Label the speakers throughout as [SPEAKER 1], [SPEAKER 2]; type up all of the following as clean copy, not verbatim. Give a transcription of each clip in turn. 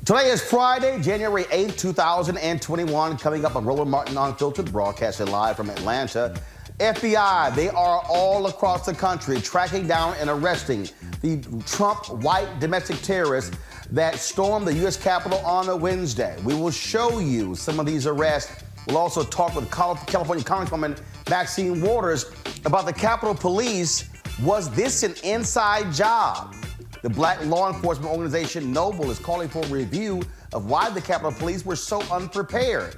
[SPEAKER 1] Today is Friday, January 8th, 2021. Coming up on Roland Martin Unfiltered, broadcasting live from Atlanta. FBI, they are all across the country tracking down and arresting the Trump white domestic terrorists that stormed the U.S. Capitol on a Wednesday. We will show you some of these arrests. We'll also talk with California Congresswoman Maxine Waters about the Capitol Police. Was this an inside job? The black law enforcement organization Noble is calling for a review of why the Capitol Police were so unprepared.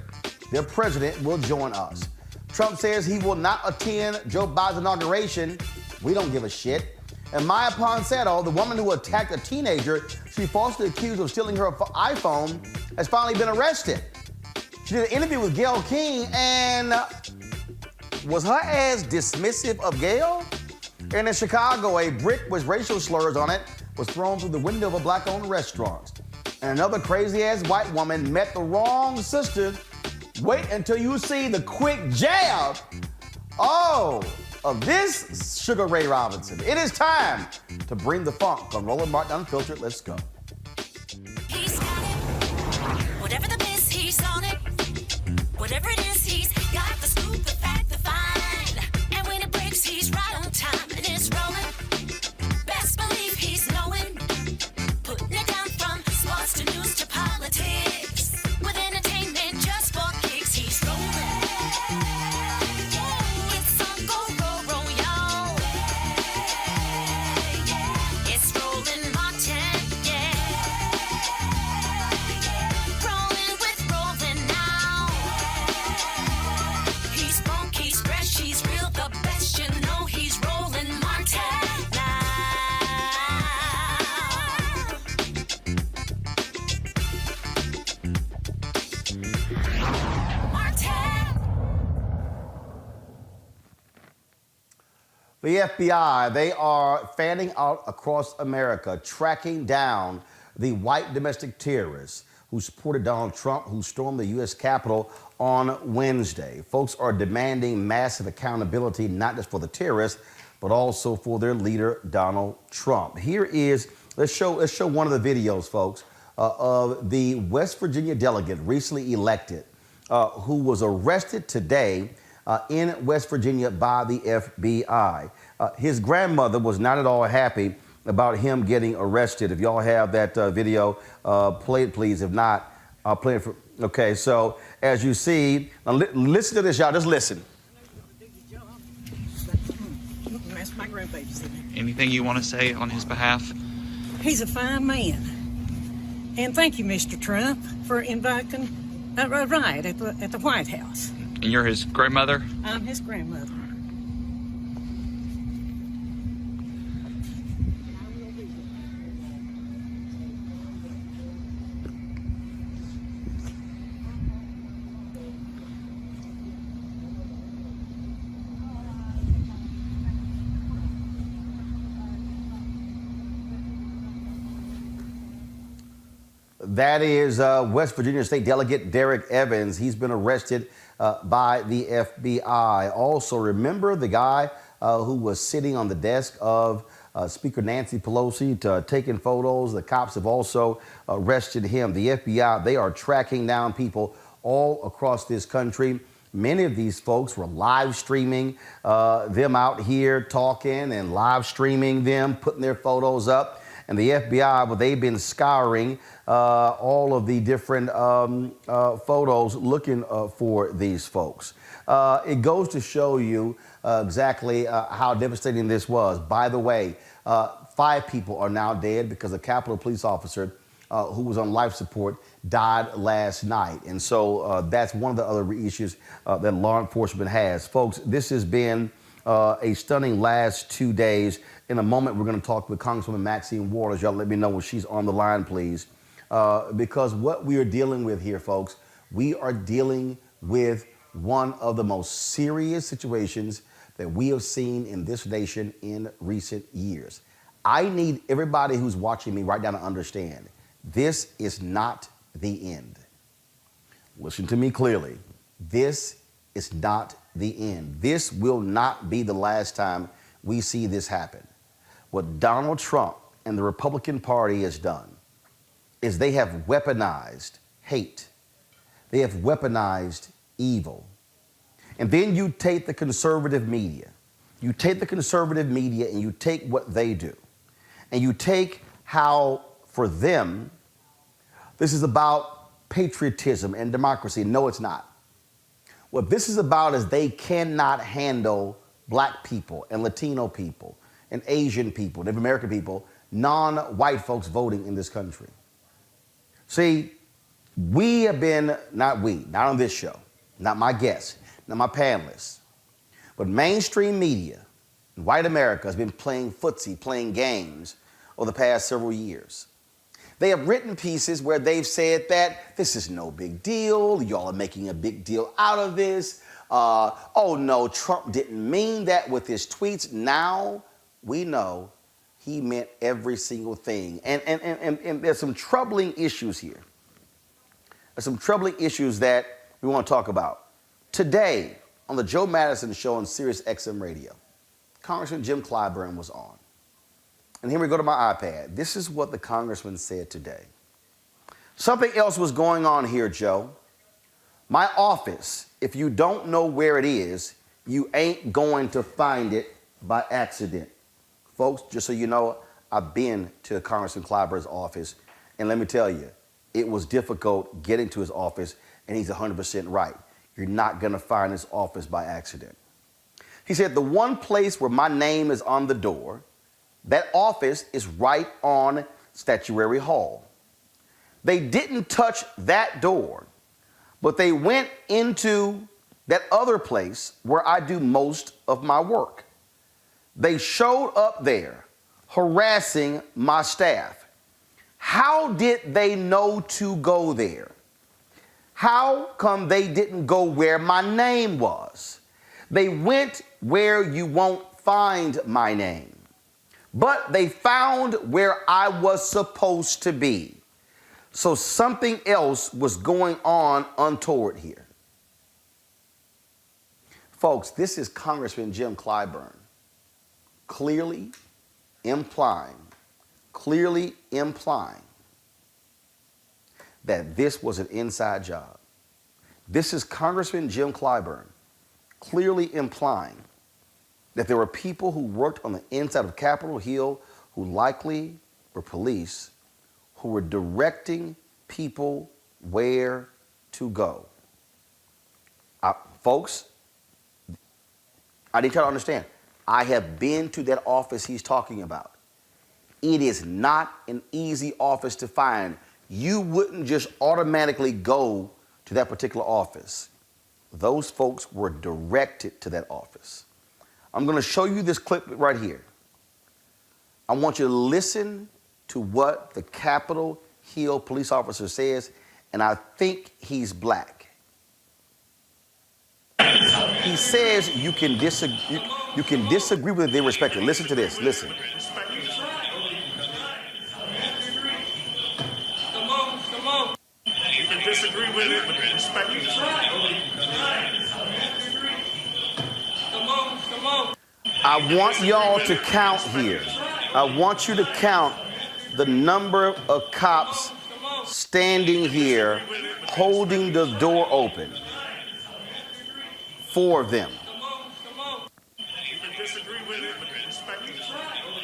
[SPEAKER 1] Their president will join us. Trump says he will not attend Joe Biden's inauguration. We don't give a shit. And Maya Poncetto, the woman who attacked a teenager she falsely accused of stealing her iPhone, has finally been arrested. She did an interview with Gayle King, and was her ass dismissive of Gayle? And in Chicago, a brick with racial slurs on it was thrown through the window of a black-owned restaurant. And another crazy-ass white woman met the wrong sister. Wait until you see the quick jab, of this Sugar Ray Robinson. It is time to bring the funk on Roland Martin Unfiltered. Let's go.
[SPEAKER 2] He's got it. Whatever the miss, he's on it. Whatever it is, he's got the scoop, the fact, the find. And when it breaks, he's right on time and it's rolling. Best believe he's knowing. Putting it down from sports to news to politics. With entertainment just for kicks, he's rolling. It's on go, y'all. It's Roland Martin, rolling with Roland now. He's funk, he's fresh, he's real, the best, you know he's Roland Martin now.
[SPEAKER 1] The FBI, they are fanning out across America, tracking down the white domestic terrorists who supported Donald Trump, who stormed the U.S. Capitol on Wednesday. Folks are demanding massive accountability, not just for the terrorists, but also for their leader, Donald Trump. Here is, let's show one of the videos, folks, of the West Virginia delegate recently elected, who was arrested today in West Virginia by the FBI. His grandmother was not at all happy about him getting arrested. If y'all have that video, play it, please. If not, I'll play it for. Okay, so as you see, listen to this, y'all. Just listen.
[SPEAKER 3] That's my grandbaby's in there.
[SPEAKER 4] Anything you want to say on his behalf?
[SPEAKER 3] He's a fine man. And thank you, Mr. Trump, for inviting a riot at the White House.
[SPEAKER 4] And you're his grandmother?
[SPEAKER 3] I'm his grandmother.
[SPEAKER 1] That is West Virginia State Delegate Derek Evans. He's been arrested by the FBI. Also, remember the guy who was sitting on the desk of Speaker Nancy Pelosi taking photos? The cops have also arrested him. The FBI, they are tracking down people all across this country. Many of these folks were live streaming them out here talking and live streaming them, putting their photos up. And the FBI, well, they've been scouring all of the different photos looking for these folks. It goes to show you exactly how devastating this was. By the way, 5 people are now dead because a Capitol police officer who was on life support died last night. And so that's one of the other issues that law enforcement has. Folks, this has been a stunning last 2 days. In a moment, we're going to talk with Congresswoman Maxine Waters. Y'all let me know when she's on the line, please. Because what we are dealing with here, folks, we are dealing with one of the most serious situations that we have seen in this nation in recent years. I need everybody who's watching me right now to understand, this is not the end. Listen to me clearly. This is not the end. This will not be the last time we see this happen. What Donald Trump and the Republican Party has done is they have weaponized hate. They have weaponized evil. And then you take the conservative media. You take the conservative media and you take what they do. And you take how, for them, this is about patriotism and democracy. No, it's not. What this is about is they cannot handle black people and Latino people and Asian people, Native American people, non-white folks voting in this country. See, we have been, not on this show, not my guests, not my panelists, but mainstream media in white America has been playing footsie, playing games over the past several years. They have written pieces where they've said that this is no big deal, y'all are making a big deal out of this. Oh no, Trump didn't mean that with his tweets. Now we know he meant every single thing. And there's some troubling issues here. There's some troubling issues that we want to talk about. Today, on the Joe Madison Show on Sirius XM Radio, Congressman Jim Clyburn was on. And here we go to my iPad. This is what the congressman said today. Something else was going on here, Joe. My office, if you don't know where it is, you ain't going to find it by accident. Folks, just so you know, I've been to Congressman Clyburn's office, and let me tell you, it was difficult getting to his office, and he's 100% right. You're not going to find his office by accident. He said, the one place where my name is on the door, that office is right on Statuary Hall. They didn't touch that door, but they went into that other place where I do most of my work. They showed up there harassing my staff. How did they know to go there? How come they didn't go where my name was? They went where you won't find my name. But they found where I was supposed to be. So something else was going on untoward here. Folks, this is Congressman Jim Clyburn clearly implying that this was an inside job. This is Congressman Jim Clyburn clearly implying that there were people who worked on the inside of Capitol Hill who likely were police who were directing people where to go. Folks, I need you to understand, I have been to that office he's talking about. It is not an easy office to find. You wouldn't just automatically go to that particular office. Those folks were directed to that office. I'm going to show you this clip right here. I want you to listen to what the Capitol Hill police officer says, and I think he's black. He says you can disagree with their respect. Listen to this. Listen.
[SPEAKER 5] Come on. You can disagree with it, but respect it. Come on.
[SPEAKER 1] I want y'all to count here. I want you to count the number of cops standing here holding the door open. 4 of them.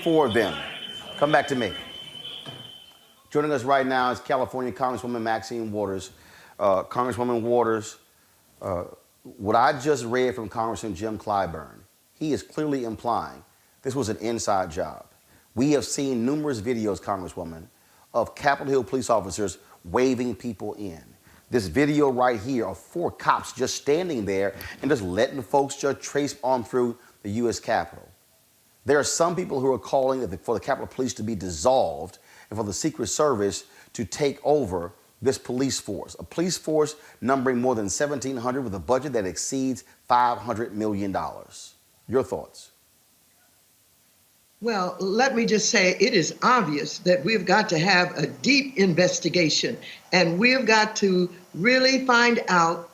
[SPEAKER 1] 4 of them. Come back to me. Joining us right now is California Congresswoman Maxine Waters. Congresswoman Waters, what I just read from Congressman Jim Clyburn, he is clearly implying this was an inside job. We have seen numerous videos, Congresswoman, of Capitol Hill police officers waving people in. This video right here of 4 cops just standing there and just letting folks just trace on through the U.S. Capitol. There are some people who are calling for the Capitol Police to be dissolved and for the Secret Service to take over this police force, a police force numbering more than 1,700 with a budget that exceeds $500 million. Your thoughts?
[SPEAKER 6] Well, let me just say it is obvious that we've got to have a deep investigation, and we've got to really find out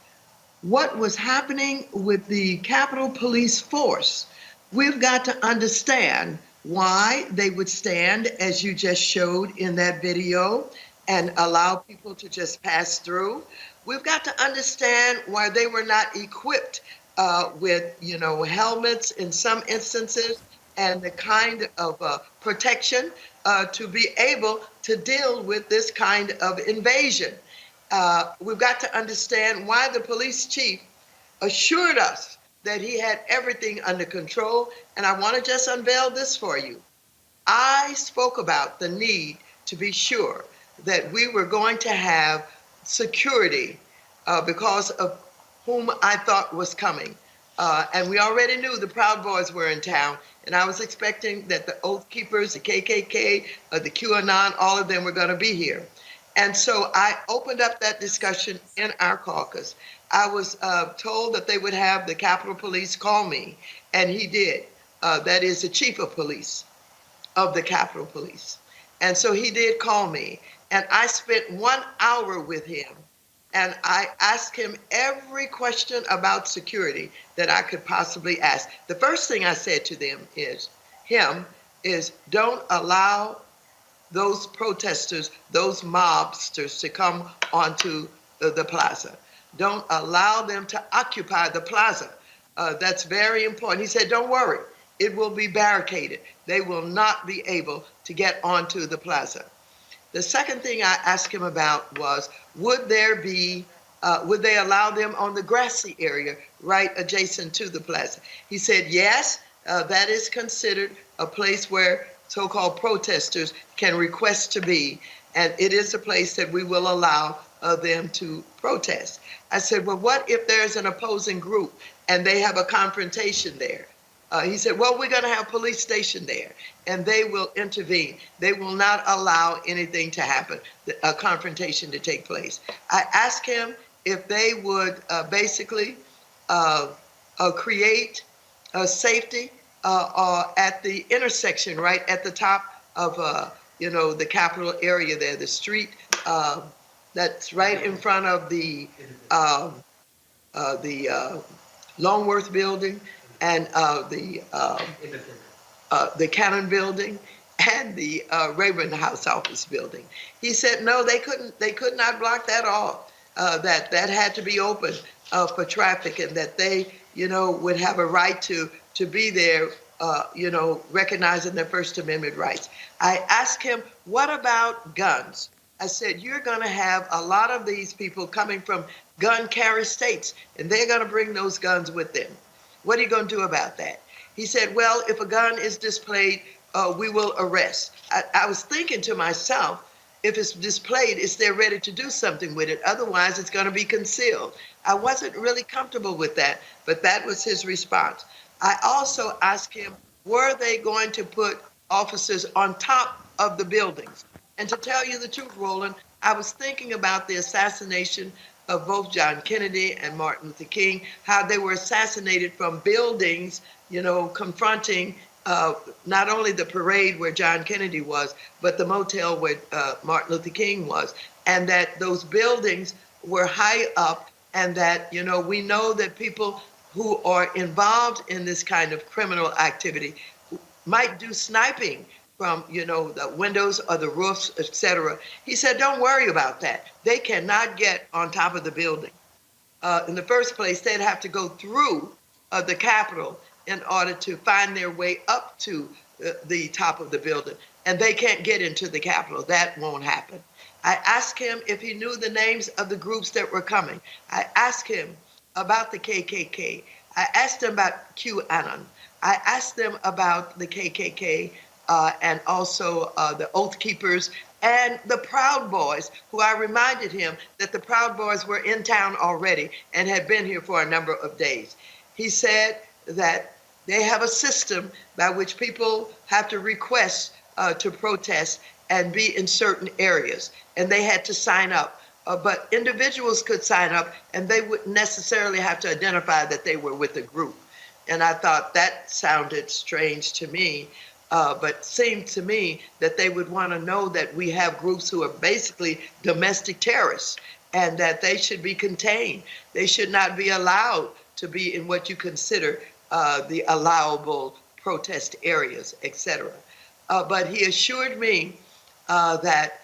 [SPEAKER 6] what was happening with the Capitol Police Force. We've got to understand why they would stand, as you just showed in that video, and allow people to just pass through. We've got to understand why they were not equipped with, helmets in some instances and the kind of protection to be able to deal with this kind of invasion. We've got to understand why the police chief assured us that he had everything under control. And I want to just unveil this for you. I spoke about the need to be sure that we were going to have security because of whom I thought was coming. And we already knew the Proud Boys were in town. And I was expecting that the Oath Keepers, the KKK, the QAnon, all of them were going to be here. And so I opened up that discussion in our caucus. I was told that they would have the Capitol Police call me, and he did. That is the chief of police of the Capitol Police. And so he did call me, and I spent 1 hour with him, and I asked him every question about security that I could possibly ask. The first thing I said to them is, don't allow those protesters, those mobsters to come onto the plaza. Don't allow them to occupy the plaza. That's very important. He said, don't worry, it will be barricaded. They will not be able to get onto the plaza. The second thing I asked him about was, would they allow them on the grassy area right adjacent to the plaza? He said, yes, that is considered a place where so-called protesters can request to be, and it is a place that we will allow them to protest. I said, well, what if there's an opposing group and they have a confrontation there? He said, well, we're going to have police stationed there, and they will intervene. They will not allow anything to happen, a confrontation to take place. I asked him if they would basically create safety at the intersection, right at the top of, the Capitol area there, the street that's right in front of the Longworth building and the Cannon building and the Rayburn House office building. He said, no, they could not block that off, that had to be open for traffic, and that they, would have a right to be there, recognizing their First Amendment rights. I asked him, what about guns? I said, you're going to have a lot of these people coming from gun carry states, and they're going to bring those guns with them. What are you going to do about that? He said, well, if a gun is displayed, we will arrest. I was thinking to myself, if it's displayed, is they're ready to do something with it? Otherwise, it's going to be concealed. I wasn't really comfortable with that, but that was his response. I also asked him, were they going to put officers on top of the buildings? And to tell you the truth, Roland, I was thinking about the assassination of both John Kennedy and Martin Luther King, how they were assassinated from buildings, confronting not only the parade where John Kennedy was, but the motel where Martin Luther King was, and that those buildings were high up, and that, we know that people who are involved in this kind of criminal activity might do sniping from, the windows or the roofs, etc. He said, don't worry about that. They cannot get on top of the building. In the first place, they'd have to go through the Capitol in order to find their way up to the top of the building. And they can't get into the Capitol. That won't happen. I asked him if he knew the names of the groups that were coming. I asked him about the KKK. I asked him about QAnon. I asked them about the KKK and also the Oath Keepers and the Proud Boys, who I reminded him that the Proud Boys were in town already and had been here for a number of days. He said that they have a system by which people have to request to protest and be in certain areas, and they had to sign up. But individuals could sign up, and they wouldn't necessarily have to identify that they were with a group. And I thought that sounded strange to me, but seemed to me that they would want to know that we have groups who are basically domestic terrorists, and that they should be contained. They should not be allowed to be in what you consider the allowable protest areas, etc. But he assured me that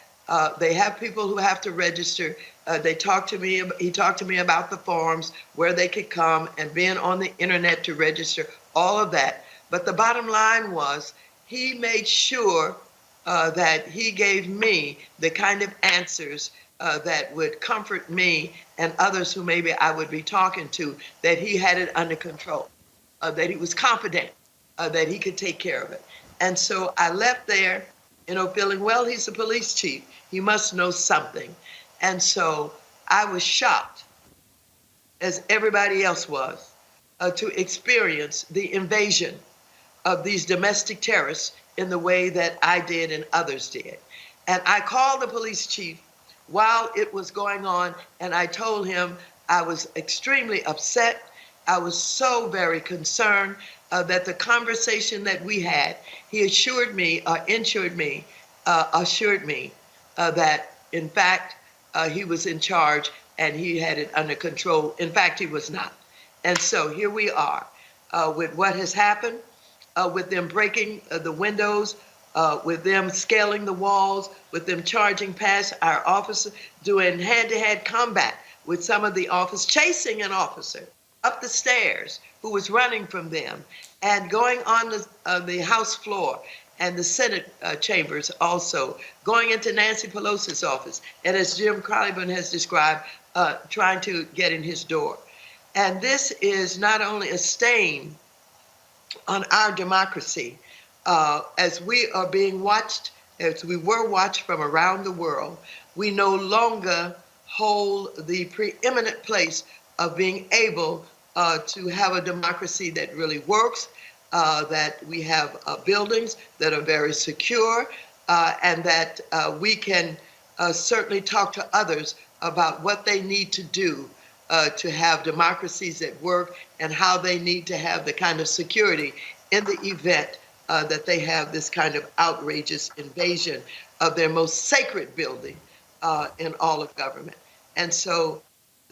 [SPEAKER 6] They have people who have to register. They talk to me. He talked to me about the forms, where they could come, and being on the internet to register, all of that. But the bottom line was he made sure that he gave me the kind of answers that would comfort me and others who maybe I would be talking to, that he had it under control, that he was confident that he could take care of it. And so I left there, feeling, well, he's the police chief. He must know something. And so I was shocked, as everybody else was, to experience the invasion of these domestic terrorists in the way that I did and others did. And I called the police chief while it was going on, and I told him I was extremely upset. I was so very concerned that the conversation that we had, he assured me that in fact he was in charge and he had it under control. In fact, he was not. And so here we are with what has happened, with them breaking the windows, with them scaling the walls, with them charging past our officers, doing hand-to-hand combat with some of the officers, chasing an officer up the stairs who was running from them, and going on the House floor and the Senate chambers also, going into Nancy Pelosi's office, and as Jim Clyburn has described, trying to get in his door. And this is not only a stain on our democracy, as we are being watched, as we were watched from around the world, we no longer hold the preeminent place of being able to have a democracy that really works, that we have buildings that are very secure, and that we can certainly talk to others about what they need to do to have democracies that work, and how they need to have the kind of security in the event that they have this kind of outrageous invasion of their most sacred building in all of government. And so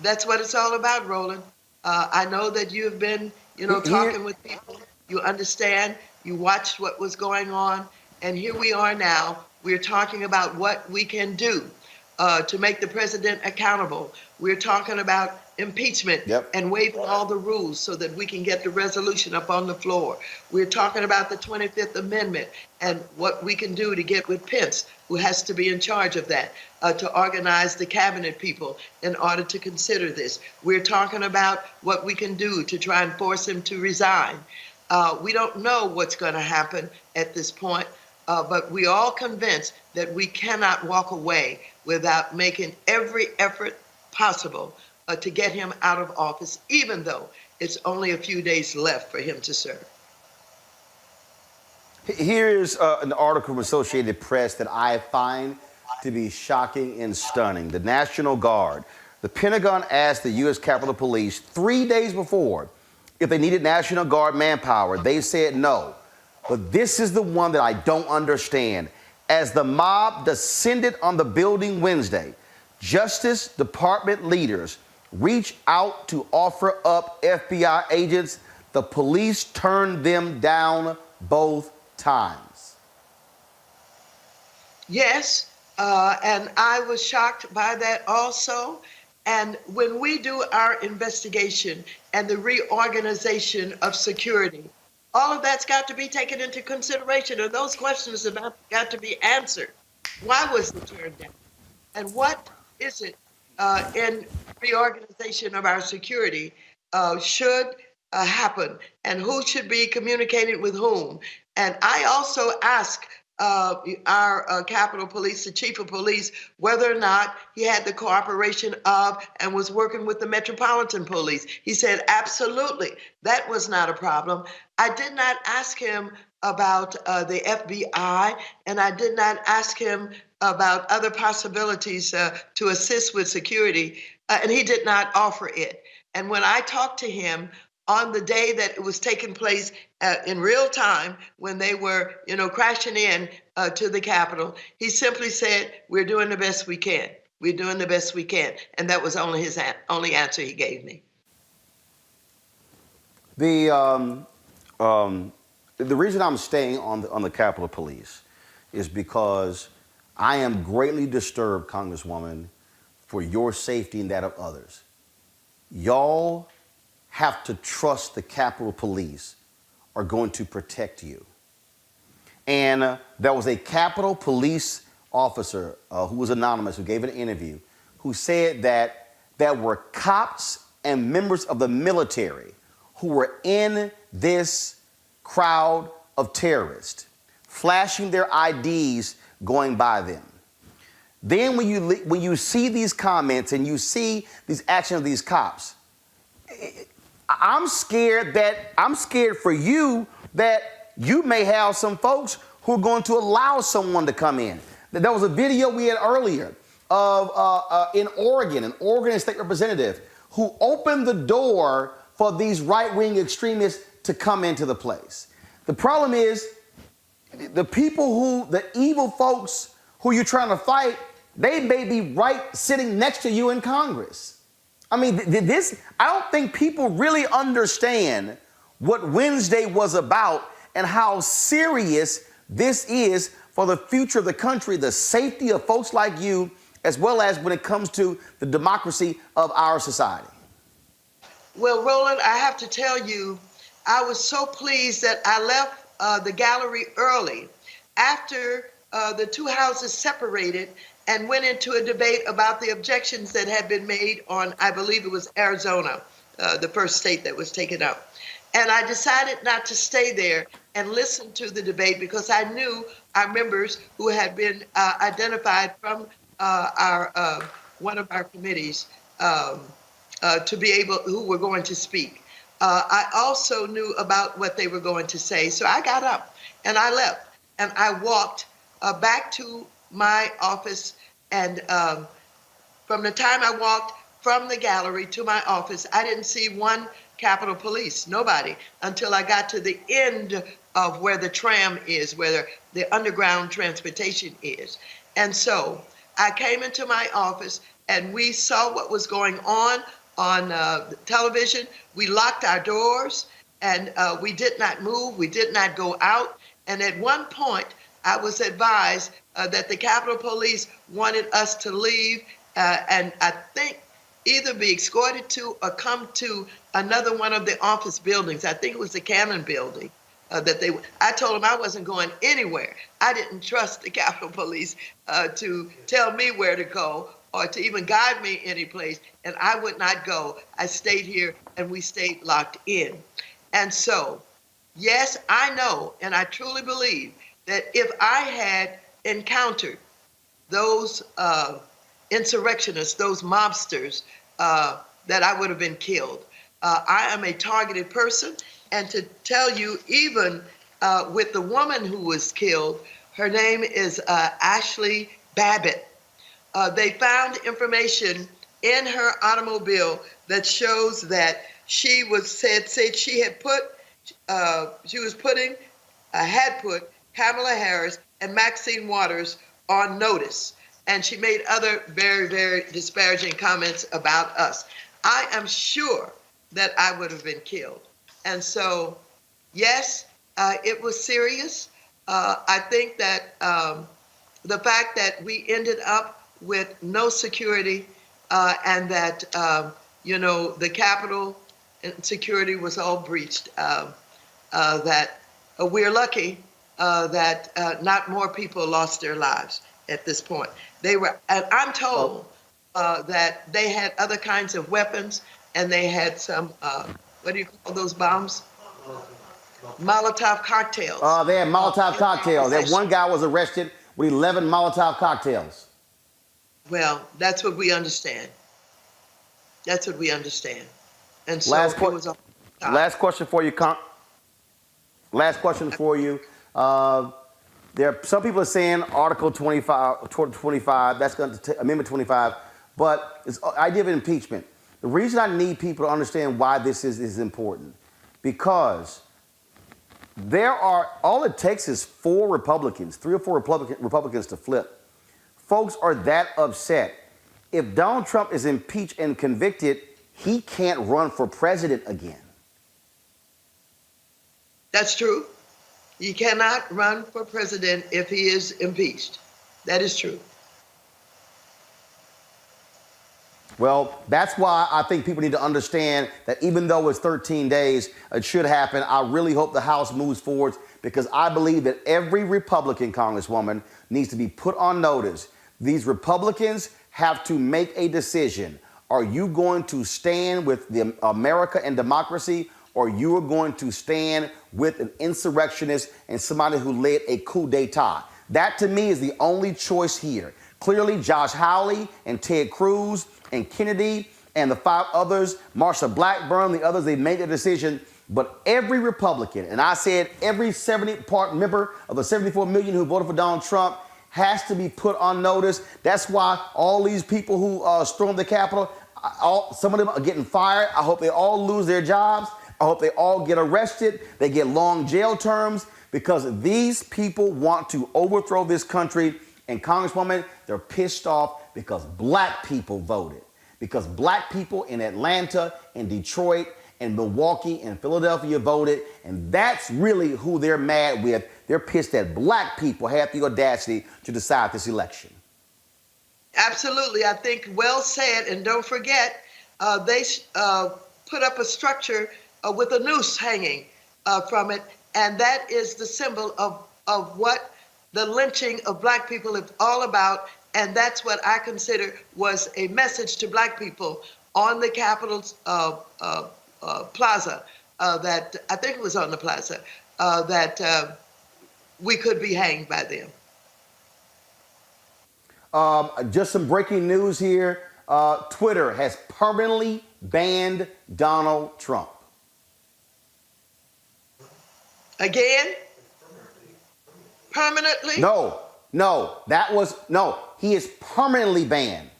[SPEAKER 6] that's what it's all about, Roland. I know that you've been, talking with people. You understand. You watched what was going on. And here we are now. We're talking about what we can do to make the president accountable. We're talking about impeachment and waiving all the rules so that we can get the resolution up on the floor. We're talking about the 25th Amendment and what we can do to get with Pence, who has to be in charge of that, to organize the cabinet people in order to consider this. We're talking about what we can do to try and force him to resign. We don't know what's going to happen at this point, but we're all convinced that we cannot walk away without making every effort possible to get him out of office, even though it's only a few days left for him to serve.
[SPEAKER 1] Here's an article from Associated Press that I find to be shocking and stunning. The National Guard. The Pentagon asked the U.S. Capitol Police 3 days before if they needed National Guard manpower. They said no. But this is the one that I don't understand. As the mob descended on the building Wednesday, Justice Department leaders reached out to offer up FBI agents. The police turned them down both times.
[SPEAKER 6] Yes, and I was shocked by that also. And when we do our investigation and the reorganization of security, all of that's got to be taken into consideration, and those questions have got to be answered. Why was it turned down? And what is it in reorganization of our security should happen, and who should be communicating with whom? And I also asked our Capitol Police, the chief of police, whether or not he had the cooperation of and was working with the Metropolitan Police. He said, absolutely, that was not a problem. I did not ask him about the FBI, and I did not ask him about other possibilities to assist with security, and he did not offer it. And when I talked to him on the day that it was taking place in real time, when they were, crashing in to the Capitol, he simply said, "We're doing the best we can. We're doing the best we can," and that was only his only answer he gave me.
[SPEAKER 1] The reason I'm staying on the Capitol Police is because I am greatly disturbed, Congresswoman, for your safety and that of others. Y'all have to trust the Capitol Police are going to protect you. And there was a Capitol Police officer who was anonymous, who gave an interview, who said that there were cops and members of the military who were in this crowd of terrorists, flashing their IDs going by them. Then when you see these comments and you see these actions of these cops, I'm scared for you that you may have some folks who are going to allow someone to come in. There was a video we had earlier of in Oregon, an Oregon state representative who opened the door for these right-wing extremists to come into the place. The problem is the evil folks who you're trying to fight, they may be right sitting next to you in Congress. I mean, I don't think people really understand what Wednesday was about and how serious this is for the future of the country, the safety of folks like you, as well as when it comes to the democracy of our society.
[SPEAKER 6] Well, Roland, I have to tell you, I was so pleased that I left the gallery early after the two houses separated and went into a debate about the objections that had been made on, I believe it was Arizona, the first state that was taken up. And I decided not to stay there and listen to the debate because I knew our members who had been identified from one of our committees to be able, who were going to speak. I also knew about what they were going to say. So I got up and I left and I walked back to my office. And from the time I walked from the gallery to my office, I didn't see one Capitol Police, nobody, until I got to the end of where the tram is, where the underground transportation is. And so I came into my office and we saw what was going on television. We locked our doors and we did not move. We did not go out. And at one point, I was advised that the Capitol Police wanted us to leave and I think either be escorted to or come to another one of the office buildings. I think it was the Cannon building I told them I wasn't going anywhere. I didn't trust the Capitol Police to tell me where to go or to even guide me any place, and I would not go. I stayed here and we stayed locked in. And so, yes, I know and I truly believe that if I had encountered those insurrectionists, those mobsters, that I would have been killed. I am a targeted person, and to tell you, even with the woman who was killed, her name is Ashley Babbitt. They found information in her automobile that shows that she was said she had put Kamala Harris and Maxine Waters on notice. And she made other very, very disparaging comments about us. I am sure that I would have been killed. And so, yes, it was serious. I think that the fact that we ended up with no security and that, the Capitol security was all breached, that we're lucky that not more people lost their lives at this point. And I'm told that they had other kinds of weapons and they had some, what do you call those bombs? Molotov cocktails.
[SPEAKER 1] They had Molotov cocktails. That one guy was arrested with 11 Molotov cocktails.
[SPEAKER 6] Well, that's what we understand. That's what we understand. And so
[SPEAKER 1] last question for you. Last question for you. There are some people are saying Article 25, that's going to Amendment 25, but it's the idea of impeachment. The reason I need people to understand why this is important, because all it takes is 3 or 4 Republicans to flip. Folks are that upset. If Donald Trump is impeached and convicted, he can't run for president again.
[SPEAKER 6] That's true. He cannot run for president if he is impeached. That is true.
[SPEAKER 1] Well, that's why I think people need to understand that even though it's 13 days, it should happen. I really hope the House moves forward because I believe that every Republican congresswoman needs to be put on notice. These Republicans have to make a decision. Are you going to stand with the America and democracy, or you are going to stand with an insurrectionist and somebody who led a coup d'etat? That, to me, is the only choice here. Clearly, Josh Hawley and Ted Cruz and Kennedy and the 5 others, Marsha Blackburn, the others, they made their decision. But every Republican, and I said every 70-part member of the 74 million who voted for Donald Trump, has to be put on notice. That's why all these people who stormed the Capitol, some of them are getting fired. I hope they all lose their jobs. I hope they all get arrested. They get long jail terms because these people want to overthrow this country. And Congresswoman, they're pissed off because black people voted. Because black people in Atlanta, in Detroit, in Milwaukee, and Philadelphia voted. And that's really who they're mad with. They're pissed that black people had the audacity to decide this election.
[SPEAKER 6] Absolutely. I think well said. And don't forget, they put up a structure with a noose hanging from it. And that is the symbol of what the lynching of black people is all about. And that's what I consider was a message to black people on the Capitol's plaza, that I think it was on the plaza, that we could be hanged by them.
[SPEAKER 1] Just some breaking news here. Twitter has permanently banned Donald Trump.
[SPEAKER 6] Again? Permanently?
[SPEAKER 1] No. He is permanently banned.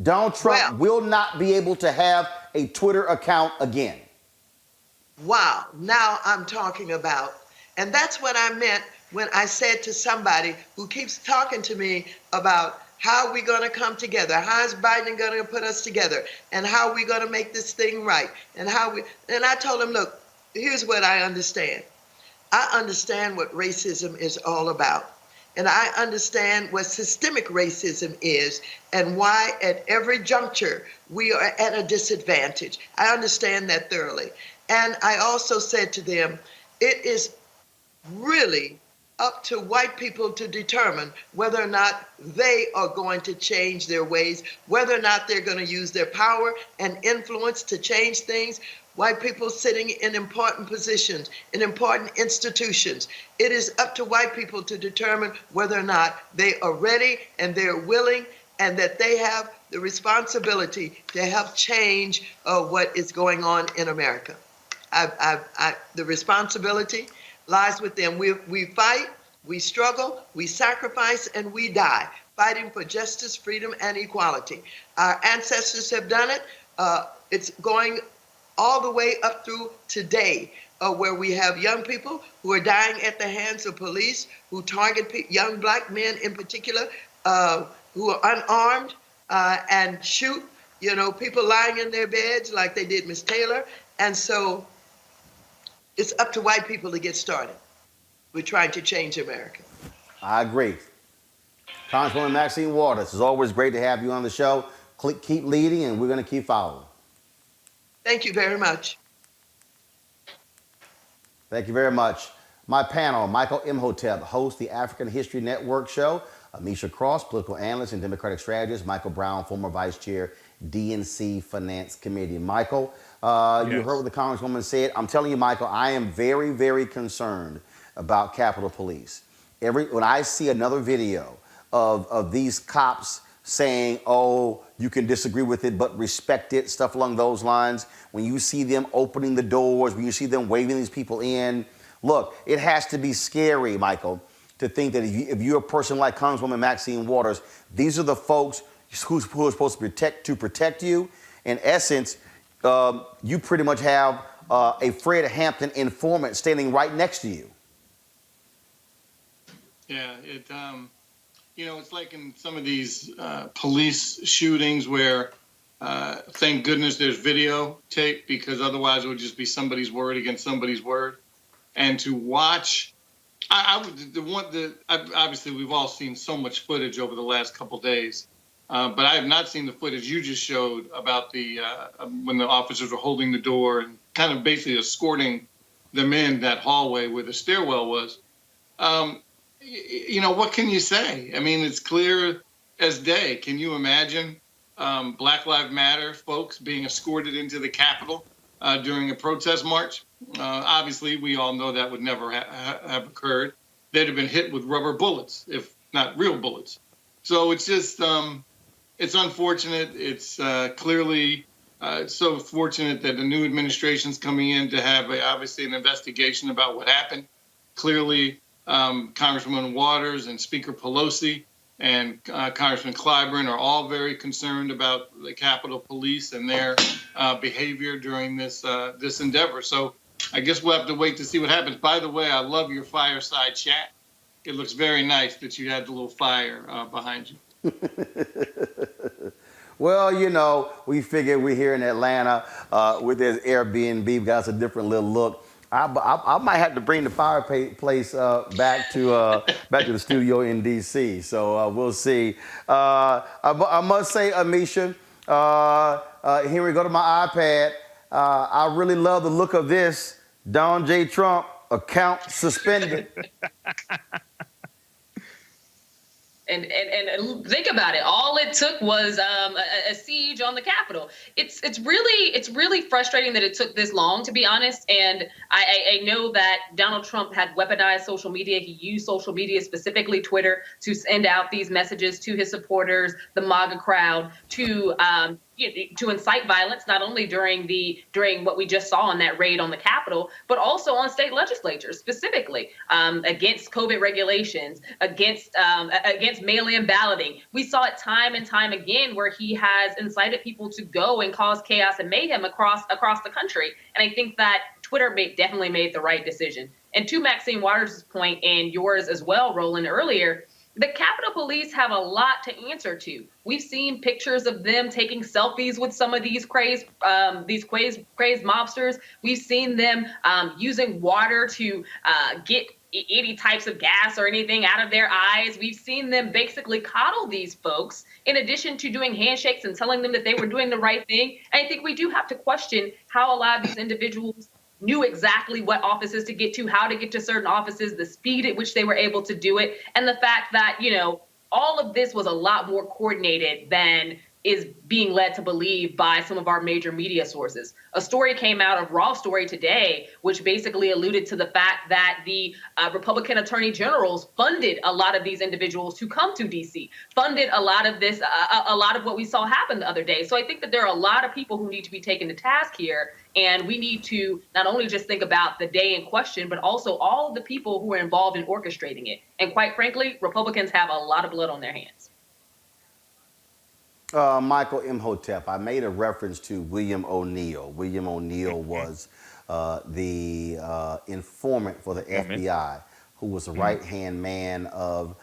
[SPEAKER 1] Donald Trump will not be able to have a Twitter account again.
[SPEAKER 6] Wow, now I'm talking about. And that's what I meant when I said to somebody who keeps talking to me about how we're going to come together, how is Biden going to put us together, and how we're going to make this thing right, and I told him, look, here's what I understand. I understand what racism is all about. And I understand what systemic racism is and why at every juncture we are at a disadvantage. I understand that thoroughly. And I also said to them, it is really up to white people to determine whether or not they are going to change their ways, whether or not they're going to use their power and influence to change things. White people sitting in important positions, in important institutions. It is up to white people to determine whether or not they are ready and they're willing and that they have the responsibility to help change what is going on in America. The responsibility lies with them. We fight, we struggle, we sacrifice, and we die, fighting for justice, freedom, and equality. Our ancestors have done it. It's going all the way up through today, where we have young people who are dying at the hands of police, who target young black men in particular, who are unarmed and shoot, people lying in their beds like they did Miss Taylor. And so it's up to white people to get started. We're trying to change America.
[SPEAKER 1] I agree. Congresswoman Maxine Waters, it's always great to have you on the show. Keep leading, and we're going to keep following.
[SPEAKER 6] Thank you very much.
[SPEAKER 1] Thank you very much. My panel, Michael Imhotep, hosts the African History Network show. Amisha Cross, political analyst and Democratic strategist. Michael Brown, former vice chair, DNC Finance Committee. Michael, You heard what the Congresswoman said. I'm telling you, Michael, I am very, very concerned about Capitol Police. When I see another video of these cops saying, oh, you can disagree with it, but respect it, stuff along those lines. When you see them opening the doors, when you see them waving these people in, look, it has to be scary, Michael, to think that if you're a person like Congresswoman Maxine Waters, these are the folks who are supposed to protect you. In essence, you pretty much have a Fred Hampton informant standing right next to you.
[SPEAKER 7] Yeah, it's like in some of these police shootings where, thank goodness there's videotape, because otherwise it would just be somebody's word against somebody's word. And to watch Obviously we've all seen so much footage over the last couple days, but I have not seen the footage you just showed about the when the officers were holding the door and kind of basically escorting them in that hallway where the stairwell was. What can you say? I mean, it's clear as day. Can you imagine Black Lives Matter folks being escorted into the Capitol during a protest march? Obviously, we all know that would never have occurred. They'd have been hit with rubber bullets, if not real bullets. So it's just, it's unfortunate. It's clearly so fortunate that the new administration's coming in to have obviously an investigation about what happened. Clearly, Congresswoman Waters and Speaker Pelosi and Congressman Clyburn are all very concerned about the Capitol Police and their behavior during this endeavor. So I guess we'll have to wait to see what happens. By the way, I love your fireside chat. It looks very nice that you had the little fire behind you.
[SPEAKER 1] Well, we figured we're here in Atlanta with this Airbnb. We got a different little look. I might have to bring the fireplace back to the studio in D.C. So we'll see. I must say, Amisha, here we go to my iPad. I really love the look of this. Donald J. Trump, account suspended.
[SPEAKER 8] And think about it. All it took was a siege on the Capitol. It's really frustrating that it took this long, to be honest. And I know that Donald Trump had weaponized social media. He used social media, specifically Twitter, to send out these messages to his supporters, the MAGA crowd, to incite violence, not only during what we just saw in that raid on the Capitol, but also on state legislatures, specifically against COVID regulations, against mail-in balloting. We saw it time and time again where he has incited people to go and cause chaos and mayhem across the country. And I think that Twitter definitely made the right decision. And to Maxine Waters' point and yours as well, Roland, earlier, the Capitol Police have a lot to answer to. We've seen pictures of them taking selfies with some of these crazed mobsters. We've seen them using water to get any types of gas or anything out of their eyes. We've seen them basically coddle these folks in addition to doing handshakes and telling them that they were doing the right thing. And I think we do have to question how a lot of these individuals knew exactly what offices to get to, how to get to certain offices, the speed at which they were able to do it, and the fact that, all of this was a lot more coordinated than is being led to believe by some of our major media sources. A story came out of Raw Story today, which basically alluded to the fact that the Republican attorney generals funded a lot of these individuals to come to D.C., funded a lot of this, a lot of what we saw happen the other day. So I think that there are a lot of people who need to be taken to task here. And we need to not only just think about the day in question, but also all of the people who are involved in orchestrating it. And quite frankly, Republicans have a lot of blood on their hands.
[SPEAKER 1] Michael Imhotep, I made a reference to William O'Neill. William O'Neill was the informant for the FBI, who was the right-hand man of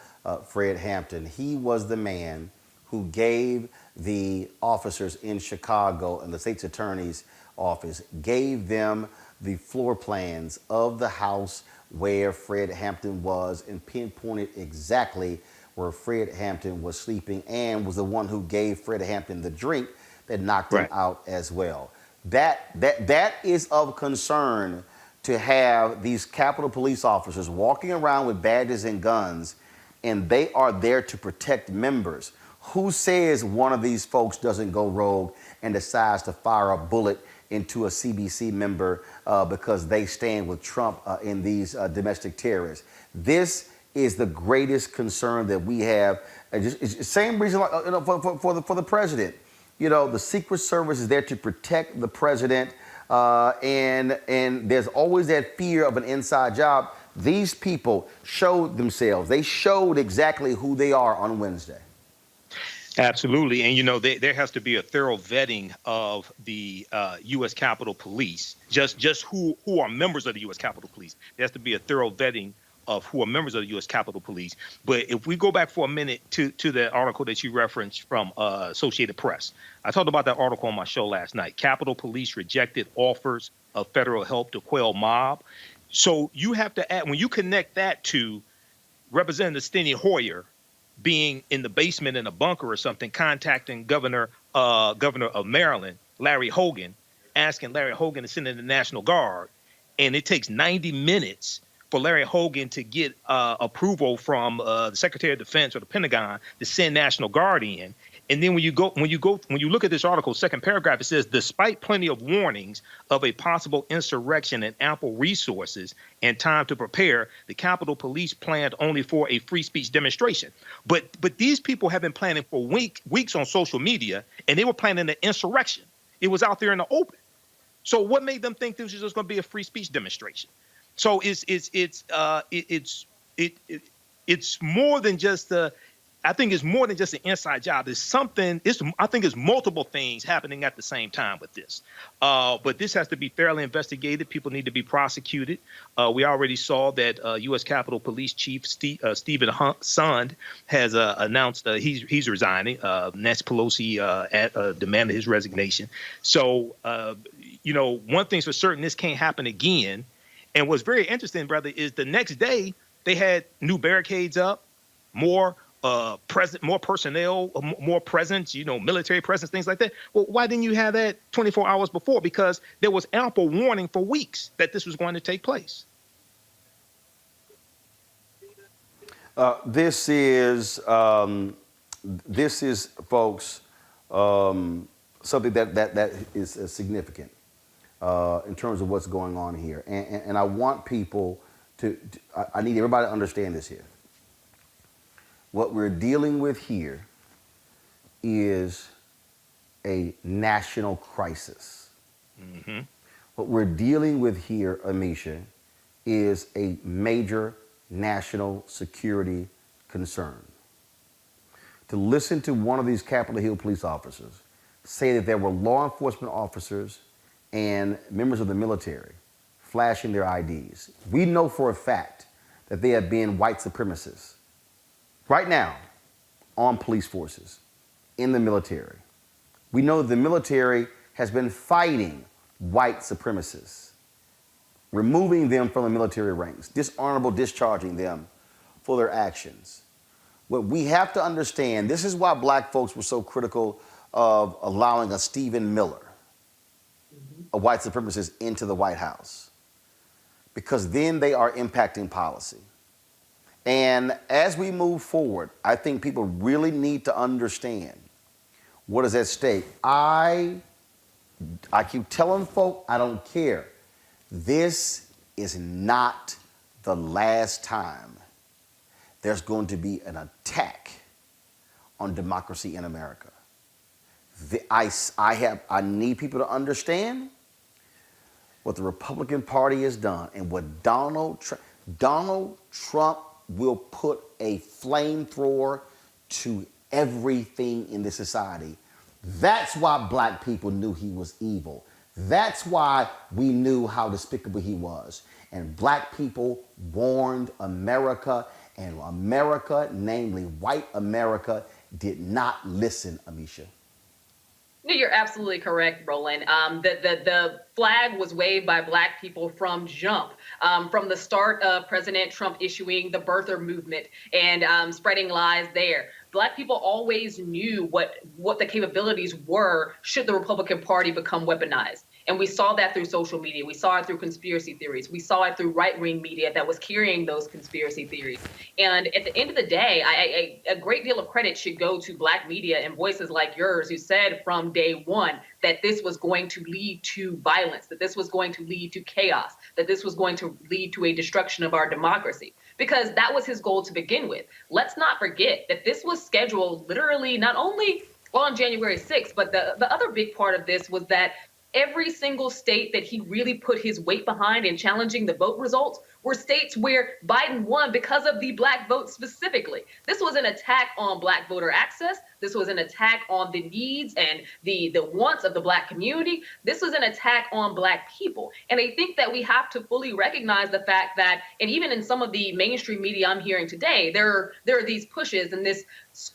[SPEAKER 1] Fred Hampton. He was the man who gave the officers in Chicago and the state's attorney's office, gave them the floor plans of the house where Fred Hampton was and pinpointed exactly where Fred Hampton was sleeping, and was the one who gave Fred Hampton the drink that knocked him out as well. That is of concern, to have these Capitol Police officers walking around with badges and guns, and they are there to protect members. Who says one of these folks doesn't go rogue and decides to fire a bullet into a CBC member because they stand with Trump in these domestic terrorists? This is the greatest concern that we have. It's same reason for the president. The Secret Service is there to protect the president, and there's always that fear of an inside job. These people showed themselves. They showed exactly who they are on Wednesday.
[SPEAKER 9] Absolutely. And, there has to be a thorough vetting of the U.S. Capitol Police, just who are members of the U.S. Capitol Police. There has to be a thorough vetting of who are members of the U.S. Capitol Police. But if we go back for a minute to the article that you referenced from Associated Press, I talked about that article on my show last night. Capitol Police rejected offers of federal help to quell mob. So you have to add, when you connect that to Representative Steny Hoyer being in the basement in a bunker or something, contacting Governor of Maryland, Larry Hogan, asking Larry Hogan to send in the National Guard, and it takes 90 minutes for Larry Hogan to get approval from the Secretary of Defense or the Pentagon to send National Guard in. And then when you look at this article, second paragraph, it says, despite plenty of warnings of a possible insurrection and ample resources and time to prepare, the Capitol Police planned only for a free speech demonstration. But these people have been planning for weeks on social media, and they were planning an insurrection. It was out there in the open. So what made them think this was just going to be a free speech demonstration? So it's more than just I think it's more than just an inside job. There's something. I think it's multiple things happening at the same time with this. But this has to be fairly investigated. People need to be prosecuted. We already saw that U.S. Capitol Police Chief Stephen Sund has announced he's resigning. Nancy Pelosi demanded his resignation. So one thing's for certain: this can't happen again. And what's very interesting, brother, is the next day they had new barricades up, more personnel, more presence, military presence, things like that. Well, why didn't you have that 24 hours before? Because there was ample warning for weeks that this was going to take place.
[SPEAKER 1] This is, folks, something that is significant in terms of what's going on here. And I want people I need everybody to understand this here. What we're dealing with here is a national crisis. Mm-hmm. What we're dealing with here, Amisha, is a major national security concern. To listen to one of these Capitol Hill police officers say that there were law enforcement officers and members of the military flashing their IDs. We know for a fact that they have been white supremacists right now on police forces, in the military. We know the military has been fighting white supremacists, removing them from the military ranks, dishonorable discharging them for their actions. What we have to understand, this is why black folks were so critical of allowing a Stephen Miller, a white supremacist, into the White House, because then they are impacting policy. And as we move forward, I think people really need to understand what is at stake. I keep telling folk, I don't care. This is not the last time there's going to be an attack on democracy in America. I need people to understand what the Republican Party has done and what Donald Trump will put a flamethrower to everything in this society. That's why black people knew he was evil. That's why we knew how despicable he was. And black people warned America, and America, namely white America, did not listen, Amisha.
[SPEAKER 8] No, you're absolutely correct, Roland. The flag was waved by black people from jump, from the start of President Trump issuing the birther movement and spreading lies there. Black people always knew what the capabilities were should the Republican Party become weaponized. And we saw that through social media. We saw it through conspiracy theories. We saw it through right-wing media that was carrying those conspiracy theories. And at the end of the day, a great deal of credit should go to black media and voices like yours who said from day one that this was going to lead to violence, that this was going to lead to chaos, that this was going to lead to a destruction of our democracy, because that was his goal to begin with. Let's not forget that this was scheduled literally not only on January 6th, but the other big part of this was that every single state that he really put his weight behind in challenging the vote results were states where Biden won because of the Black vote specifically. This was an attack on Black voter access. This was an attack on the needs and the wants of the Black community. This was an attack on Black people. And I think that we have to fully recognize the fact that, and even in some of the mainstream media I'm hearing today, there are these pushes and this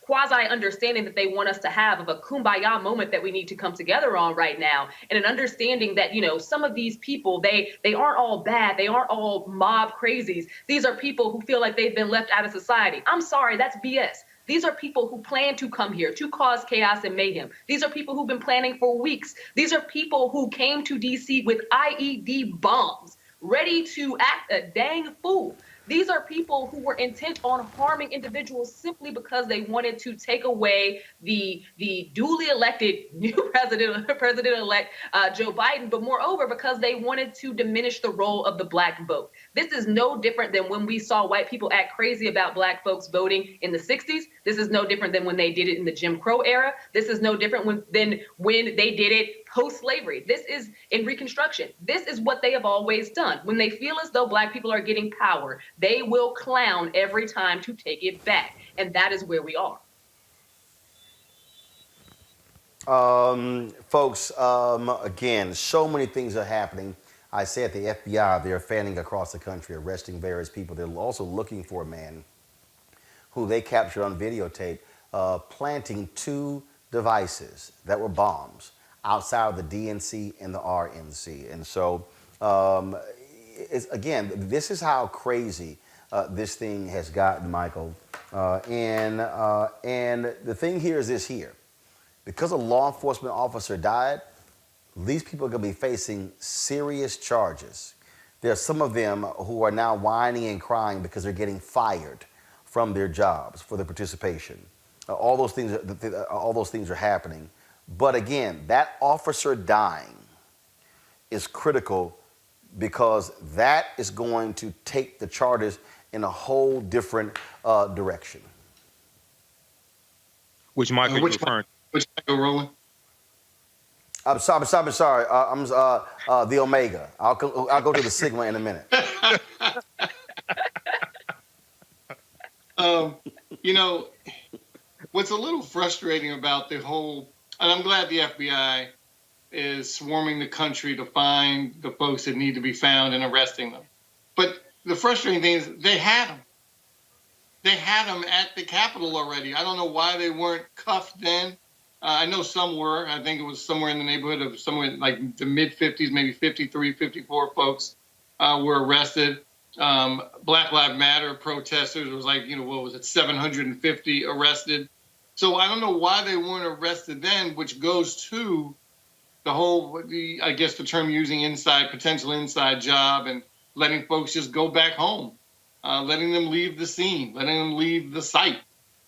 [SPEAKER 8] quasi understanding that they want us to have of a kumbaya moment that we need to come together on right now, and an understanding that, you know, some of these people, they aren't all bad, they aren't all mob crazies. These are people who feel like they've been left out of society. I'm sorry, that's BS. These are people who plan to come here to cause chaos and mayhem. These are people who've been planning for weeks. These are people who came to DC with IED bombs, ready to act a dang fool. These are people who were intent on harming individuals simply because they wanted to take away the duly elected new president-elect Joe Biden, but moreover, because they wanted to diminish the role of the Black vote. This is no different than when we saw white people act crazy about Black folks voting in the 60s. This is no different than when they did it in the Jim Crow era. This is no different than when they did it post-slavery. This is in Reconstruction. This is what they have always done. When they feel as though Black people are getting power, they will clown every time to take it back. And that is where we are.
[SPEAKER 1] Folks, again, so many things are happening. I said the FBI, they're fanning across the country, arresting various people. They're also looking for a man who they captured on videotape planting 2 devices that were bombs outside of the DNC and the RNC. And so, again, this is how crazy this thing has gotten, Michael. And the thing here is this here. Because a law enforcement officer died, these people are going to be facing serious charges. There are some of them who are now whining and crying because they're getting fired from their jobs for their participation. All those things are happening. But again, that officer dying is critical because that is going to take the charges in a whole different direction.
[SPEAKER 9] Which Michael you referring?
[SPEAKER 7] Which Michael, Roland?
[SPEAKER 1] I'm sorry. I'm the Omega. I'll go to the Sigma in a minute.
[SPEAKER 7] You know, what's a little frustrating about the whole, and I'm glad the FBI is swarming the country to find the folks that need to be found and arresting them. But the frustrating thing is they had them. They had them at the Capitol already. I don't know why they weren't cuffed then. I know some were. I think it was somewhere in the neighborhood of somewhere like the mid-50s, maybe 53, 54 folks were arrested. Black Lives Matter protesters, it was like, what was it, 750 arrested. So I don't know why they weren't arrested then, which goes to the whole, I guess the term using potential inside job and letting folks just go back home, letting them leave the scene, letting them leave the site.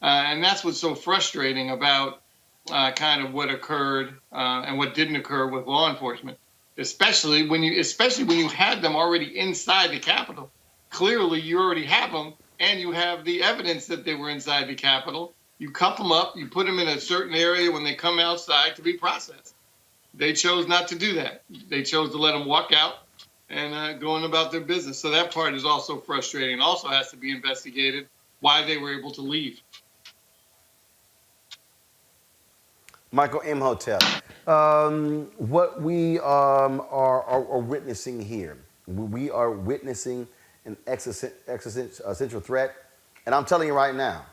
[SPEAKER 7] And that's what's so frustrating about kind of what occurred and what didn't occur with law enforcement, especially when you had them already inside the Capitol. Clearly, you already have them, and you have the evidence that they were inside the Capitol. You cuff them up, you put them in a certain area when they come outside to be processed. They chose not to do that. They chose to let them walk out and go on about their business. So that part is also frustrating. Also has to be investigated why they were able to leave.
[SPEAKER 1] Michael Imhotep, what we are witnessing here, we are witnessing an existential threat. And I'm telling you right now,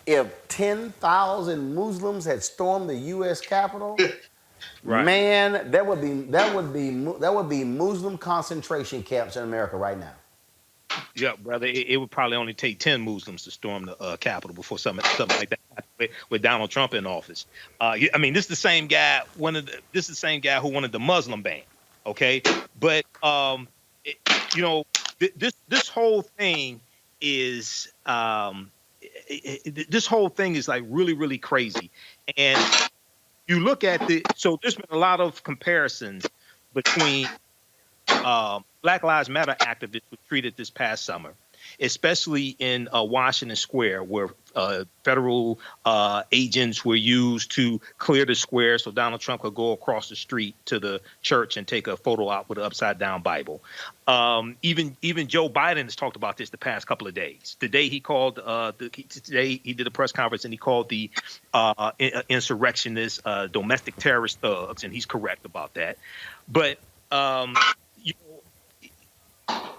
[SPEAKER 1] if 10,000 Muslims had stormed the U.S. Capitol, right, man, that would be Muslim concentration camps in America right now.
[SPEAKER 9] Yeah, brother, it would probably only take 10 Muslims to storm the Capitol before something like that happened with Donald Trump in office. I mean, this is the same guy. This is the same guy who wanted the Muslim ban. Okay, but this whole thing is this whole thing is like really, really crazy. And you look at so there's been a lot of comparisons between Black Lives Matter activists were treated this past summer especially in Washington Square, where federal agents were used to clear the square so Donald Trump could go across the street to the church and take a photo out with an upside down Bible. Even Joe Biden has talked about this the past couple of days. Today he called today he did a press conference and he called the insurrectionists domestic terrorist thugs, and he's correct about that. But you know,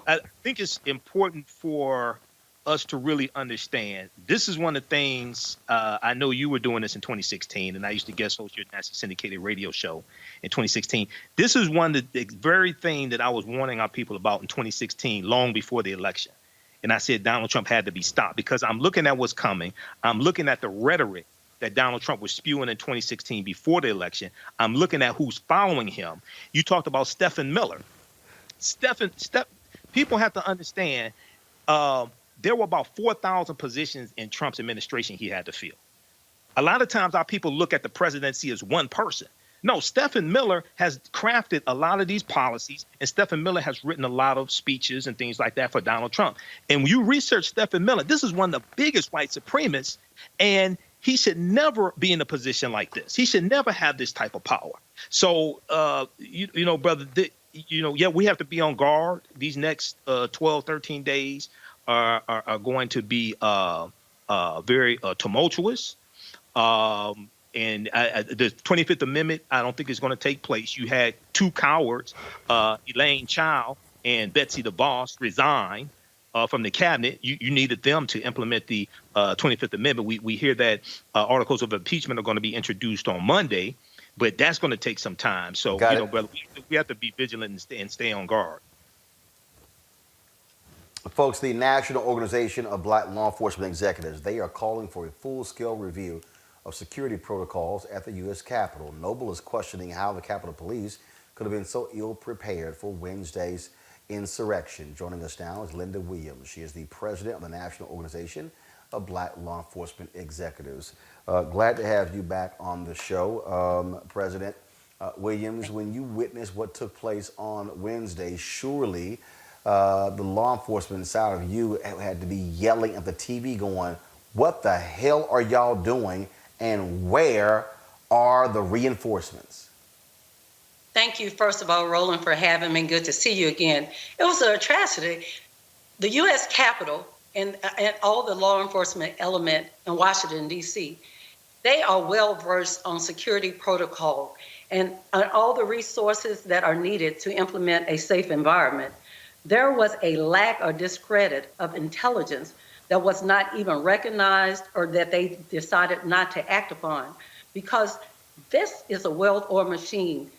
[SPEAKER 9] I think it's important for us to really understand. This is one of the things I know you were doing this in 2016, and I used to guest host your nationally syndicated radio show in 2016. This is one of the very thing that I was warning our people about in 2016, long before the election. And I said Donald Trump had to be stopped because I'm looking at what's coming. I'm looking at the rhetoric that Donald Trump was spewing in 2016 before the election. I'm looking at who's following him. You talked about Stephen Miller. People have to understand there were about 4,000 positions in Trump's administration he had to fill. A lot of times our people look at the presidency as one person. No, Stephen Miller has crafted a lot of these policies, and Stephen Miller has written a lot of speeches and things like that for Donald Trump. And when you research Stephen Miller, this is one of the biggest white supremacists, and he should never be in a position like this. He should never have this type of power. So, you know, brother, we have to be on guard. These next 12, 13 days are going to be very tumultuous. And the 25th Amendment, I don't think is going to take place. You had two cowards, Elaine Chao and Betsy DeVos, resign from the cabinet. You needed them to implement the 25th Amendment. We hear that articles of impeachment are going to be introduced on Monday, but that's going to take some time. So, brother, we have to be vigilant and stay on guard.
[SPEAKER 1] Folks, the National Organization of Black Law Enforcement Executives, they are calling for a full-scale review of security protocols at the U.S. Capitol. Noble is questioning how the Capitol Police could have been so ill-prepared for Wednesday's insurrection. Joining us now is Linda Williams. She is the president of the National Organization of Black Law Enforcement Executives. Glad to have you back on the show, President Williams. When you witnessed what took place on Wednesday, surely the law enforcement side of you had to be yelling at the TV going, what the hell are y'all doing, and where are the reinforcements?
[SPEAKER 10] Thank you, first of all, Roland, for having me. Good to see you again. It was a tragedy. The U.S. Capitol and all the law enforcement element in Washington, D.C., they are well-versed on security protocol and on all the resources that are needed to implement a safe environment. There was a lack or discredit of intelligence that was not even recognized or that they decided not to act upon, because this is a well-oiled machine.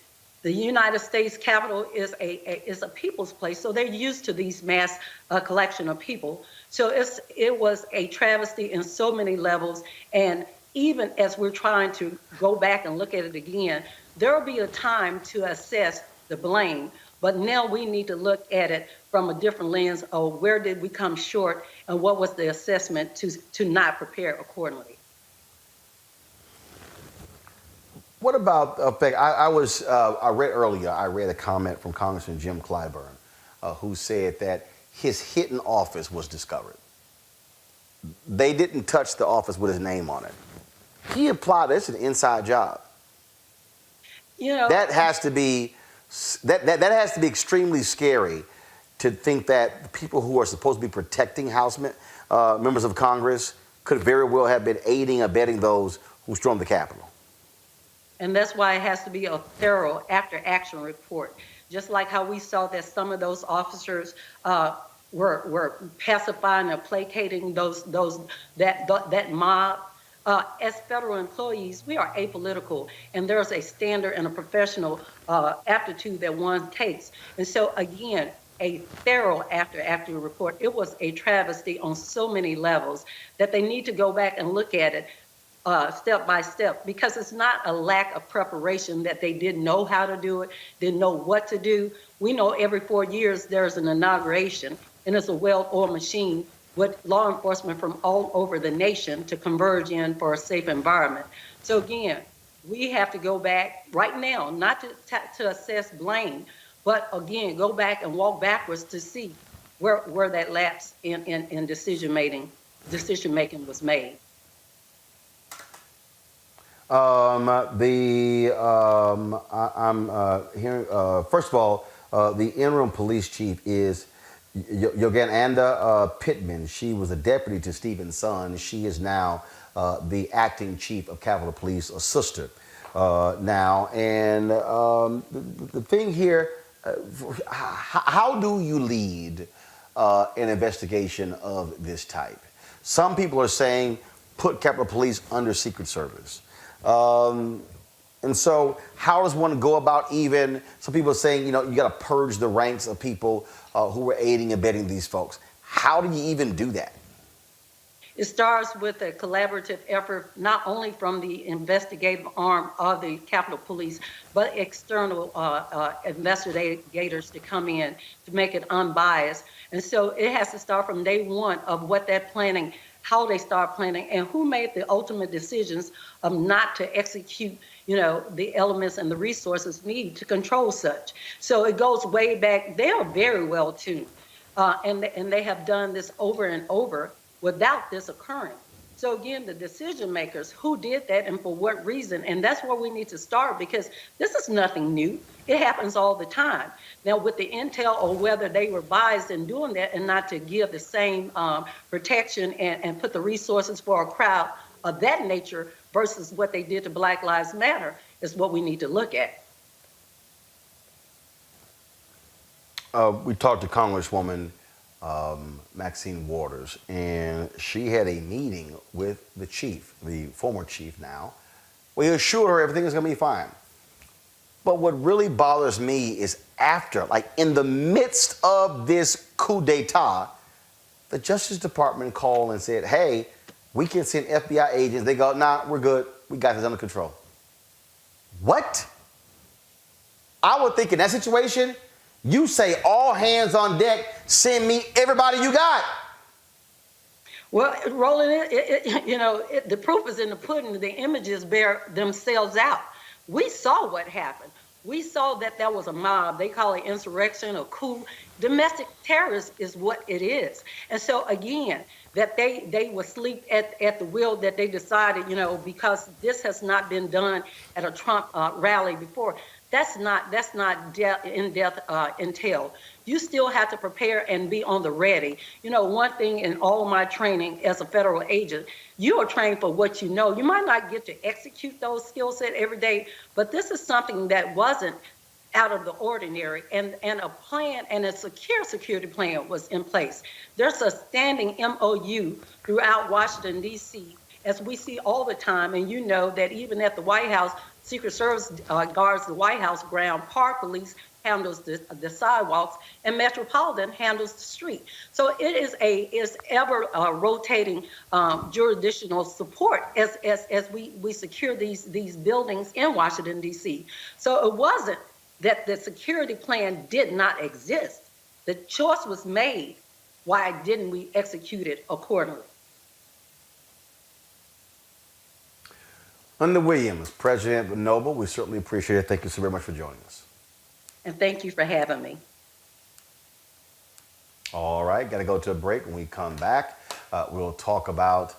[SPEAKER 10] The United States Capitol is a people's place, so they're used to these mass collection of people. So it was a travesty in so many levels, and even as we're trying to go back and look at it again, there will be a time to assess the blame. But now we need to look at it from a different lens of where did we come short and what was the assessment to not prepare accordingly.
[SPEAKER 1] What about I read earlier, I read a comment from Congressman Jim Clyburn, who said that his hidden office was discovered. They didn't touch the office with his name on it. He implied this is an inside job.
[SPEAKER 10] You know,
[SPEAKER 1] that has to be extremely scary to think that the people who are supposed to be protecting members of Congress could very well have been aiding, abetting those who stormed the Capitol.
[SPEAKER 10] And that's why it has to be a thorough after-action report. Just like how we saw that some of those officers were pacifying or placating that mob. As federal employees, we are apolitical, and there's a standard and a professional aptitude that one takes. And so, again, a thorough after-action report. It was a travesty on so many levels that they need to go back and look at it step by step, because it's not a lack of preparation that they didn't know how to do it, didn't know what to do. We know every 4 years there's an inauguration, and it's a well-oiled machine with law enforcement from all over the nation to converge in for a safe environment. So again, we have to go back right now, not to assess blame, but again, go back and walk backwards to see where that lapse in decision making was made.
[SPEAKER 1] I'm hearing, first of all, the interim police chief is Yoganda Pittman. She was a deputy to Stephen's son. She is now the acting chief of Capitol Police, a sister now. And the thing here, how do you lead an investigation of this type? Some people are saying put Capitol Police under Secret Service. And so how does one go about even, some people are saying, you got to purge the ranks of people who were aiding and abetting these folks. How do you even do that?
[SPEAKER 10] It starts with a collaborative effort, not only from the investigative arm of the Capitol Police, but external investigators to come in to make it unbiased. And so it has to start from day one of what that planning, how they start planning, and who made the ultimate decisions of not to execute, the elements and the resources needed to control such. So it goes way back. They are very well tuned, and they have done this over and over without this occurring. So again, the decision makers, who did that and for what reason, and that's where we need to start, because this is nothing new. It happens all the time. Now, with the intel or whether they were biased in doing that and not to give the same protection and put the resources for a crowd of that nature versus what they did to Black Lives Matter is what we need to look at.
[SPEAKER 1] We talked to Congresswoman Maxine Waters, and she had a meeting with the chief, the former chief now. We assured her everything is going to be fine. But what really bothers me is after, like in the midst of this coup d'etat, the Justice Department called and said, hey, we can send FBI agents. They go, nah, we're good. We got this under control. What? I would think in that situation, you say all hands on deck, send me everybody you got.
[SPEAKER 10] Well, Roland, the proof is in the pudding. The images bear themselves out. We saw what happened. We saw that there was a mob. They call it insurrection or coup. Domestic terrorist is what it is. And so, again, that they were asleep at the wheel, that they decided, because this has not been done at a Trump rally before. That's not in-depth intel. You still have to prepare and be on the ready. One thing in all my training as a federal agent, you are trained for what you know. You might not get to execute those skill set every day, but this is something that wasn't out of the ordinary, and a plan and a secure security plan was in place. There's a standing MOU throughout Washington, D.C., as we see all the time, and you know that even at the White House, Secret Service guards the White House ground, Park Police handles the sidewalks, and Metropolitan handles the street. So it is ever rotating jurisdictional support as we secure these buildings in Washington, D.C. So it wasn't that the security plan did not exist. The choice was made. Why didn't we execute it accordingly?
[SPEAKER 1] Linda Williams, President of Noble, we certainly appreciate it. Thank you so very much for joining us.
[SPEAKER 10] And thank you for having me.
[SPEAKER 1] All right, got to go to a break. When we come back, we'll talk about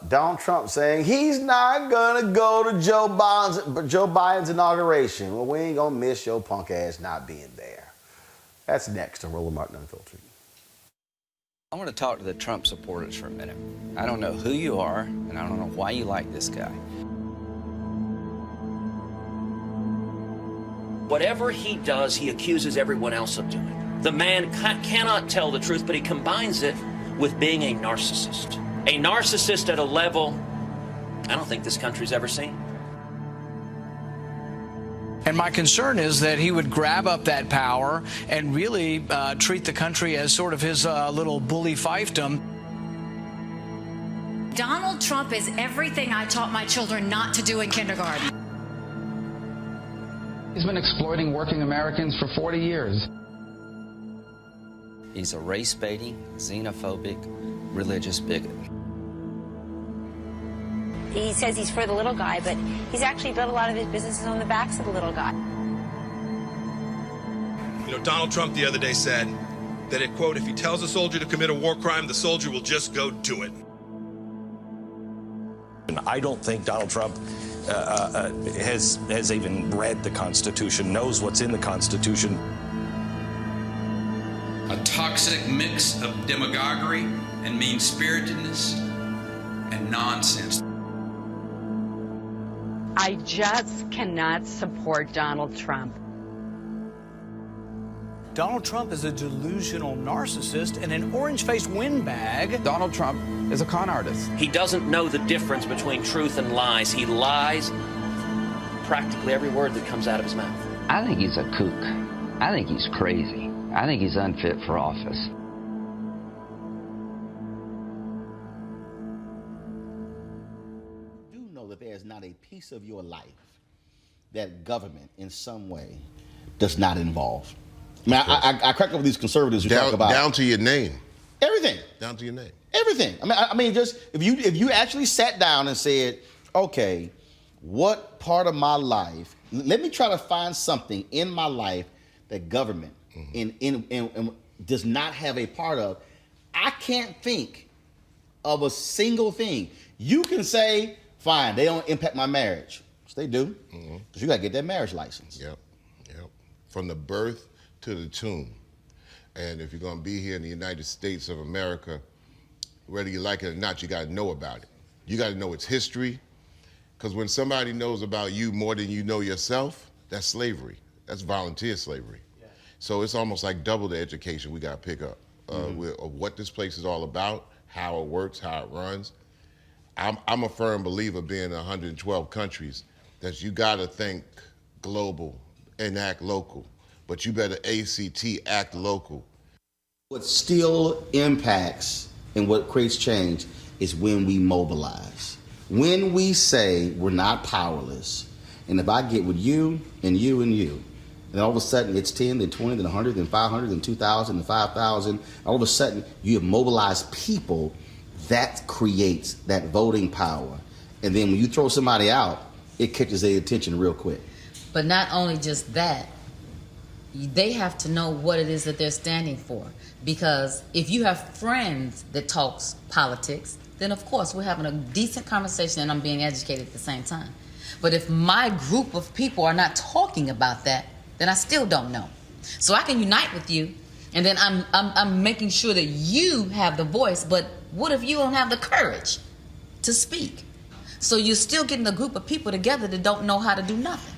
[SPEAKER 1] Donald Trump saying he's not going to go to Joe Biden's inauguration. Well, we ain't going to miss your punk ass not being there. That's next on Roland Martin Unfiltered.
[SPEAKER 11] I want to talk to the Trump supporters for a minute. I don't know who you are, and I don't know why you like this guy.
[SPEAKER 12] Whatever he does, he accuses everyone else of doing. The man cannot tell the truth, but he combines it with being a narcissist. A narcissist at a level I don't think this country's ever seen.
[SPEAKER 13] And my concern is that he would grab up that power and really treat the country as sort of his little bully fiefdom.
[SPEAKER 14] Donald Trump is everything I taught my children not to do in kindergarten.
[SPEAKER 15] He's been exploiting working Americans for 40 years.
[SPEAKER 11] He's a race-baiting, xenophobic, religious bigot.
[SPEAKER 16] He says he's for the little guy, but he's actually built a lot of his businesses on the backs of the little guy.
[SPEAKER 17] Donald Trump the other day said, that it, quote, if he tells a soldier to commit a war crime, the soldier will just go do it.
[SPEAKER 18] I don't think Donald Trump has even read the Constitution, knows what's in the Constitution.
[SPEAKER 19] A toxic mix of demagoguery and mean-spiritedness and nonsense.
[SPEAKER 20] I just cannot support Donald Trump.
[SPEAKER 13] Donald Trump is a delusional narcissist and an orange-faced windbag.
[SPEAKER 11] Donald Trump is a con artist.
[SPEAKER 12] He doesn't know the difference between truth and lies. He lies practically every word that comes out of his mouth.
[SPEAKER 11] I think he's a kook. I think he's crazy. I think he's unfit for office.
[SPEAKER 1] You know that there's not a piece of your life that government in some way does not involve. I mean, I crack up with these conservatives who talk about
[SPEAKER 21] down to your name.
[SPEAKER 1] Everything.
[SPEAKER 21] Down to your name.
[SPEAKER 1] Everything. I mean, just if you actually sat down and said, okay, what part of my life? Let me try to find something in my life that government in does not have a part of. I can't think of a single thing. You can say, fine, they don't impact my marriage. Which they do, because you got to get that marriage license.
[SPEAKER 21] Yep. From the birth to the tomb. And if you're going to be here in the United States of America, whether you like it or not, you got to know about it. You got to know its history, because when somebody knows about you more than you know yourself, that's slavery. That's volunteer slavery. Yeah. So it's almost like double the education we got to pick up of what this place is all about, how it works, how it runs. I'm a firm believer, being in 112 countries, that you got to think global and act local. But you better act local.
[SPEAKER 1] What still impacts and what creates change is when we mobilize. When we say we're not powerless, and if I get with you and you and you, then all of a sudden it's 10, then 20, then 100, then 500, then 2,000, then 5,000. All of a sudden you have mobilized people. That creates that voting power. And then when you throw somebody out, it catches their attention real quick.
[SPEAKER 22] But not only just that, they have to know what it is that they're standing for. Because if you have friends that talks politics, then of course we're having a decent conversation and I'm being educated at the same time. But if my group of people are not talking about that, then I still don't know. So I can unite with you, and then I'm making sure that you have the voice, but what if you don't have the courage to speak? So you're still getting a group of people together that don't know how to do nothing.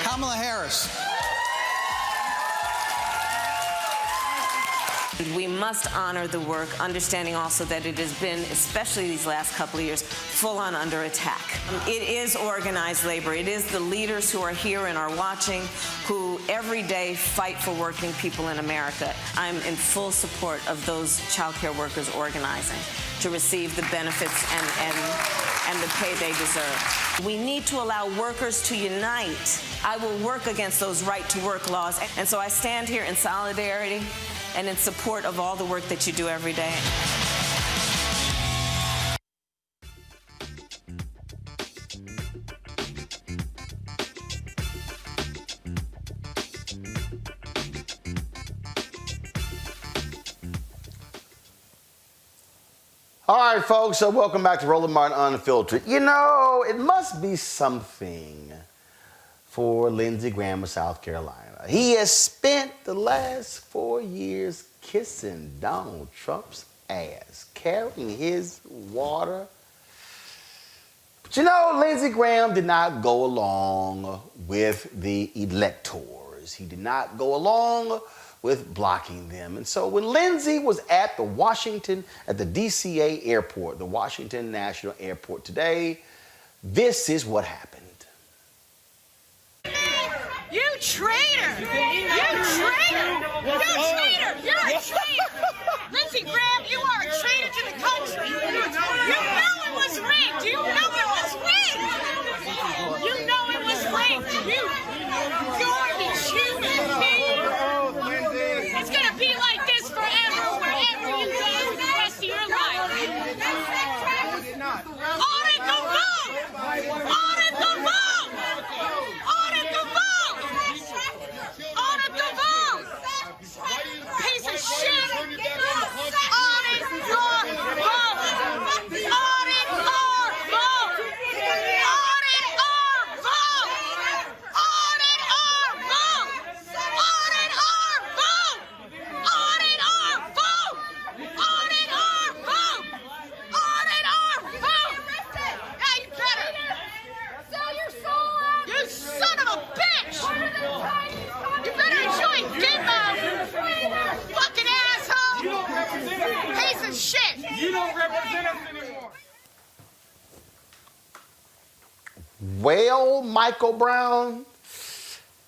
[SPEAKER 13] Kamala Harris.
[SPEAKER 23] We must honor the work, understanding also that it has been, especially these last couple of years, full on under attack. It is organized labor. It is the leaders who are here and are watching who every day fight for working people in America. I'm in full support of those child care workers organizing to receive the benefits and the pay they deserve. We need to allow workers to unite. I will work against those right-to-work laws. And so I stand here in solidarity and in support of all the work that you do every day.
[SPEAKER 1] All right, folks, so welcome back to Roland Martin Unfiltered. You know, it must be something for Lindsey Graham of South Carolina. He has spent the last 4 years kissing Donald Trump's ass, carrying his water. But you know, Lindsey Graham did not go along with the electors. He did not go along with blocking them. And so when Lindsey was at the DCA airport, the Washington National Airport today, this is what happened.
[SPEAKER 2] You traitor! You traitor! You traitor! You're a traitor! Lindsey Graham, you are a traitor to the country! You know it was rigged! You know it was rigged! You know it was rigged! You garbage human being! It's gonna be like this forever, wherever you go for the rest of your life!
[SPEAKER 1] Well, Michael Brown,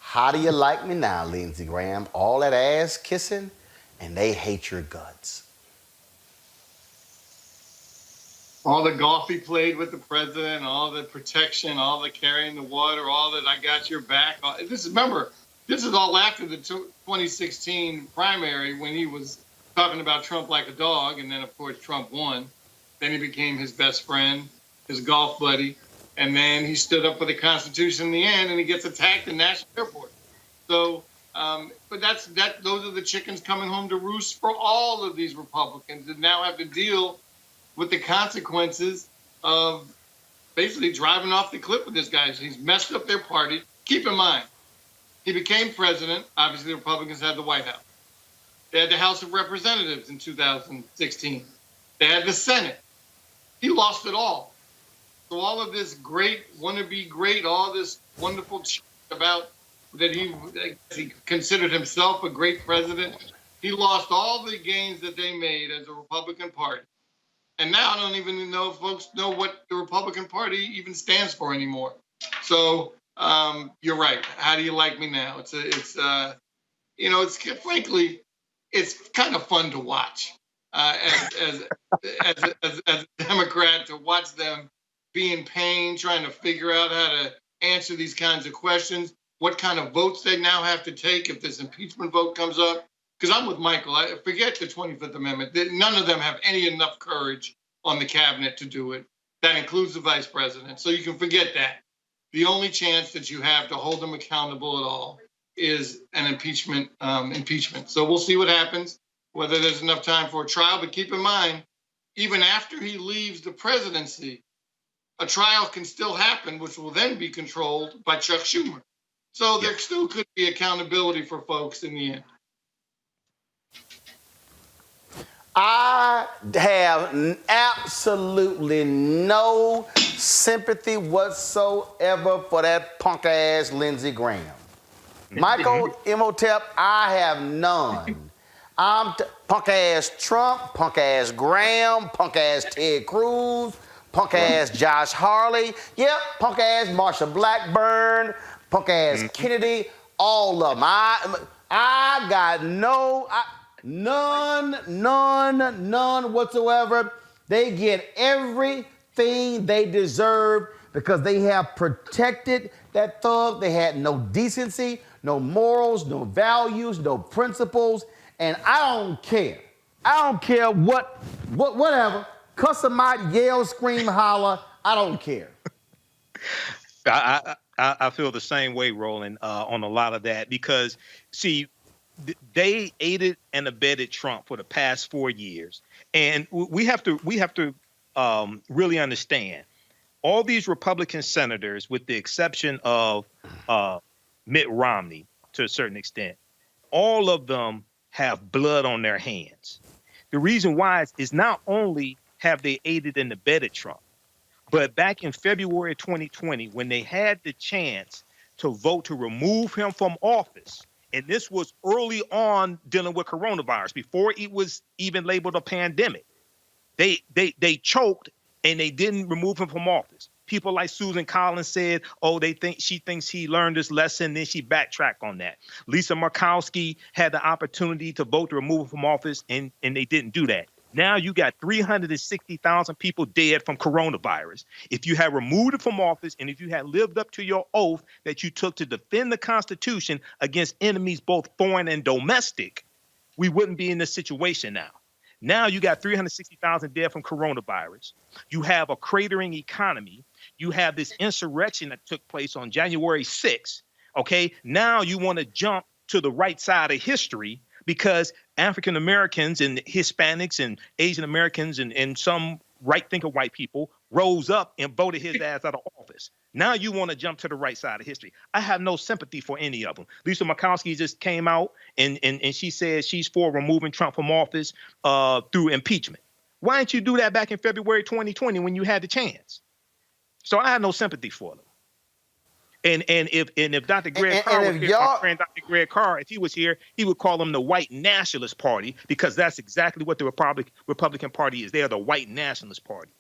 [SPEAKER 1] how do you like me now, Lindsey Graham? All that ass kissing, and they hate your guts.
[SPEAKER 7] All the golf he played with the president, all the protection, all the carrying the water, all that I got your back. Remember, this is all after the 2016 primary when he was talking about Trump like a dog, and then, of course, Trump won. Then he became his best friend, his golf buddy, and then he stood up for the Constitution in the end, and he gets attacked in National Airport. So, but those are the chickens coming home to roost for all of these Republicans that now have to deal with the consequences of basically driving off the cliff with this guy. He's messed up their party. Keep in mind, he became president. Obviously, the Republicans had the White House. They had the House of Representatives in 2016. They had the Senate. He lost it all. So all of this great, wannabe great, all this wonderful about that he considered himself a great president, he lost all the gains that they made as a Republican Party. And now I don't even know if folks know what the Republican Party even stands for anymore. So you're right. How do you like me now? It's frankly, it's kind of fun to watch as a Democrat, to watch them be in pain, trying to figure out how to answer these kinds of questions, what kind of votes they now have to take if this impeachment vote comes up. Because I'm with Michael. I forget the 25th Amendment. None of them have enough courage on the cabinet to do it. That includes the vice president. So you can forget that. The only chance that you have to hold them accountable at all is an impeachment. So we'll see what happens, whether there's enough time for a trial. But keep in mind, even after he leaves the presidency, a trial can still happen, which will then be controlled by Chuck Schumer. So there still could be accountability for folks in the end.
[SPEAKER 1] I have absolutely no sympathy whatsoever for that punk ass Lindsey Graham. Michael Imhotep, I have none. I'm punk ass Trump, punk ass Graham, punk ass Ted Cruz, punk ass Josh Hawley, yep, punk ass Marsha Blackburn, punk ass Kennedy, all of them. I got none whatsoever. They get everything they deserve because they have protected that thug. They had no decency, no morals, no values, no principles, and I don't care. I don't care whatever. Cuss them out, yell, scream, holler. I don't care.
[SPEAKER 9] I feel the same way, Roland, on a lot of that because, see, they aided and abetted Trump for the past 4 years, and we have to really understand all these Republican senators, with the exception of Mitt Romney to a certain extent, all of them have blood on their hands. The reason why is not only have they aided and abetted Trump, but back in February 2020, when they had the chance to vote to remove him from office, and this was early on dealing with coronavirus, before it was even labeled a pandemic, they choked and they didn't remove him from office. People like Susan Collins said, oh, she thinks he learned his lesson, then she backtracked on that. Lisa Murkowski had the opportunity to vote to remove him from office, and they didn't do that. Now you got 360,000 people dead from coronavirus. If you had removed it from office, and if you had lived up to your oath that you took to defend the Constitution against enemies both foreign and domestic, we wouldn't be in this situation now. Now you got 360,000 dead from coronavirus. You have a cratering economy. You have this insurrection that took place on January 6th. Okay, now you want to jump to the right side of history because African Americans and Hispanics and Asian Americans and some right-thinking white people rose up and voted his ass out of office. Now you want to jump to the right side of history. I have no sympathy for any of them. Lisa Murkowski just came out and she said she's for removing Trump from office through impeachment. Why didn't you do that back in February 2020 when you had the chance? So I have no sympathy for them. And if Dr. Greg Carr was here, my friend Dr. Greg Carr, if he was here, he would call them the White Nationalist Party because that's exactly what the Republican Party is. They are the White Nationalist Party.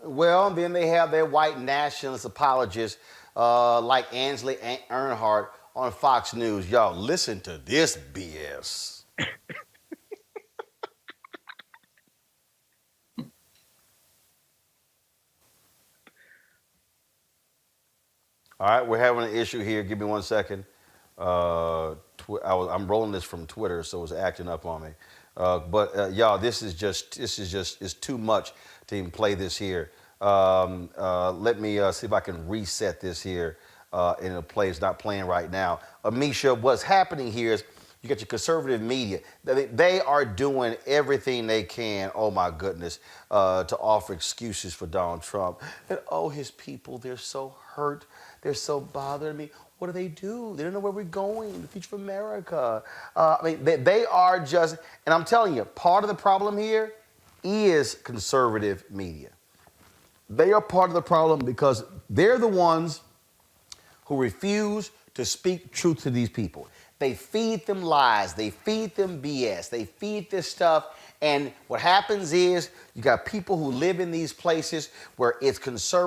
[SPEAKER 1] Well, then they have their white nationalist apologists like Angela Earnhardt on Fox News. Y'all, listen to this BS. All right, we're having an issue here. Give me 1 second. I'm rolling this from Twitter, so it's acting up on me. But y'all, this is just it's too much to even play this here. Let me see if I can reset this here in a play. It's not playing right now. Amisha, what's happening here is you got your conservative media. They are doing everything they can, oh my goodness, to offer excuses for Donald Trump. And oh, his people, they're so hurt. They're so bothered. I mean, what do? They don't know where we're going, the future of America. I mean, they are just, and I'm telling you, part of the problem here is conservative media. They are part of the problem because they're the ones who refuse to speak truth to these people. They feed them lies. They feed them BS. They feed this stuff. And what happens is you got people who live in these places where it's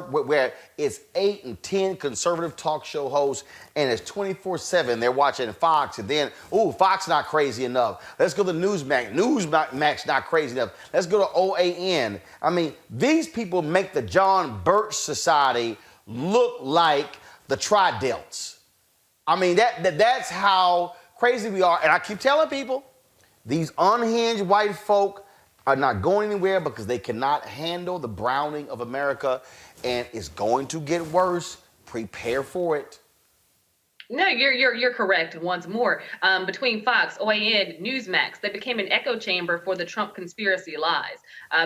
[SPEAKER 1] where it's 8 and 10 conservative talk show hosts, and it's 24/7. They're watching Fox, and then, ooh, Fox not crazy enough. Let's go to Newsmax. Newsmax not crazy enough. Let's go to OAN. I mean, these people make the John Birch Society look like the Tri-Delts. I mean, that's how crazy we are. And I keep telling people, these unhinged white folk are not going anywhere because they cannot handle the browning of America, and it's going to get worse. Prepare for it.
[SPEAKER 8] No, you're correct. Once more, between Fox, OAN, Newsmax, they became an echo chamber for the Trump conspiracy lies.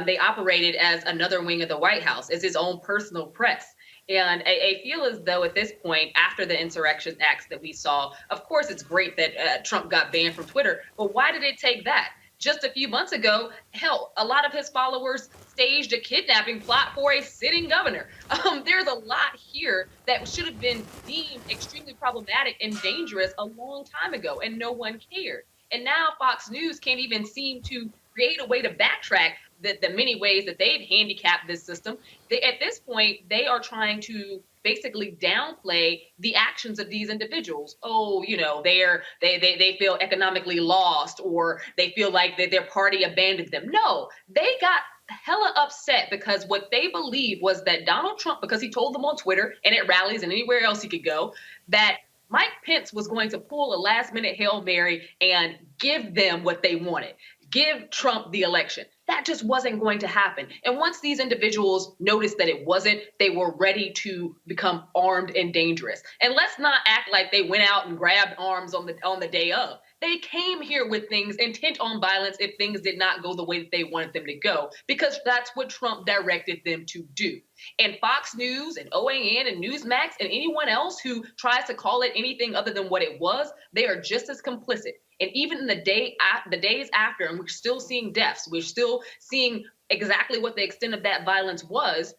[SPEAKER 8] They operated as another wing of the White House, as his own personal press. And I feel as though at this point, after the insurrection acts that we saw, of course, it's great that Trump got banned from Twitter. But why did it take that? Just a few months ago, hell, a lot of his followers staged a kidnapping plot for a sitting governor. There's a lot here that should have been deemed extremely problematic and dangerous a long time ago, and no one cared. And now Fox News can't even seem to create a way to backtrack the many ways that they've handicapped this system. At this point, they are trying to basically downplay the actions of these individuals. Oh, you know, they feel economically lost, or they feel like that their party abandoned them. No, they got hella upset because what they believed was that Donald Trump, because he told them on Twitter and at rallies and anywhere else he could go, that Mike Pence was going to pull a last-minute Hail Mary and give them what they wanted. Give Trump the election. That just wasn't going to happen. And once these individuals noticed that it wasn't, they were ready to become armed and dangerous. And let's not act like they went out and grabbed arms on the day of. They came here with things intent on violence if things did not go the way that they wanted them to go, because that's what Trump directed them to do. And Fox News and OAN and Newsmax and anyone else who tries to call it anything other than what it was, they are just as complicit. And even in the days after, and we're still seeing deaths, we're still seeing exactly what the extent of that violence was,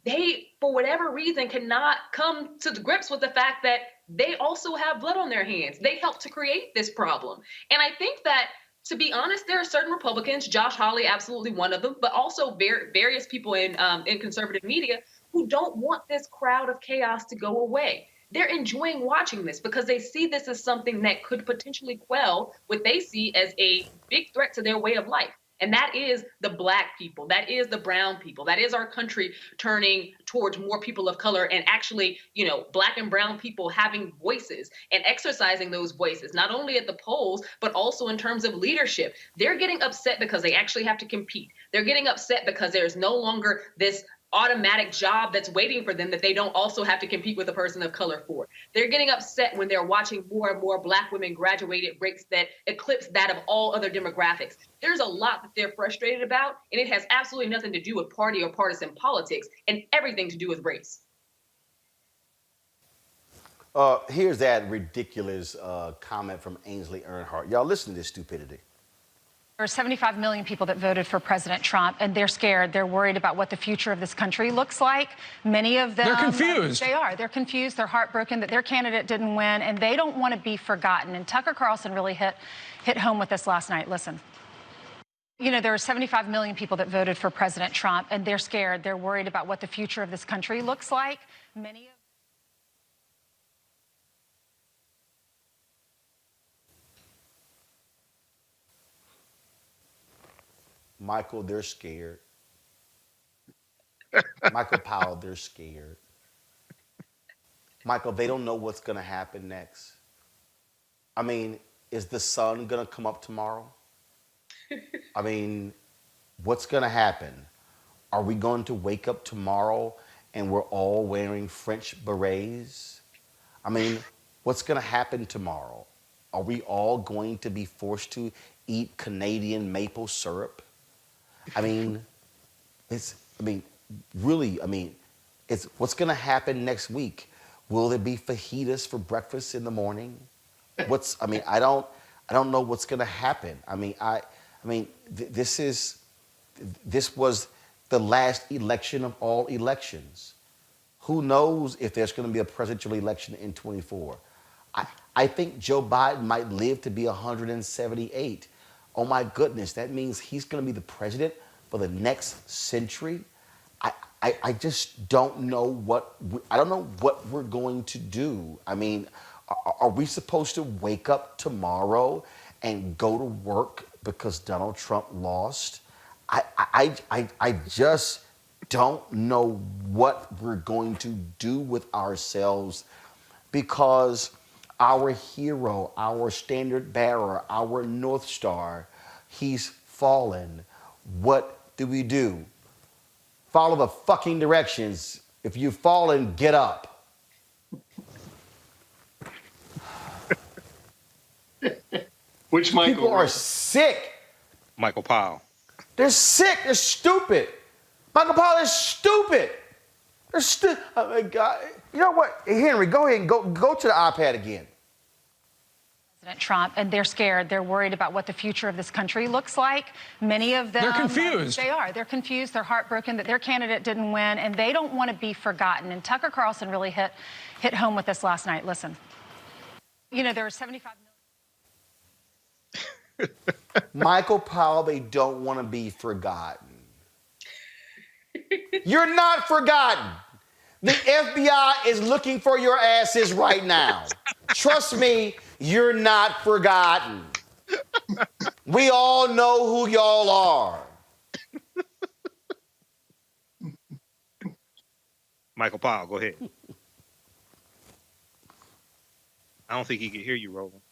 [SPEAKER 8] they, for whatever reason, cannot come to grips with the fact that they also have blood on their hands. They helped to create this problem. And I think that, to be honest, there are certain Republicans, Josh Hawley, absolutely one of them, but also various people in conservative media who don't want this crowd of chaos to go away. They're enjoying watching this because they see this as something that could potentially quell what they see as a big threat to their way of life. And that is the Black people. That is the brown people. That is our country turning towards more people of color and actually, you know, Black and brown people having voices and exercising those voices, not only at the polls, but also in terms of leadership. They're getting upset because they actually have to compete. They're getting upset because there's no longer this automatic job that's waiting for them that they don't also have to compete with a person of color for. They're getting upset when they're watching more and more Black women graduate at rates that eclipse that of all other demographics. There's a lot that they're frustrated about, and it has absolutely nothing to do with party or partisan politics and everything to do with race.
[SPEAKER 1] Here's that ridiculous comment from Ainsley Earnhardt. Y'all listen to this stupidity.
[SPEAKER 3] There are 75 million people that voted for President Trump, and they're scared. They're worried about what the future of this country looks like. Many of them...
[SPEAKER 13] They're confused.
[SPEAKER 3] They are. They're confused. They're heartbroken that their candidate didn't win, and they don't want to be forgotten. And Tucker Carlson really hit home with this last night. Listen. You know, there are 75 million people that voted for President Trump, and they're scared. They're worried about what the future of this country looks like. Many of
[SPEAKER 1] Michael, they're scared. Michael Powell, they're scared. Michael, they don't know what's going to happen next. I mean, is the sun going to come up tomorrow? I mean, what's going to happen? Are we going to wake up tomorrow and we're all wearing French berets? I mean, what's going to happen tomorrow? Are we all going to be forced to eat Canadian maple syrup? I mean, really, it's what's going to happen next week? Will there be fajitas for breakfast in the morning? I don't know what's going to happen. This was the last election of all elections. Who knows if there's going to be a presidential election in 24? I think Joe Biden might live to be 178. Oh my goodness, that means he's going to be the president for the next century. I just don't know what we're going to do. I mean, are we supposed to wake up tomorrow and go to work because Donald Trump lost? I just don't know what we're going to do with ourselves, because our hero, our standard bearer, our North Star, he's fallen. What do? Follow the fucking directions. If you've fallen, get up.
[SPEAKER 7] Which Michael?
[SPEAKER 1] People are sick.
[SPEAKER 9] Michael Powell.
[SPEAKER 1] They're sick. They're stupid. Michael Powell is stupid. They're stupid. Oh my God. You know what? Henry, go ahead and go to the iPad again.
[SPEAKER 3] President Trump, and they're scared. They're worried about what the future of this country looks like. Many of them...
[SPEAKER 13] They're confused.
[SPEAKER 3] They are. They're confused. They're heartbroken that their candidate didn't win, and they don't want to be forgotten. And Tucker Carlson really hit home with this last night. Listen. You know, there are 75 million...
[SPEAKER 1] Michael Powell, they don't want to be forgotten. You're not forgotten. The FBI is looking for your asses right now. Trust me, you're not forgotten. We all know who y'all are.
[SPEAKER 9] Michael Powell, go ahead. I don't think he can hear you, Roland.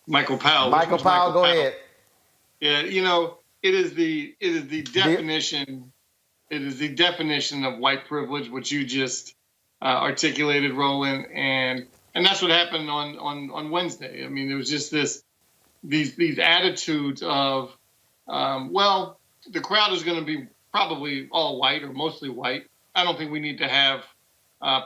[SPEAKER 7] Michael Powell.
[SPEAKER 1] Michael Powell, go ahead.
[SPEAKER 7] Yeah, you know, it is the definition. It is the definition of white privilege, which you just articulated, Roland, and that's what happened on Wednesday. I mean, there was just these attitudes of, well, the crowd is going to be probably all white or mostly white. I don't think we need to have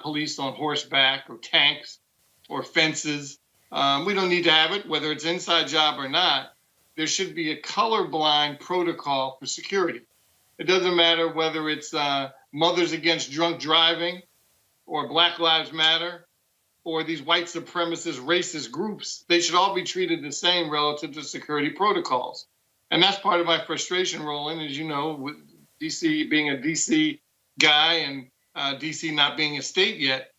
[SPEAKER 7] police on horseback or tanks or fences. We don't need to have it, whether it's inside job or not. There should be a colorblind protocol for security. It doesn't matter whether it's Mothers Against Drunk Driving or Black Lives Matter or these white supremacist racist groups. They should all be treated the same relative to security protocols. And that's part of my frustration, Roland, as you know, with DC being a DC guy and DC not being a state yet,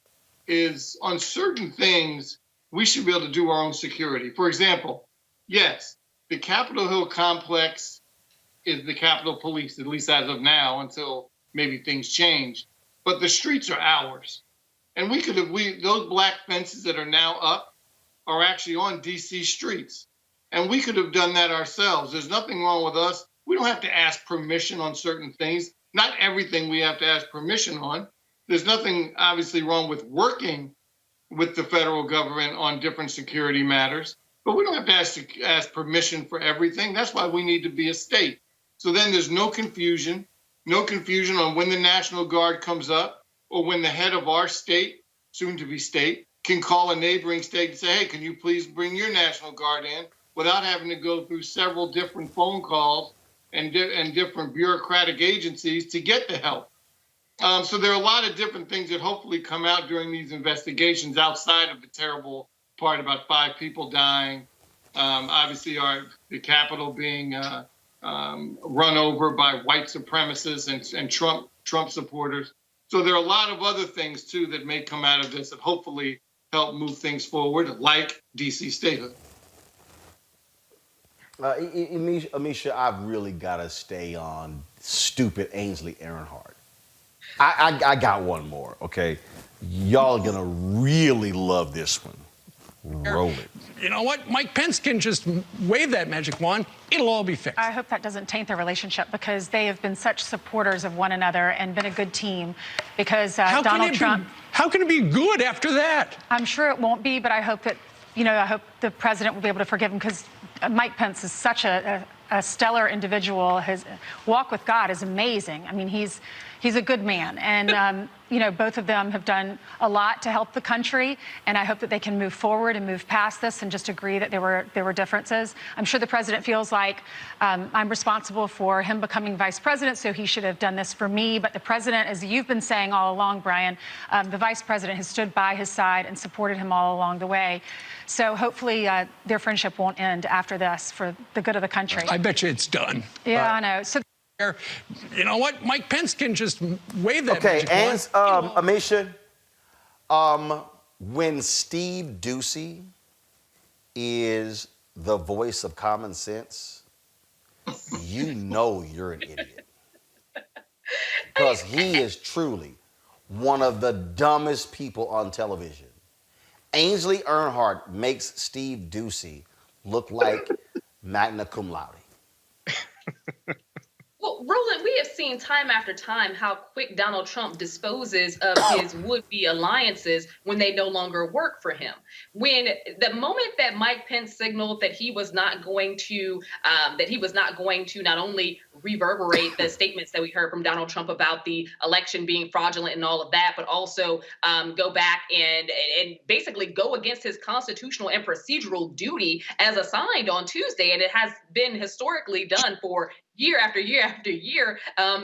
[SPEAKER 7] is on certain things, we should be able to do our own security. For example, yes, the Capitol Hill complex is the Capitol Police, at least as of now, until maybe things change. But the streets are ours. And those black fences that are now up are actually on DC streets. And we could have done that ourselves. There's nothing wrong with us. We don't have to ask permission on certain things. Not everything we have to ask permission on. There's nothing obviously wrong with working with the federal government on different security matters. But we don't have to ask permission for everything. That's why we need to be a state. So then there's no confusion on when the National Guard comes up or when the head of our state, soon to be state, can call a neighboring state and say, hey, can you please bring your National Guard in, without having to go through several different phone calls and different bureaucratic agencies to get the help. So there are a lot of different things that hopefully come out during these investigations outside of the terrible part about 5 people dying. Obviously, the Capitol being run over by white supremacists and Trump supporters. So there are a lot of other things, too, that may come out of this that hopefully help move things forward, like D.C. statehood.
[SPEAKER 1] Amisha, I've really got to stay on stupid Ainsley Earnhardt. I got one more, okay? Y'all are going to really love this one. Roll it.
[SPEAKER 4] You know what? Mike Pence can just wave that magic wand. It'll all be fixed.
[SPEAKER 3] I hope that doesn't taint their relationship because they have been such supporters of one another and been a good team because Donald Trump...
[SPEAKER 4] How can it be good after that?
[SPEAKER 3] I'm sure it won't be, but I hope that, I hope the president will be able to forgive him because Mike Pence is such a stellar individual. His walk with God is amazing. I mean, he's a good man. And, both of them have done a lot to help the country. And I hope that they can move forward and move past this and just agree that there were differences. I'm sure the president feels like I'm responsible for him becoming vice president, so he should have done this for me. But the president, as you've been saying all along, Brian, the vice president has stood by his side and supported him all along the way. So hopefully their friendship won't end after this for the good of the country.
[SPEAKER 4] I bet you it's done.
[SPEAKER 3] Yeah, I know. So.
[SPEAKER 4] You know what? Mike Pence can just wave that.
[SPEAKER 1] Okay, and Amisha, when Steve Doocy is the voice of common sense, you know you're an idiot. Because he is truly one of the dumbest people on television. Ainsley Earnhardt makes Steve Doocy look like magna cum laude.
[SPEAKER 8] Well, Roland, we have seen time after time how quick Donald Trump disposes of his would-be alliances when they no longer work for him. When the moment that Mike Pence signaled that he was not going to not only reverberate the statements that we heard from Donald Trump about the election being fraudulent and all of that, but also go back and basically go against his constitutional and procedural duty as assigned on Tuesday, and it has been historically done for year after year after year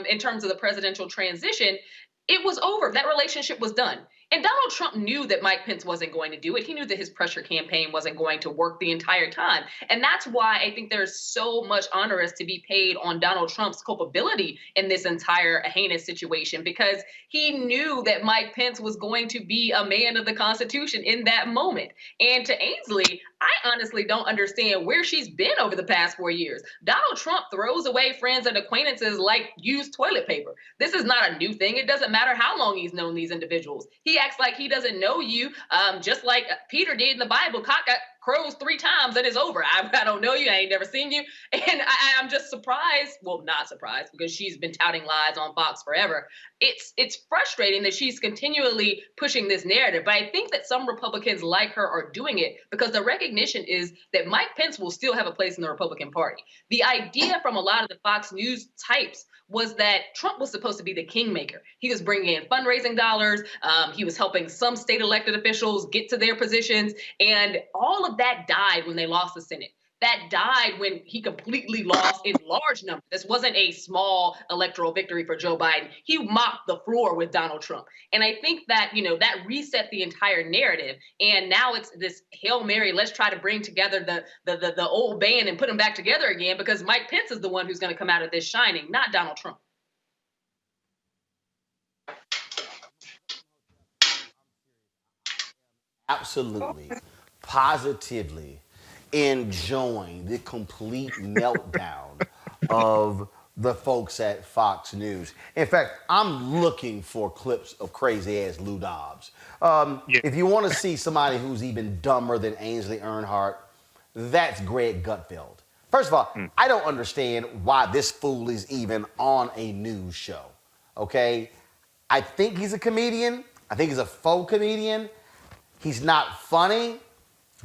[SPEAKER 8] in terms of the presidential transition, it was over. That relationship was done. And Donald Trump knew that Mike Pence wasn't going to do it. He knew that his pressure campaign wasn't going to work the entire time. And that's why I think there's so much onerous to be paid on Donald Trump's culpability in this entire heinous situation, because he knew that Mike Pence was going to be a man of the Constitution in that moment. And to Ainsley, I honestly don't understand where she's been over the past 4 years. Donald Trump throws away friends and acquaintances like used toilet paper. This is not a new thing. It doesn't matter how long he's known these individuals. He acts like he doesn't know you, just like Peter did in the Bible. Cock crows 3 times and it's over. I don't know you. I ain't never seen you. And I'm just surprised. Well, not surprised, because she's been touting lies on Fox forever. It's frustrating that she's continually pushing this narrative. But I think that some Republicans like her are doing it because the recognition is that Mike Pence will still have a place in the Republican Party. The idea from a lot of the Fox News types was that Trump was supposed to be the kingmaker. He was bringing in fundraising dollars. He was helping some state elected officials get to their positions. And all of that died when they lost the Senate. That died when he completely lost in large numbers. This wasn't a small electoral victory for Joe Biden. He mopped the floor with Donald Trump. And I think that, that reset the entire narrative. And now it's this Hail Mary, let's try to bring together the old band and put them back together again, because Mike Pence is the one who's going to come out of this shining, not Donald Trump.
[SPEAKER 1] Absolutely, positively enjoying the complete meltdown of the folks at Fox News. In fact, I'm looking for clips of crazy-ass Lou Dobbs. If you want to see somebody who's even dumber than Ainsley Earnhardt, that's Greg Gutfeld. First of all, I don't understand why this fool is even on a news show, okay? I think he's a comedian. I think he's a faux comedian. He's not funny,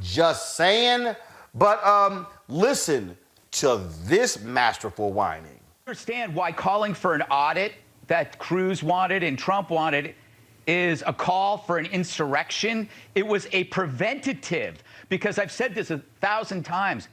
[SPEAKER 1] just saying. But listen to this masterful whining.
[SPEAKER 5] I understand why calling for an audit that Cruz wanted and Trump wanted is a call for an insurrection. It was a preventative, because I've said this 1,000 times,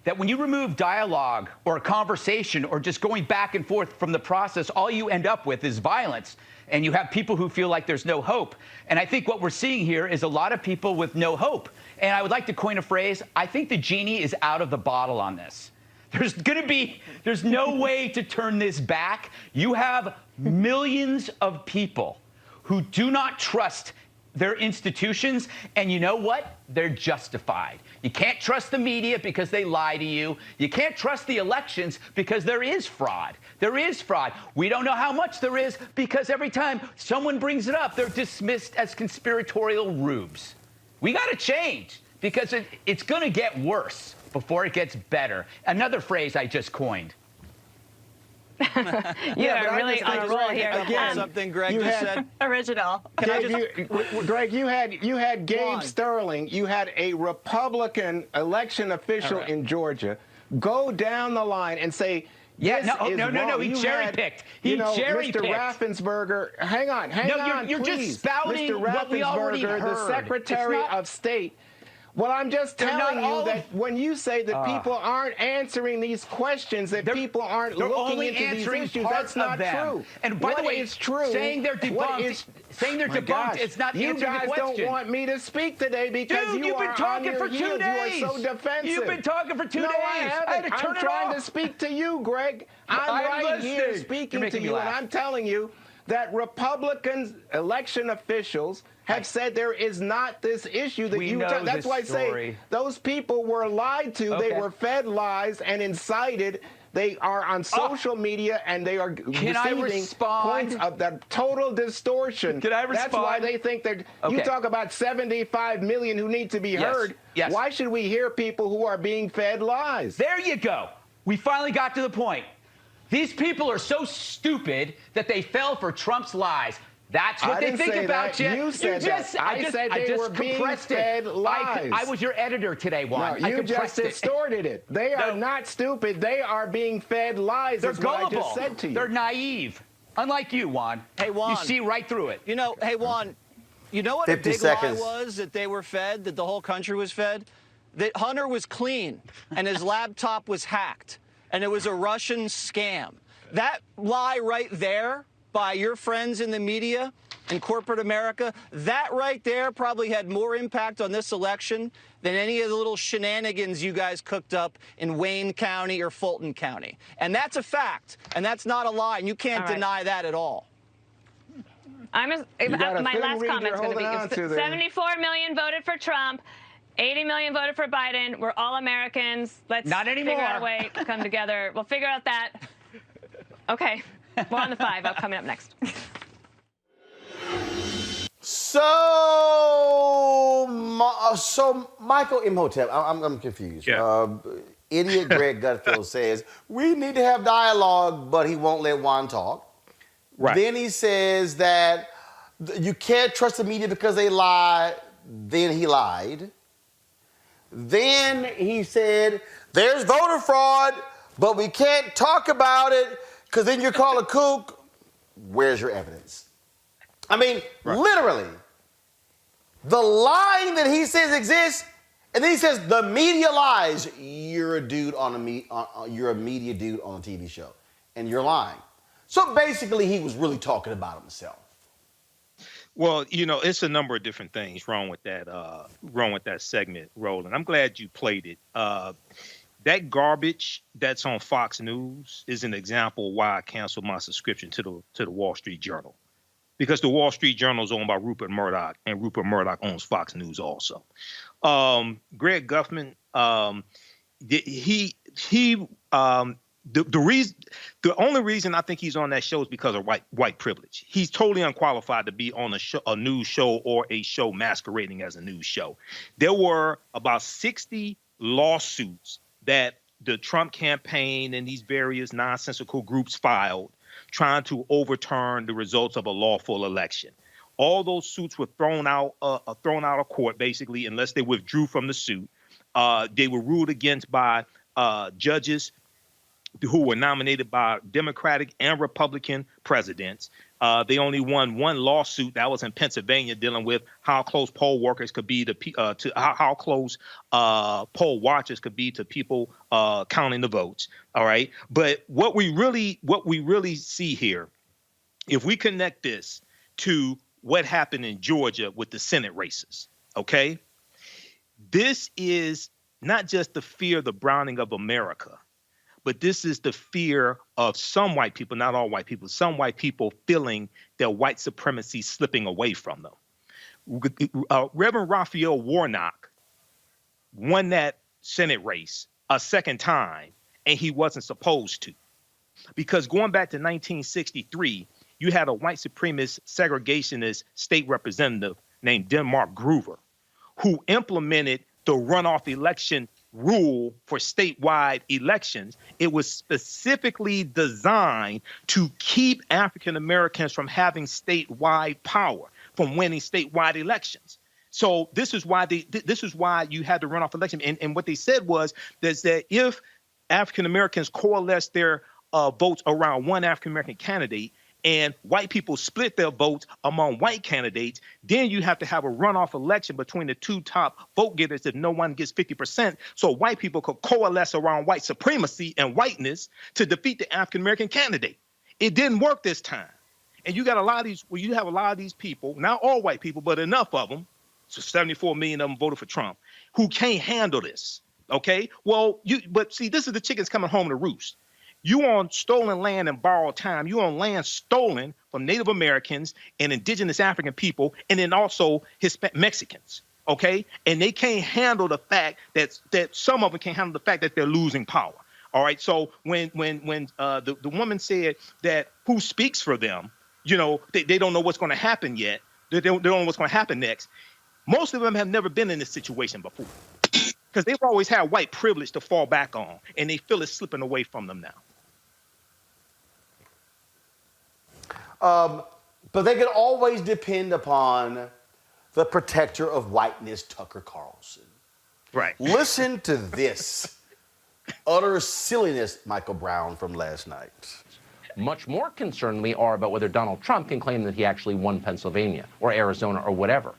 [SPEAKER 5] that when you remove dialogue or a conversation or just going back and forth from the process, all you end up with is violence. And you have people who feel like there's no hope. And I think what we're seeing here is a lot of people with no hope. And I would like to coin a phrase. I think the genie is out of the bottle on this. There's no way to turn this back. You have millions of people who do not trust their institutions, and you know what? They're justified. You can't trust the media because they lie to you. You can't trust the elections because there is fraud. There is fraud. We don't know how much there is because every time someone brings it up, they're dismissed as conspiratorial rubes. We got to change because it's going to get worse before it gets better. Another phrase I just coined.
[SPEAKER 6] You are really on a roll here.
[SPEAKER 10] Again,
[SPEAKER 6] something
[SPEAKER 10] Greg just said.
[SPEAKER 6] Original.
[SPEAKER 10] Greg, you had Gabe Sterling. You had a Republican election official in Georgia go down the line and say,
[SPEAKER 5] Yeah,
[SPEAKER 10] this
[SPEAKER 5] no. He cherry-picked. He cherry-picked.
[SPEAKER 10] Mr. Raffensperger, hang on,
[SPEAKER 5] you're
[SPEAKER 10] please.
[SPEAKER 5] just spouting
[SPEAKER 10] Mr.
[SPEAKER 5] what we already
[SPEAKER 10] Raffensperger,
[SPEAKER 5] heard.
[SPEAKER 10] the Secretary of State. Well, I'm just telling you that when you say that people aren't answering these questions, that people aren't looking into these issues, that's not true.
[SPEAKER 5] And by the way,
[SPEAKER 10] it's true.
[SPEAKER 5] Saying they're debunked, it's not answering the question.
[SPEAKER 10] You guys don't want me to speak today because
[SPEAKER 5] you've been talking for 2 days.
[SPEAKER 10] You are so defensive.
[SPEAKER 5] You've been talking for 2 days.
[SPEAKER 10] I haven't.
[SPEAKER 5] I had to turn
[SPEAKER 10] I'm trying to speak to you, Greg. I'm right here speaking to you, and I'm telling you that Republicans, election officials, have said there is not this issue that you. That's why I say those people were lied to.
[SPEAKER 5] Okay.
[SPEAKER 10] They were fed lies and incited. They are on social media and they are receiving points of that total distortion.
[SPEAKER 5] Can I respond?
[SPEAKER 10] That's why they think that you talk about 75 million who need to be heard.
[SPEAKER 5] Yes.
[SPEAKER 10] Why should we hear people who are being fed lies?
[SPEAKER 5] There you go. We finally got to the point. These people are so stupid that they fell for Trump's lies. That's what they think about you.
[SPEAKER 10] You said that. I said they were being fed lies.
[SPEAKER 5] I was your editor today, Juan.
[SPEAKER 10] No, you just distorted it. They are not stupid. They are being fed lies.
[SPEAKER 5] They're
[SPEAKER 10] gullible.
[SPEAKER 5] What I
[SPEAKER 10] just said to you.
[SPEAKER 5] They're naive. Unlike you, Juan.
[SPEAKER 6] Hey, Juan.
[SPEAKER 5] You see right through it.
[SPEAKER 6] You know, hey, Juan, you know what a big lie was that they were fed, that the whole country was fed? That Hunter was clean and his laptop was hacked and it was a Russian scam. That lie right there by your friends in the media and corporate America, that right there probably had more impact on this election than any of the little shenanigans you guys cooked up in Wayne County or Fulton County. And that's a fact, and that's not a lie, and you can't deny that at all.
[SPEAKER 14] My last comment's going to be 74 million voted for Trump. 80 million voted for Biden. We're all Americans. Let's figure out a way to come together. We'll figure out that. Okay. More on the 5 coming up next.
[SPEAKER 1] So Michael Imhotep, I'm confused.
[SPEAKER 9] Yeah.
[SPEAKER 1] Idiot Greg Gutfeld says, we need to have dialogue, but he won't let Juan talk.
[SPEAKER 9] Right.
[SPEAKER 1] Then he says that you can't trust the media because they lie. Then he lied. Then he said, there's voter fraud, but we can't talk about it because then you're called a kook. Where's your evidence? I mean, literally, the lying that he says exists, and then he says the media lies. You're a dude you're a media dude on a TV show, and you're lying. So basically, he was really talking about himself.
[SPEAKER 9] Well, you know, it's a number of different things wrong with that segment, Roland. I'm glad you played it. That garbage that's on Fox News is an example why I canceled my subscription to the Wall Street Journal. Because the Wall Street Journal is owned by Rupert Murdoch, and Rupert Murdoch owns Fox News also. Greg Guffman, the only reason I think he's on that show is because of white privilege. He's totally unqualified to be on a news show or a show masquerading as a news show. There were about 60 lawsuits that the Trump campaign and these various nonsensical groups filed trying to overturn the results of a lawful election. All those suits were thrown out of court, basically, unless they withdrew from the suit. They were ruled against by judges who were nominated by Democratic and Republican presidents. They only won one lawsuit that was in Pennsylvania dealing with how close poll workers could be to how close poll watchers could be to people counting the votes. All right. But what we really see here, if we connect this to what happened in Georgia with the Senate races, okay, this is not just the fear of the browning of America, but this is the fear of some white people, not all white people, some white people feeling their white supremacy slipping away from them. Reverend Raphael Warnock won that Senate race a second time, and he wasn't supposed to. Because going back to 1963, you had a white supremacist segregationist state representative named Denmark Groover, who implemented the runoff election rule for statewide elections. It was specifically designed to keep African Americans from having statewide power, from winning statewide elections. So this is why you had the runoff election. And what they said was that if African Americans coalesce their votes around one African American candidate, and white people split their votes among white candidates, then you have to have a runoff election between the two top vote getters if no one gets 50%, so white people could coalesce around white supremacy and whiteness to defeat the African American candidate. It didn't work this time. And you got a lot of these, well, you have a lot of these people, not all white people, but enough of them, so 74 million of them voted for Trump, who can't handle this, okay? Well, but see, this is the chickens coming home to roost. You on stolen land and borrowed time. You on land stolen from Native Americans and indigenous African people, and then also Mexicans, okay? And they can't handle the fact that some of them can't handle the fact that they're losing power. All right. So when the woman said that who speaks for them, you know, they don't know what's going to happen yet. They don't know what's going to happen next. Most of them have never been in this situation before because they've always had white privilege to fall back on, and they feel it's slipping away from them now.
[SPEAKER 1] But they can always depend upon the protector of whiteness, Tucker Carlson.
[SPEAKER 9] Right.
[SPEAKER 1] Listen to this utter silliness, Michael Brown, from last night.
[SPEAKER 15] Much more concerned we are about whether Donald Trump can claim that he actually won Pennsylvania or Arizona or whatever.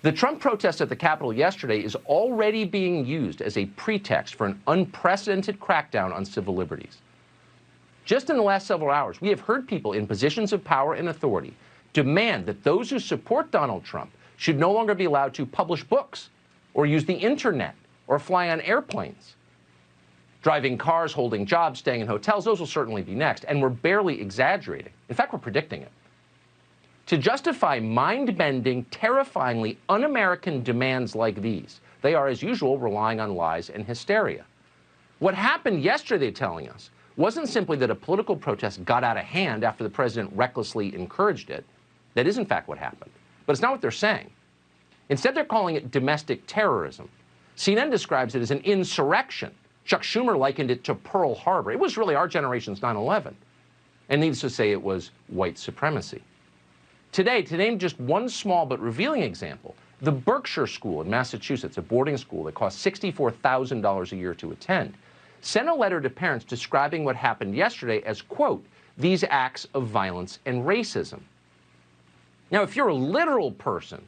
[SPEAKER 15] The Trump protest at the Capitol yesterday is already being used as a pretext for an unprecedented crackdown on civil liberties. Just in the last several hours, we have heard people in positions of power and authority demand that those who support Donald Trump should no longer be allowed to publish books or use the internet or fly on airplanes. Driving cars, holding jobs, staying in hotels, those will certainly be next, and we're barely exaggerating. In fact, we're predicting it. To justify mind-bending, terrifyingly un-American demands like these, they are, as usual, relying on lies and hysteria. What happened yesterday, telling us, wasn't simply that a political protest got out of hand after the president recklessly encouraged it. That is, in fact, what happened. But it's not what they're saying. Instead, they're calling it domestic terrorism. CNN describes it as an insurrection. Chuck Schumer likened it to Pearl Harbor. It was really our generation's 9/11. And needless to say, it was white supremacy. Today, to name just one small but revealing example, the Berkshire School in Massachusetts, a boarding school that costs $64,000 a year to attend, sent a letter to parents describing what happened yesterday as, quote, these acts of violence and racism. Now, if you're a literal person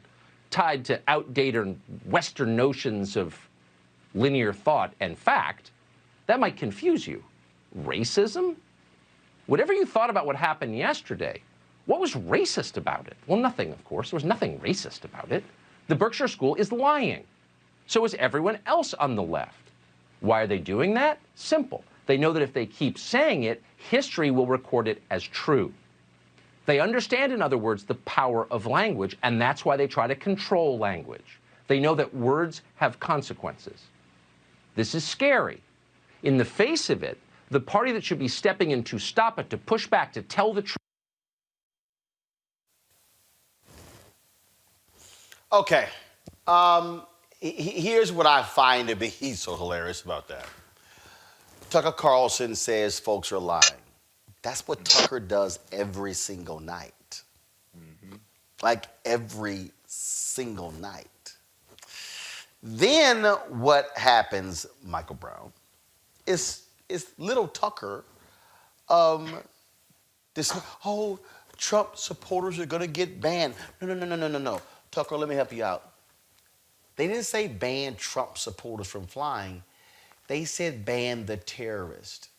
[SPEAKER 15] tied to outdated Western notions of linear thought and fact, that might confuse you. Racism? Whatever you thought about what happened yesterday, what was racist about it? Well, nothing, of course. There was nothing racist about it. The Berkshire School is lying. So is everyone else on the left. Why are they doing that? Simple. They know that if they keep saying it, history will record it as true. They understand, in other words, the power of language, and that's why they try to control language. They know that words have consequences. This is scary. In the face of it, the party that should be stepping in to stop it, to push back, to tell the truth.
[SPEAKER 1] Okay. Here's what I find to be so hilarious about that. Tucker Carlson says folks are lying. That's what Tucker does every single night. Mm-hmm. Like every single night. Then what happens, Michael Brown, is little Tucker, Trump supporters are going to get banned. No. Tucker, let me help you out. They didn't say ban Trump supporters from flying. They said ban the terrorist.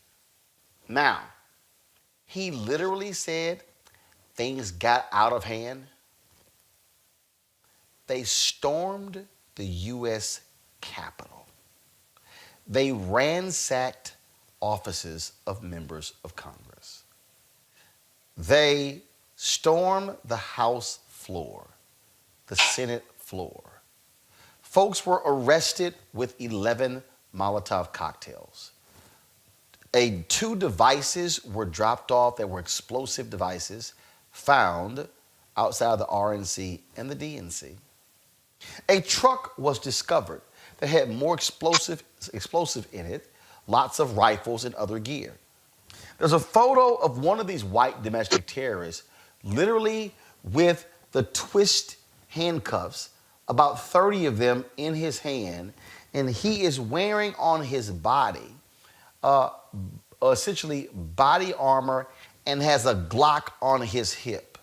[SPEAKER 1] Now, he literally said things got out of hand. They stormed the U.S. Capitol. They ransacked offices of members of Congress. They stormed the House floor, the Senate floor. Folks were arrested with 11 Molotov cocktails. 2 devices were dropped off that were explosive devices found outside of the RNC and the DNC. A truck was discovered that had more explosive in it, lots of rifles and other gear. There's a photo of one of these white domestic terrorists literally with the twist handcuffs, about 30 of them in his hand, and he is wearing on his body essentially body armor and has a Glock on his hip.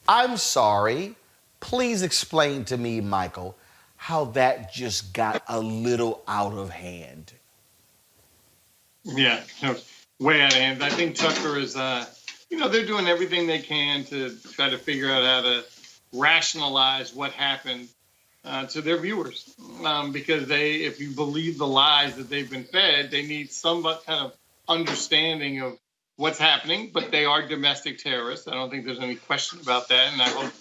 [SPEAKER 1] I'm sorry, please explain to me, Michael, how that just got a little out of hand.
[SPEAKER 7] Yeah, way out of hand. I think Tucker is, they're doing everything they can to try to figure out how to rationalize what happened to their viewers. Because if you believe the lies that they've been fed, they need some kind of understanding of what's happening, but they are domestic terrorists. I don't think there's any question about that, and I hope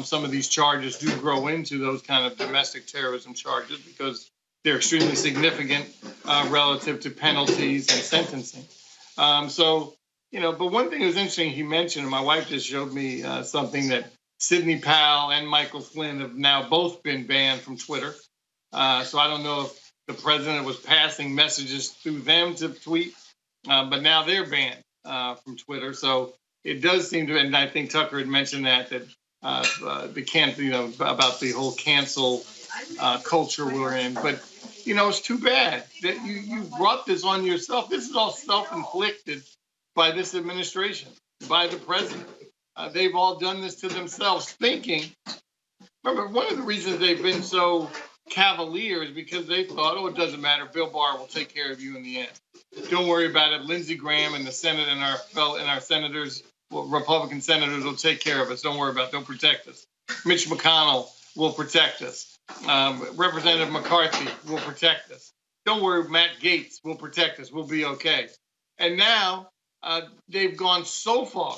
[SPEAKER 7] some of these charges do grow into those kind of domestic terrorism charges because they're extremely significant relative to penalties and sentencing. But one thing that was interesting he mentioned, and my wife just showed me something that Sidney Powell and Michael Flynn have now both been banned from Twitter. So I don't know if the president was passing messages through them to tweet, but now they're banned from Twitter. So it does seem to, and I think Tucker had mentioned that about the whole cancel culture we're in. But it's too bad that you brought this on yourself. This is all self-inflicted by this administration, by the president. They've all done this to themselves, thinking. Remember, one of the reasons they've been so cavalier is because they thought, it doesn't matter. Bill Barr will take care of you in the end. Don't worry about it. Lindsey Graham and the Senate and our senators, Republican senators, will take care of us. Don't worry about it. They'll protect us. Mitch McConnell will protect us. Representative McCarthy will protect us. Don't worry, Matt Gaetz will protect us. We'll be okay. And now they've gone so far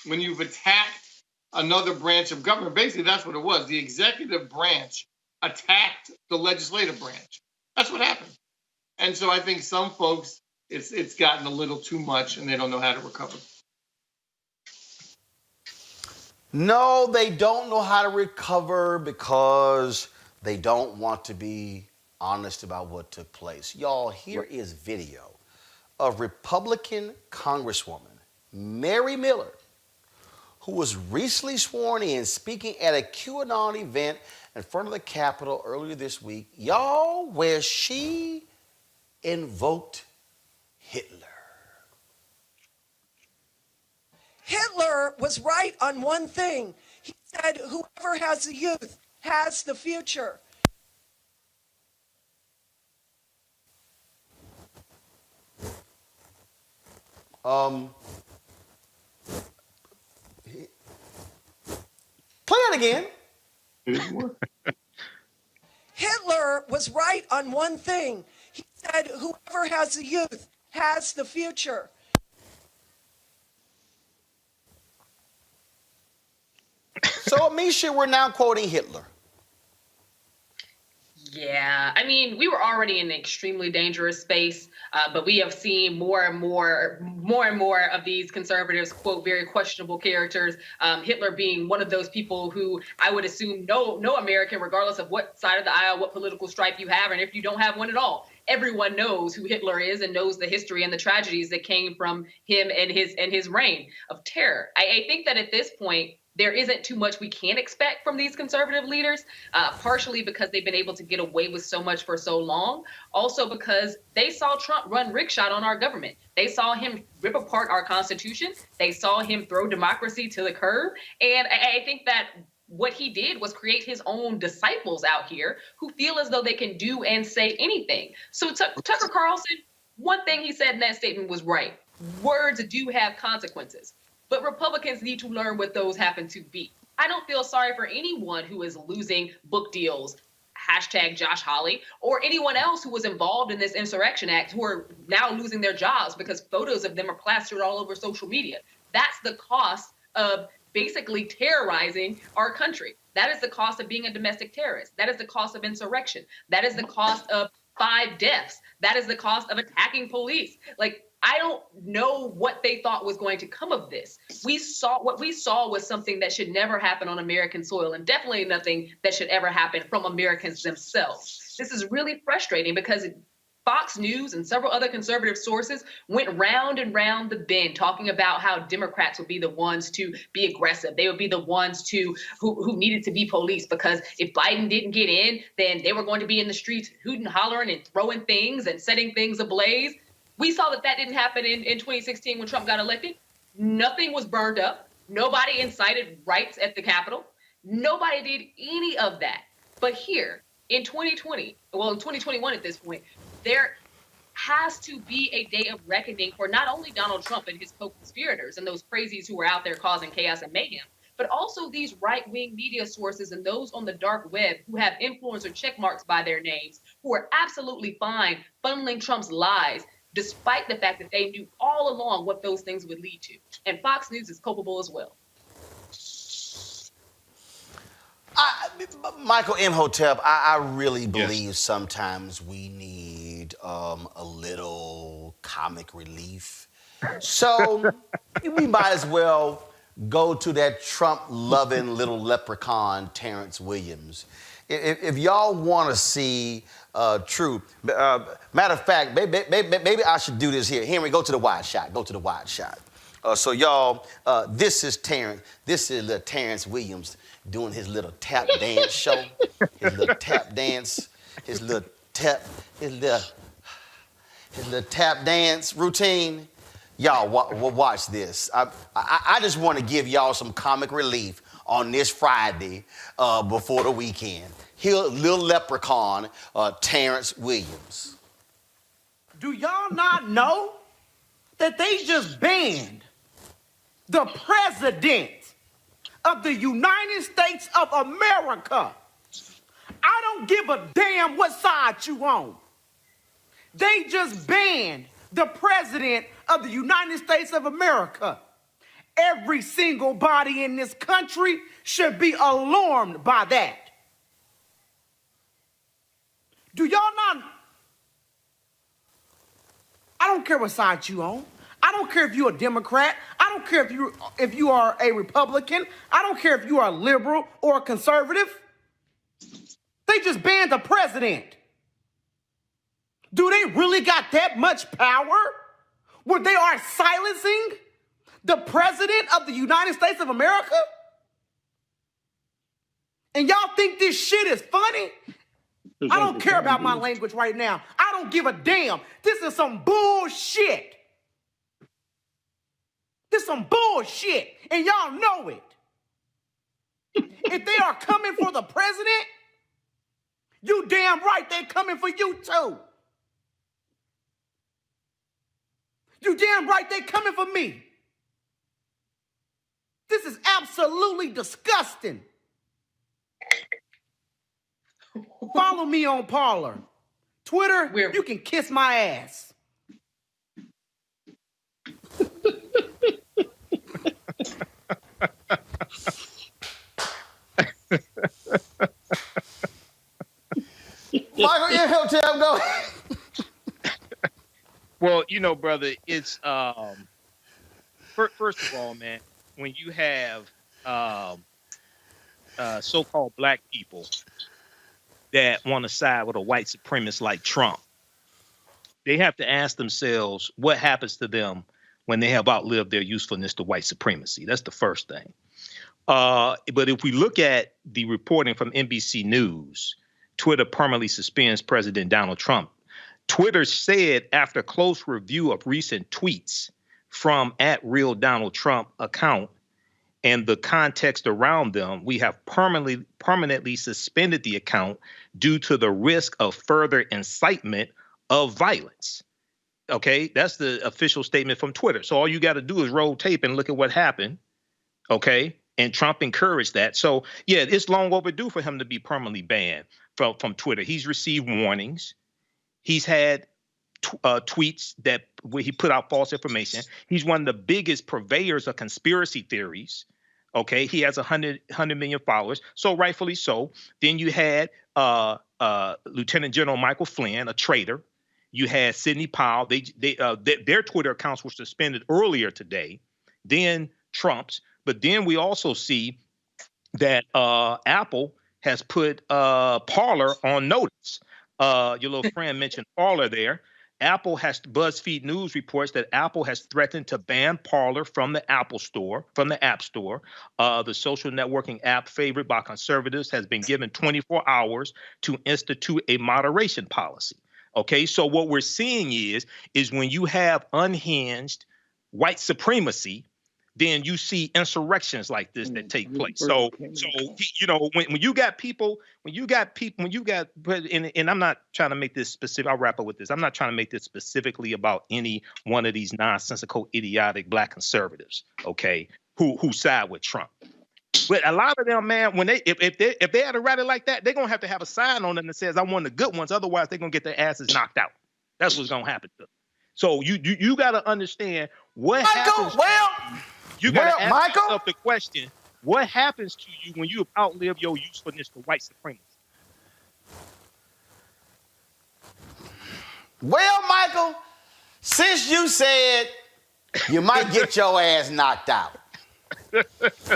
[SPEAKER 7] when you've attacked another branch of government. Basically, that's what it was. The executive branch attacked the legislative branch. That's what happened. And so I think some folks, it's gotten a little too much and they don't know how to recover.
[SPEAKER 1] No, they don't know how to recover because they don't want to be honest about what took place. Y'all, here is video of Republican Congresswoman Mary Miller, who was recently sworn in speaking at a QAnon event in front of the Capitol earlier this week, y'all, where she invoked Hitler.
[SPEAKER 16] Hitler was right on one thing. He said, whoever has the youth has the future.
[SPEAKER 1] Play that again.
[SPEAKER 16] Hitler was right on one thing. He said, whoever has the youth has the future.
[SPEAKER 1] So, Amisha, we're now quoting Hitler.
[SPEAKER 8] Yeah, I mean, we were already in an extremely dangerous space, but we have seen more and more of these conservatives quote very questionable characters. Hitler being one of those people who I would assume no American, regardless of what side of the aisle, what political stripe you have, and if you don't have one at all, everyone knows who Hitler is and knows the history and the tragedies that came from him and his reign of terror. I think that at this point, there isn't too much we can expect from these conservative leaders, partially because they've been able to get away with so much for so long. Also because they saw Trump run rickshot on our government. They saw him rip apart our Constitution. They saw him throw democracy to the curb. And I think that what he did was create his own disciples out here who feel as though they can do and say anything. So Tucker Carlson, one thing he said in that statement was right. Words do have consequences. But Republicans need to learn what those happen to be. I don't feel sorry for anyone who is losing book deals, hashtag Josh Hawley, or anyone else who was involved in this insurrection act who are now losing their jobs because photos of them are plastered all over social media. That's the cost of basically terrorizing our country. That is the cost of being a domestic terrorist. That is the cost of insurrection. That is the cost of 5 deaths. That is the cost of attacking police. Like, I don't know what they thought was going to come of this. What we saw was something that should never happen on American soil, and definitely nothing that should ever happen from Americans themselves. This is really frustrating because Fox News and several other conservative sources went round and round the bend talking about how Democrats would be the ones to be aggressive. They would be the ones who needed to be police, because if Biden didn't get in, then they were going to be in the streets hooting, hollering, and throwing things and setting things ablaze. We saw that didn't happen in 2016 when Trump got elected. Nothing was burned up. Nobody incited riots at the Capitol. Nobody did any of that. But here in 2020, well, in 2021 at this point, there has to be a day of reckoning for not only Donald Trump and his co-conspirators and those crazies who were out there causing chaos and mayhem, but also these right-wing media sources and those on the dark web who have influencer check marks by their names, who are absolutely fine funneling Trump's lies, despite the fact that they knew all along what those things would lead to. And Fox News is culpable as well.
[SPEAKER 1] Michael Imhotep, I really believe sometimes we need a little comic relief. So we might as well go to that Trump-loving little leprechaun, Terrence Williams. If y'all want to see truth, matter of fact, maybe I should do this here. Henry, go to the wide shot. Go to the wide shot. So y'all, this is Terrence. This is little Terrence Williams doing his little tap dance show. His little tap dance. His little tap dance routine. Y'all watch this. I just want to give y'all some comic relief on this Friday before the weekend. Here, little leprechaun, Terrence Williams.
[SPEAKER 17] Do y'all not know that they just banned the president of the United States of America? I don't give a damn what side you on. They just banned the president of the United States of America. Every single body in this country should be alarmed by that. Do y'all not? I don't care what side you on. I don't care if you're a Democrat. I don't care if you are a Republican. I don't care if you are a liberal or a conservative. They just banned the president. Do they really got that much power where they are silencing the president of the United States of America? And y'all think this shit is funny? I don't care about my language right now. I don't give a damn. This is some bullshit. This is some bullshit, and y'all know it. If they are coming for the president, you damn right they're coming for you too. You damn right they're coming for me. This is absolutely disgusting. Follow me on Parler. Twitter, you can kiss my ass.
[SPEAKER 1] Michael, your hotel, go ahead.
[SPEAKER 9] Well, you know, brother, it's first of all, man, when you have so-called black people that want to side with a white supremacist like Trump, they have to ask themselves what happens to them when they have outlived their usefulness to white supremacy. That's the first thing. But if we look at the reporting from NBC News, Twitter permanently suspends President Donald Trump. Twitter said after close review of recent tweets from @RealDonaldTrump account and the context around them, we have permanently suspended the account due to the risk of further incitement of violence. Okay, that's the official statement from Twitter. So all you got to do is roll tape and look at what happened. Okay, And Trump encouraged that. So, yeah, it's long overdue for him to be permanently banned from Twitter. He's received warnings. He's had tweets where he put out false information. He's one of the biggest purveyors of conspiracy theories. Okay, he has 100 million followers, so rightfully so. Then you had Lieutenant General Michael Flynn, a traitor. You had Sidney Powell. Their Twitter accounts were suspended earlier today. Then Trump's. But then we also see that Apple has put Parler on notice. Your little friend mentioned Parler there. BuzzFeed News reports that Apple has threatened to ban Parler from the App Store. The social networking app favored by conservatives has been given 24 hours to institute a moderation policy. Okay, so what we're seeing is when you have unhinged white supremacy, then you see insurrections like this that take place. So you know, when you got people, and I'm not trying to make this specific. I'll wrap up with this. I'm not trying to make this specifically about any one of these nonsensical, idiotic black conservatives, okay, who side with Trump. But a lot of them, man, when if they had a rally like that, they're gonna have to have a sign on them that says "I'm one of the good ones." Otherwise, they're gonna get their asses knocked out. That's what's gonna happen to them. So you got to understand what happens. You got to ask yourself the question: what happens to you when you outlive your usefulness to white supremacy?
[SPEAKER 1] Well, Michael, since you said you might get your ass knocked out, y'all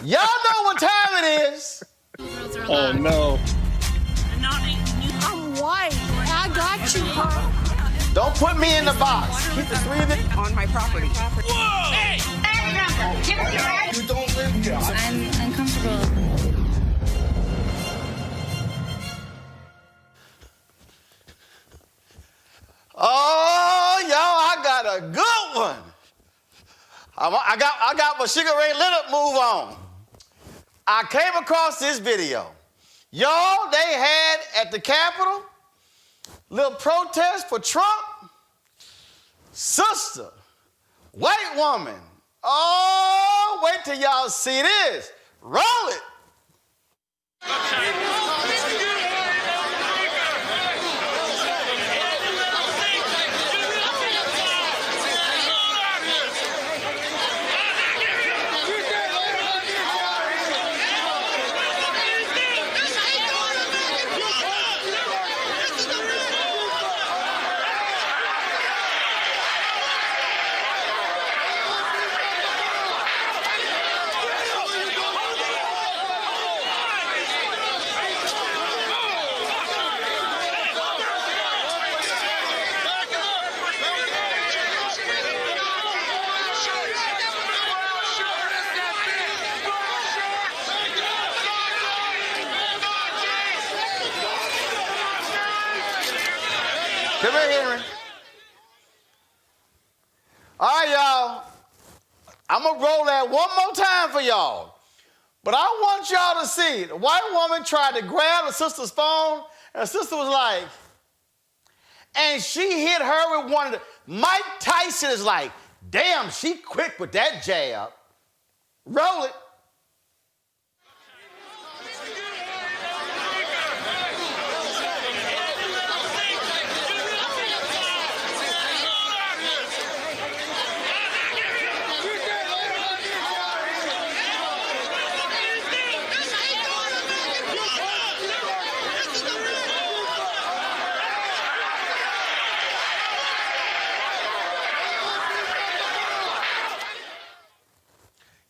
[SPEAKER 1] know what time it is.
[SPEAKER 7] Oh no!
[SPEAKER 18] I'm white. I got you, Carl.
[SPEAKER 1] Don't put me in the box. Keep the three of them
[SPEAKER 18] on my property.
[SPEAKER 2] Whoa! Hey!
[SPEAKER 18] You don't live here. I'm uncomfortable.
[SPEAKER 1] Oh, y'all, I got a good one. I got my Sugar Ray Leonard move on. I came across this video. Y'all, they had at the Capitol little protest for Trump. Sister, white woman. Oh, wait till y'all see this. Roll it. Come here, Henry. All right, y'all. I'm going to roll that one more time for y'all. But I want y'all to see. The white woman tried to grab the sister's phone, and the sister was like, and she hit her with one of the, Mike Tyson is like, damn, she quick with that jab. Roll it.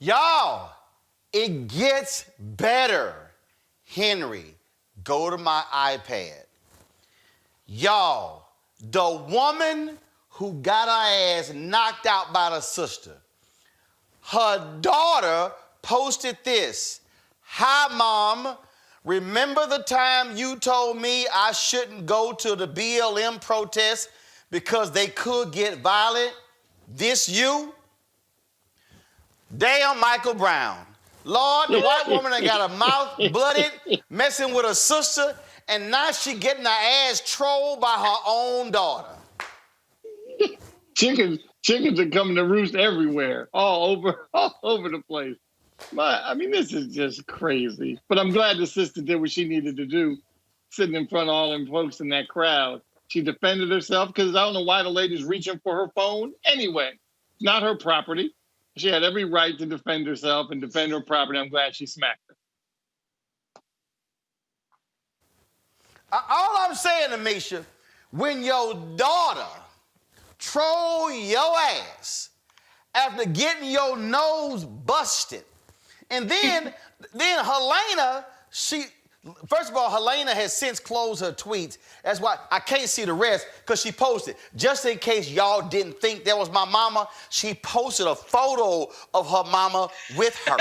[SPEAKER 1] Y'all, it gets better. Henry, go to my iPad. Y'all, the woman who got her ass knocked out by the sister, her daughter posted this. Hi, Mom. Remember the time you told me I shouldn't go to the BLM protest because they could get violent? This you? Damn Michael Brown. Lord, the white woman that got her mouth blooded, messing with her sister, and now she getting her ass trolled by her own daughter.
[SPEAKER 7] Chickens are coming to roost everywhere, all over the place. I mean, this is just crazy. But I'm glad the sister did what she needed to do, sitting in front of all them folks in that crowd. She defended herself because I don't know why the lady's reaching for her phone anyway. It's not her property. She had every right to defend herself and defend her property. I'm glad she smacked her.
[SPEAKER 1] All I'm saying, Amisha, when your daughter troll your ass after getting your nose busted, and then Helena, first of all, Helena has since closed her tweets. That's why I can't see the rest, because she posted, just in case y'all didn't think that was my mama, she posted a photo of her mama with her.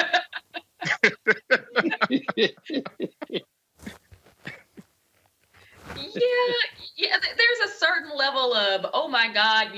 [SPEAKER 8] Yeah, there's a certain level of, oh my God,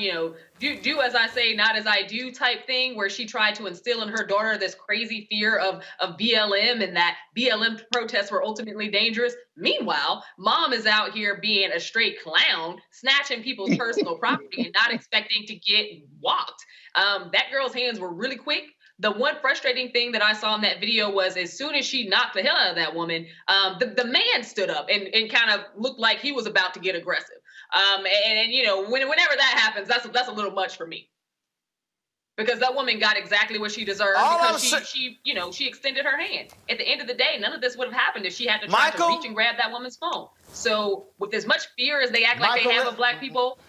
[SPEAKER 8] do as I say, not as I do type thing, where she tried to instill in her daughter this crazy fear of BLM, and that BLM protests were ultimately dangerous. Meanwhile, mom is out here being a straight clown, snatching people's personal property and not expecting to get walked. That girl's hands were really quick. The one frustrating thing that I saw in that video was, as soon as she knocked the hell out of that woman, the man stood up and kind of looked like he was about to get aggressive. Whenever that happens, that's a little much for me. Because that woman got exactly what she deserved, because she extended her hand. At the end of the day, none of this would have happened if she had to try to reach and grab that woman's phone. So with as much fear as they act like they have of black people,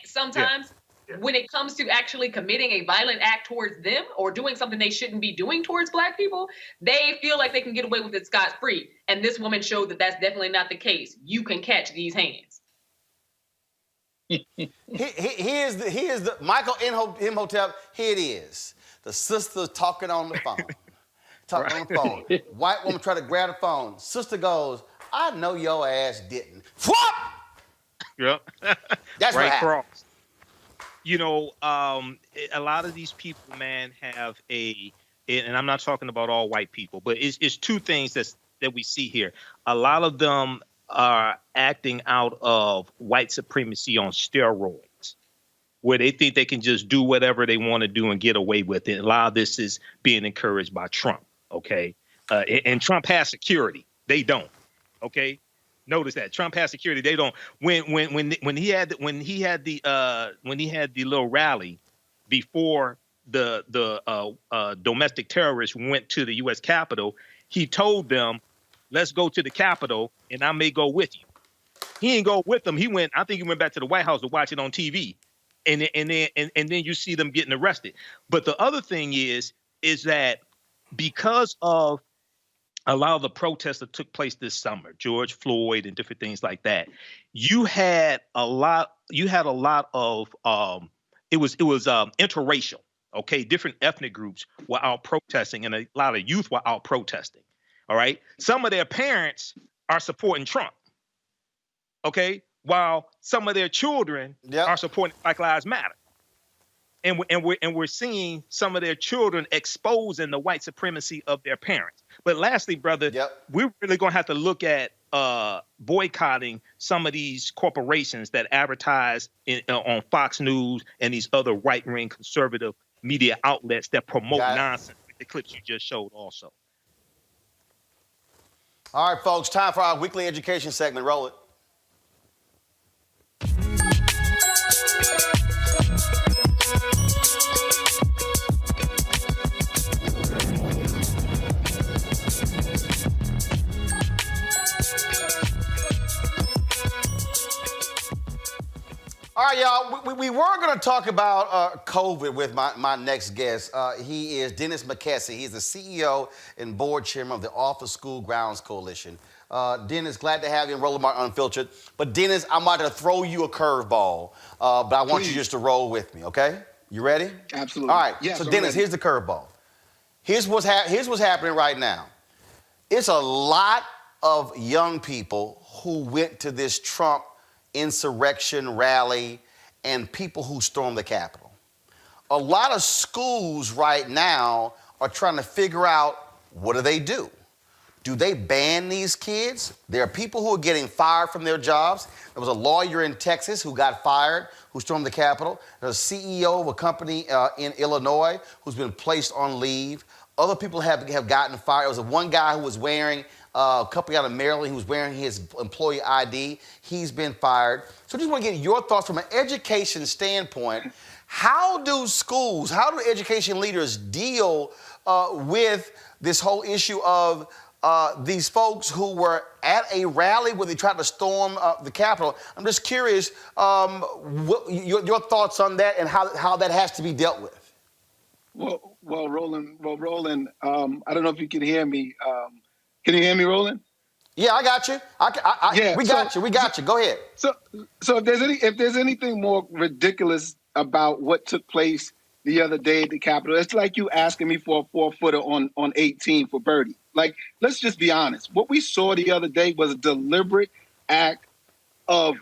[SPEAKER 8] sometimes... Yeah. When it comes to actually committing a violent act towards them or doing something they shouldn't be doing towards black people, they feel like they can get away with it scot-free. And this woman showed that that's definitely not the case. You can catch these hands.
[SPEAKER 1] Here's the Michael Imhotep. Here it is. The sister talking on the phone. On the phone. White woman try to grab the phone. Sister goes, I know your ass didn't. Whoop!
[SPEAKER 9] Yep.
[SPEAKER 1] That's right.
[SPEAKER 9] Cross. A lot of these people, man, have and I'm not talking about all white people, but it's two things that we see here. A lot of them are acting out of white supremacy on steroids, where they think they can just do whatever they want to do and get away with it. A lot of this is being encouraged by Trump, okay? And Trump has security. They don't, okay? Notice that Trump has security. They don't. When he had the little rally before the domestic terrorists went to the U.S. Capitol, he told them, "Let's go to the Capitol, and I may go with you." He didn't go with them. I think he went back to the White House to watch it on TV, and then you see them getting arrested. But the other thing is that because of a lot of the protests that took place this summer, George Floyd and different things like that, you had a lot of it was interracial, okay? Different ethnic groups were out protesting, and a lot of youth were out protesting. All right. Some of their parents are supporting Trump, okay, while some of their children are supporting Black Lives Matter. And we're seeing some of their children exposing the white supremacy of their parents. But lastly, brother, we're really going to have to look at boycotting some of these corporations that advertise on Fox News and these other right-wing conservative media outlets that promote nonsense, like the clips you just showed also.
[SPEAKER 1] All right, folks, time for our weekly education segment. Roll it. All right, y'all, we were going to talk about COVID with my next guest. He is Dennis McKessie. He's the CEO and board chairman of the Off School Grounds Coalition. Dennis, glad to have you in Roland Martin Unfiltered. But Dennis, I'm about to throw you a curveball, but I want you just to roll with me, okay? You ready?
[SPEAKER 12] Absolutely.
[SPEAKER 1] All right,
[SPEAKER 12] yes,
[SPEAKER 1] so Dennis, here's the curveball. Here's what's happening right now. It's a lot of young people who went to this Trump insurrection rally and people who stormed the Capitol. A lot of schools right now are trying to figure out, what do they do? Do they ban these kids? There are people who are getting fired from their jobs. There was a lawyer in Texas who got fired, who stormed the Capitol. There's a CEO of a company in Illinois who's been placed on leave. Other people have gotten fired. There was one guy who was wearing, a couple out of Maryland, who was wearing his employee ID. He's been fired. So I just want to get your thoughts from an education standpoint. How do schools, how do education leaders deal with this whole issue of these folks who were at a rally where they tried to storm the Capitol? I'm just curious what your thoughts on that and how that has to be dealt with.
[SPEAKER 12] Well, Roland, I don't know if you can hear me. Can you hear me, Roland?
[SPEAKER 1] Yeah, I got you. We got you. Go ahead.
[SPEAKER 12] So if there's anything more ridiculous about what took place the other day at the Capitol, it's like you asking me for a 4-footer on 18 for birdie. Like, let's just be honest. What we saw the other day was a deliberate act of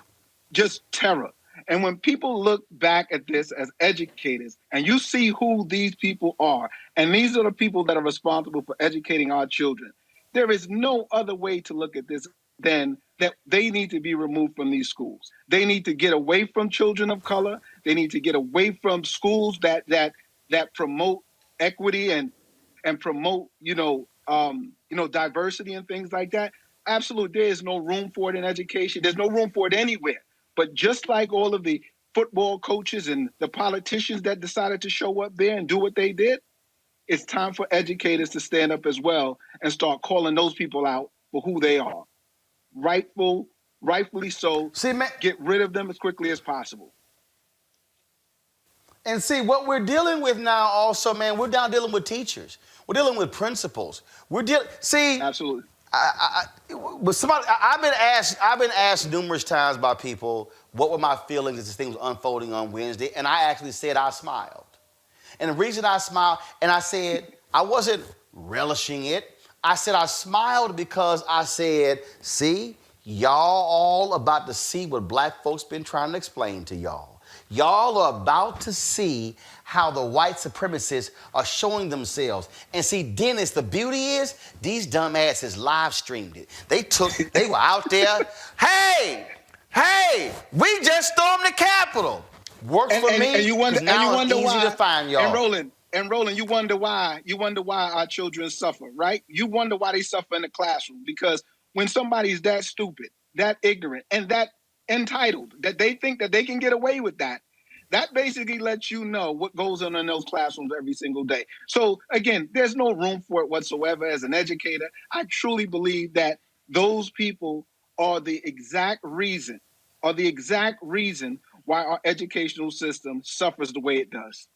[SPEAKER 12] just terror. And when people look back at this as educators and you see who these people are, and these are the people that are responsible for educating our children, there is no other way to look at this than that they need to be removed from these schools. They need to get away from children of color. They need to get away from schools that promote equity and promote, diversity and things like that. Absolutely, there is no room for it in education. There's no room for it anywhere. But just like all of the football coaches and the politicians that decided to show up there and do what they did, it's time for educators to stand up as well and start calling those people out for who they are. Rightfully so. See, man, get rid of them as quickly as possible.
[SPEAKER 1] And see, what we're dealing with now also, man, we're now dealing with teachers. We're dealing with principals.
[SPEAKER 12] Absolutely.
[SPEAKER 1] I've been asked numerous times by people what were my feelings as this thing was unfolding on Wednesday, and I actually said I smiled. And the reason I smiled, and I said I wasn't relishing it. I said I smiled because I said, see, y'all all about to see what black folks been trying to explain to y'all. Y'all are about to see how the white supremacists are showing themselves. And see, Dennis, the beauty is these dumbasses live streamed it. They were out there. Hey, we just stormed the Capitol. Works for me.
[SPEAKER 12] And you wonder
[SPEAKER 1] why. To find y'all.
[SPEAKER 12] And Roland, you wonder why our children suffer, right? You wonder why they suffer in the classroom, because when somebody's that stupid, that ignorant, and that entitled, that they think that they can get away with that basically lets you know what goes on in those classrooms every single day. So again, there's no room for it whatsoever. As an educator, I truly believe that those people are the exact reason why our educational system suffers the way it does.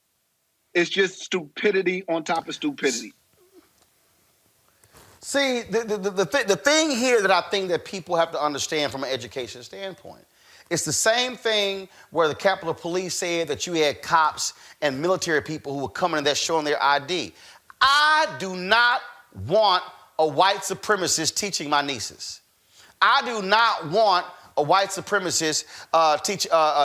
[SPEAKER 12] It's just stupidity on top of stupidity.
[SPEAKER 1] See, the thing here that I think that people have to understand from an education standpoint, it's the same thing where the Capitol Police said that you had cops and military people who were coming in there showing their ID. I do not want a white supremacist teaching my nieces. I do not want a white supremacist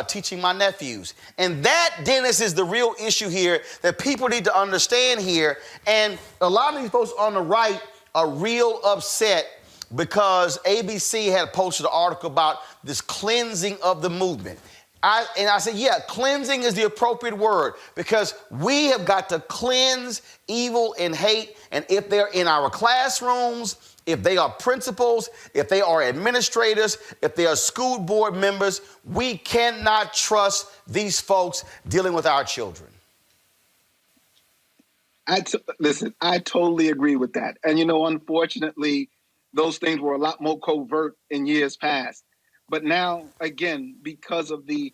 [SPEAKER 1] teaching my nephews. And that, Dennis, is the real issue here that people need to understand here. And a lot of these folks on the right are real upset because ABC had posted an article about this cleansing of the movement. I said, yeah, cleansing is the appropriate word, because we have got to cleanse evil and hate. And if they're in our classrooms, if they are principals, if they are administrators, if they are school board members, we cannot trust these folks dealing with our children.
[SPEAKER 12] Listen, I totally agree with that. And, unfortunately, those things were a lot more covert in years past. But now, again, because of the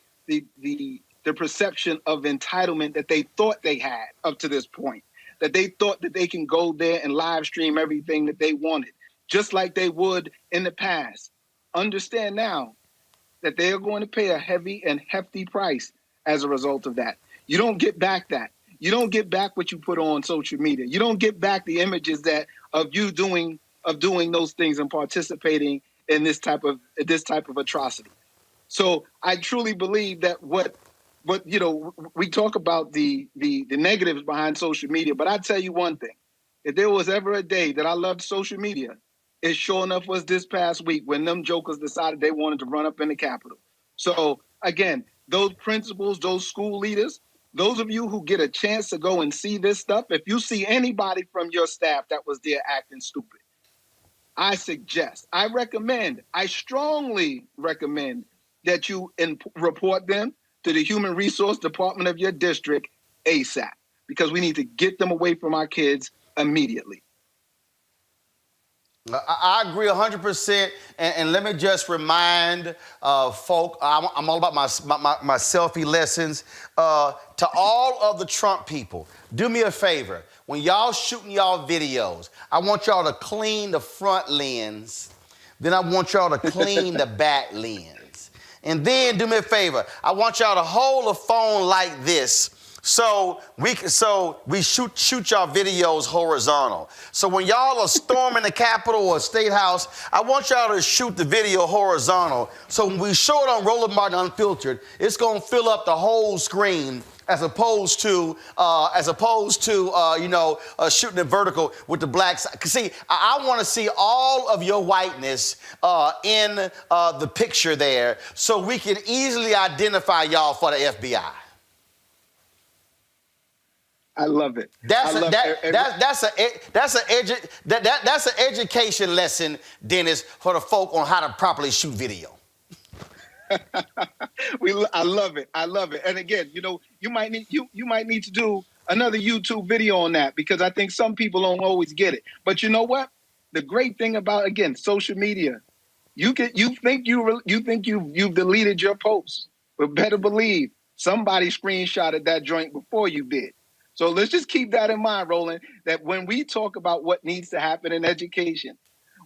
[SPEAKER 12] perception of entitlement that they thought they had up to this point, that they thought that they can go there and live stream everything that they wanted, just like they would in the past. Understand now that they are going to pay a heavy and hefty price as a result of that. You don't get back that. You don't get back what you put on social media. You don't get back the images of you doing those things and participating in this type of atrocity. So I truly believe that what we talk about the negatives behind social media, but I tell you one thing: if there was ever a day that I loved social media, it sure enough was this past week when them jokers decided they wanted to run up in the Capitol. So again, those principals, those school leaders, those of you who get a chance to go and see this stuff, if you see anybody from your staff that was there acting stupid, I recommend, I strongly recommend that you report them to the Human Resource Department of your district ASAP, because we need to get them away from our kids immediately.
[SPEAKER 1] I agree 100%, and let me just remind folk, I'm all about my selfie lessons. To all of the Trump people, do me a favor. When y'all shooting y'all videos, I want y'all to clean the front lens. Then I want y'all to clean the back lens. And then do me a favor. I want y'all to hold a phone like this. So we shoot y'all videos horizontal. So when y'all are storming the Capitol or State House, I want y'all to shoot the video horizontal. So when we show it on Roland Martin Unfiltered, it's gonna fill up the whole screen, as opposed to shooting it vertical with the black side. See, I want to see all of your whiteness in the picture there, so we can easily identify y'all for the FBI.
[SPEAKER 12] I love it.
[SPEAKER 1] That's an education lesson, Dennis, for the folk on how to properly shoot video.
[SPEAKER 12] I love it. I love it. And again, you might need to do another YouTube video on that, because I think some people don't always get it. But you know what? The great thing about, again, social media, you think you've deleted your post, but better believe somebody screenshotted that joint before you did. So let's just keep that in mind, Roland, that when we talk about what needs to happen in education,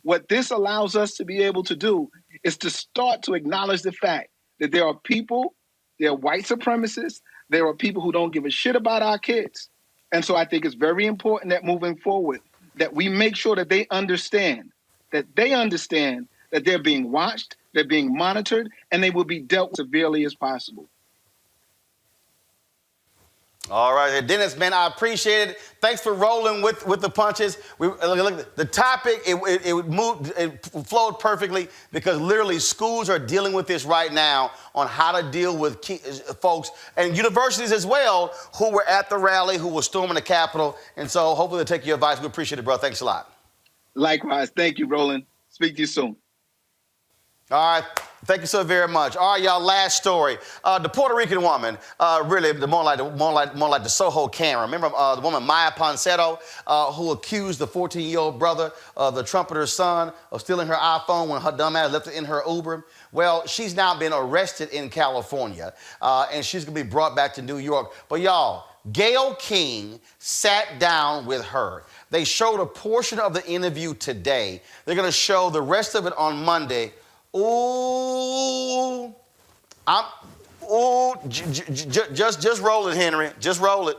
[SPEAKER 12] what this allows us to be able to do is to start to acknowledge the fact that there are people, there are white supremacists, there are people who don't give a shit about our kids. And so I think it's very important that moving forward, that we make sure that they understand that they're being watched, they're being monitored, and they will be dealt severely as possible.
[SPEAKER 1] All right, Dennis, man, I appreciate it. Thanks for rolling with the punches. Look, the topic, it flowed perfectly, because literally schools are dealing with this right now on how to deal with folks, and universities as well, who were at the rally, who were storming the Capitol. And so hopefully they'll take your advice. We appreciate it, bro. Thanks a lot.
[SPEAKER 12] Likewise. Thank you, Roland. Speak to you soon.
[SPEAKER 1] All right. Thank you so very much. All right, y'all, last story. The Puerto Rican woman, really more like the SoHo Karen. Remember the woman Maya Poncetto, who accused the 14-year-old brother of the trumpeter's son of stealing her iPhone when her dumb ass left it in her Uber? Well, she's now been arrested in California, and she's going to be brought back to New York. But y'all, Gayle King sat down with her. They showed a portion of the interview today. They're going to show the rest of it on Monday. Ooh, just roll it, Henry. Just roll it.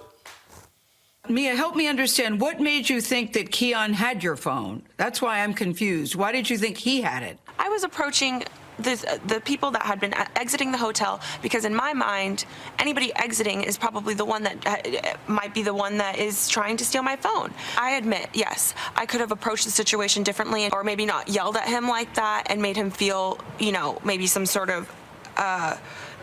[SPEAKER 11] Mia, help me understand. What made you think that Keon had your phone? That's why I'm confused. Why did you think he had it?
[SPEAKER 19] I was approaching the people that had been exiting the hotel, because in my mind, anybody exiting is probably the one that might be the one that is trying to steal my phone. I admit, yes, I could have approached the situation differently, or maybe not yelled at him like that and made him feel, maybe some sort of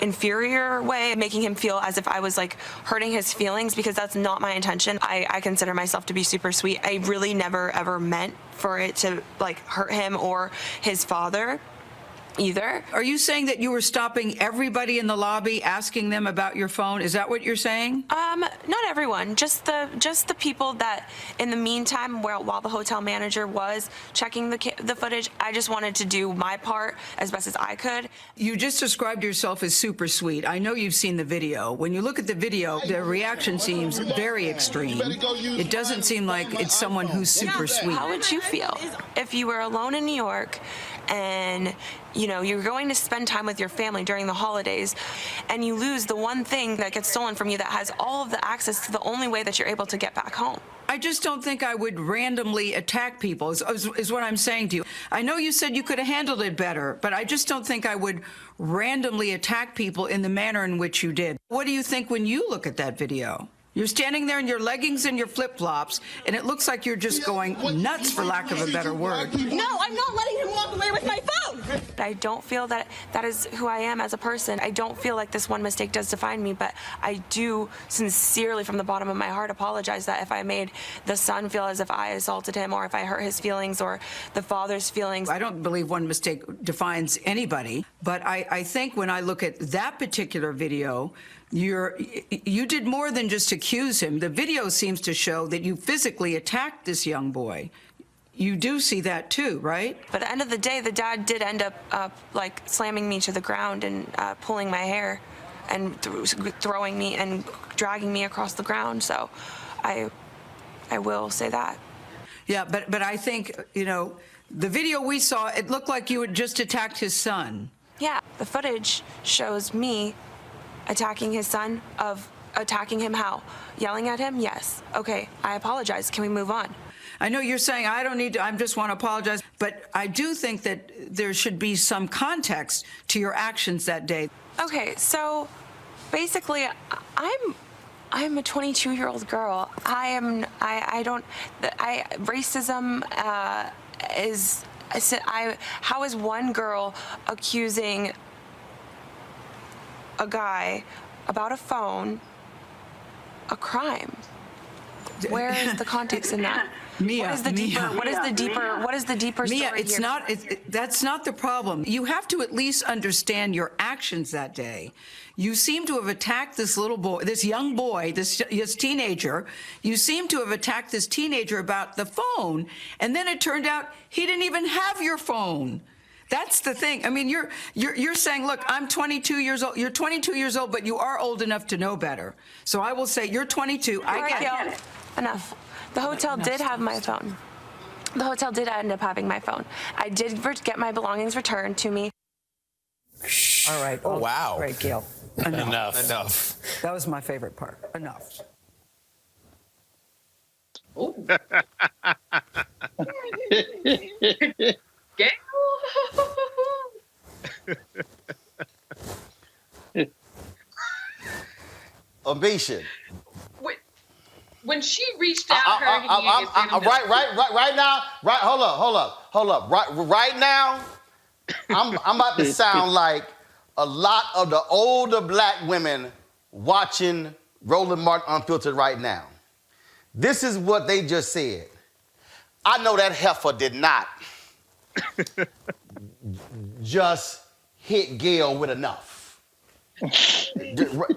[SPEAKER 19] inferior way, making him feel as if I was like hurting his feelings, because that's not my intention. I consider myself to be super sweet. I really never ever meant for it to like hurt him or his father either.
[SPEAKER 11] Are you saying that you were stopping everybody in the lobby, asking them about your phone? Is that what you're saying?
[SPEAKER 19] Not everyone, just the people that in the meantime, while the hotel manager was checking the footage, I just wanted to do my part as best as I could.
[SPEAKER 11] You just described yourself as super sweet. I know you've seen the video. When you look at the video, the reaction seems very extreme. It doesn't seem like it's someone who's super sweet.
[SPEAKER 19] How would you feel if you were alone in New York and you're going to spend time with your family during the holidays, and you lose the one thing that gets stolen from you that has all of the access to the only way that you're able to get back home?
[SPEAKER 11] I just don't think I would randomly attack people, is what I'm saying to you. I know you said you could have handled it better, but I just don't think I would randomly attack people in the manner in which you did. What do you think when you look at that video? You're standing there in your leggings and your flip-flops, and it looks like you're just going nuts, for lack of a better word.
[SPEAKER 19] No, I'm not letting him walk away with my phone. I don't feel that that is who I am as a person. I don't feel like this one mistake does define me, but I do sincerely, from the bottom of my heart, apologize that if I made the son feel as if I assaulted him, or if I hurt his feelings, or the father's feelings.
[SPEAKER 11] I don't believe one mistake defines anybody, but I think when I look at that particular video, you did more than just accuse him. The video seems to show that you physically attacked this young boy. You do see that too, right?
[SPEAKER 19] But at the end of the day, the dad did end up like slamming me to the ground and pulling my hair and throwing me and dragging me across the ground. So I will say that.
[SPEAKER 11] Yeah, but I think, you know, the video we saw, it looked like you had just attacked his son.
[SPEAKER 19] Yeah, the footage shows me attacking his son. Of attacking him how? Yelling at him? Yes. Okay, I apologize. Can we move on?
[SPEAKER 11] I know you're saying I don't need to, I just want to apologize, but I do think that there should be some context to your actions that day.
[SPEAKER 19] Okay, so basically, I'm a 22-year-old girl. Racism is, how is one girl accusing a guy about a phone a crime? Where is the context in that?
[SPEAKER 11] Mia,
[SPEAKER 19] what is the deeper
[SPEAKER 11] Mia,
[SPEAKER 19] story
[SPEAKER 11] it's
[SPEAKER 19] here?
[SPEAKER 11] not. That's not the problem. You have to at least understand your actions that day. You seem to have attacked this little boy, this young boy, this teenager. You seem to have attacked this teenager about the phone, and then it turned out he didn't even have your phone. That's the thing. I mean, you're saying, look, I'm 22 years old. You're 22 years old, but you are old enough to know better. So I will say you're 22. I get it.
[SPEAKER 19] Enough. The hotel did have my phone. The hotel did end up having my phone. I did get my belongings returned to me.
[SPEAKER 11] All right.
[SPEAKER 20] Oh, wow.
[SPEAKER 11] Great, Gayle.
[SPEAKER 20] Enough.
[SPEAKER 11] That was my favorite part. Enough.
[SPEAKER 1] Ambition.
[SPEAKER 8] When she reached out,
[SPEAKER 1] right now. Hold up. Right now, I'm about to sound like a lot of the older black women watching Roland Martin Unfiltered right now. This is what they just said. I know that heifer did not just hit Gayle with enough.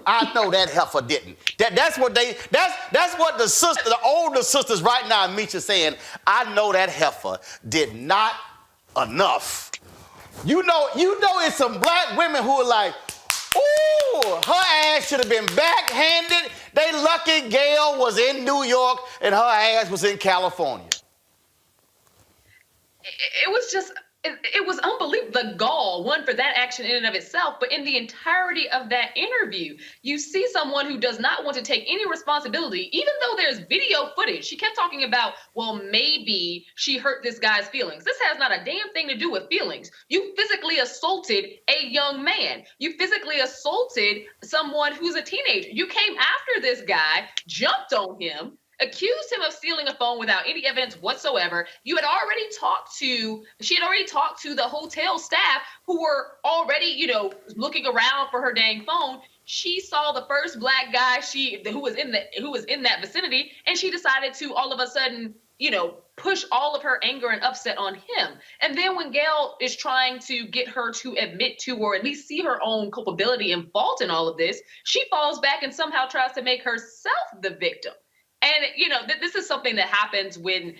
[SPEAKER 1] I know that heifer didn't. That's what the older sisters right now in Meech are saying. I know that heifer did not enough. You know it's some black women who are like, ooh, her ass should have been backhanded. They lucky Gayle was in New York and her ass was in California.
[SPEAKER 8] It was just, it was unbelievable. The gall, one, for that action in and of itself, but in the entirety of that interview, you see someone who does not want to take any responsibility, even though there's video footage. She kept talking about, well, maybe she hurt this guy's feelings. This has not a damn thing to do with feelings. You physically assaulted a young man. You physically assaulted someone who's a teenager. You came after this guy, jumped on him, accused him of stealing a phone without any evidence whatsoever. She had already talked to the hotel staff who were already, looking around for her dang phone. She saw the first black guy who was in that vicinity, and she decided to all of a sudden, push all of her anger and upset on him. And then when Gayle is trying to get her to admit to, or at least see her own culpability and fault in all of this, she falls back and somehow tries to make herself the victim. And, this is something that happens when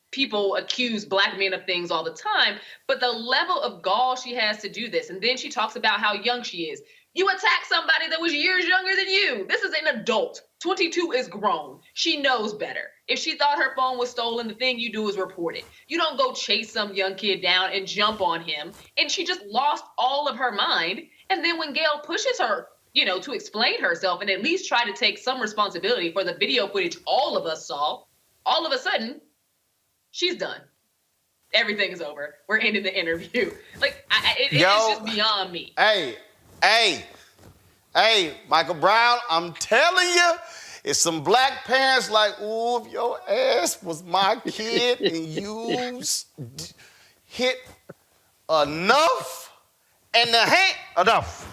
[SPEAKER 8] people accuse black men of things all the time, but the level of gall she has to do this. And then she talks about how young she is. You attack somebody that was years younger than you. This is an adult. 22 is grown. She knows better. If she thought her phone was stolen, the thing you do is report it. You don't go chase some young kid down and jump on him. And she just lost all of her mind. And then when Gayle pushes her, to explain herself and at least try to take some responsibility for the video footage all of us saw, all of a sudden, she's done. Everything is over. We're ending the interview. It is just beyond me.
[SPEAKER 1] Hey, Michael Brown, I'm telling you, It's some black parents like, ooh, if your ass was my kid and you hit enough and the hand enough.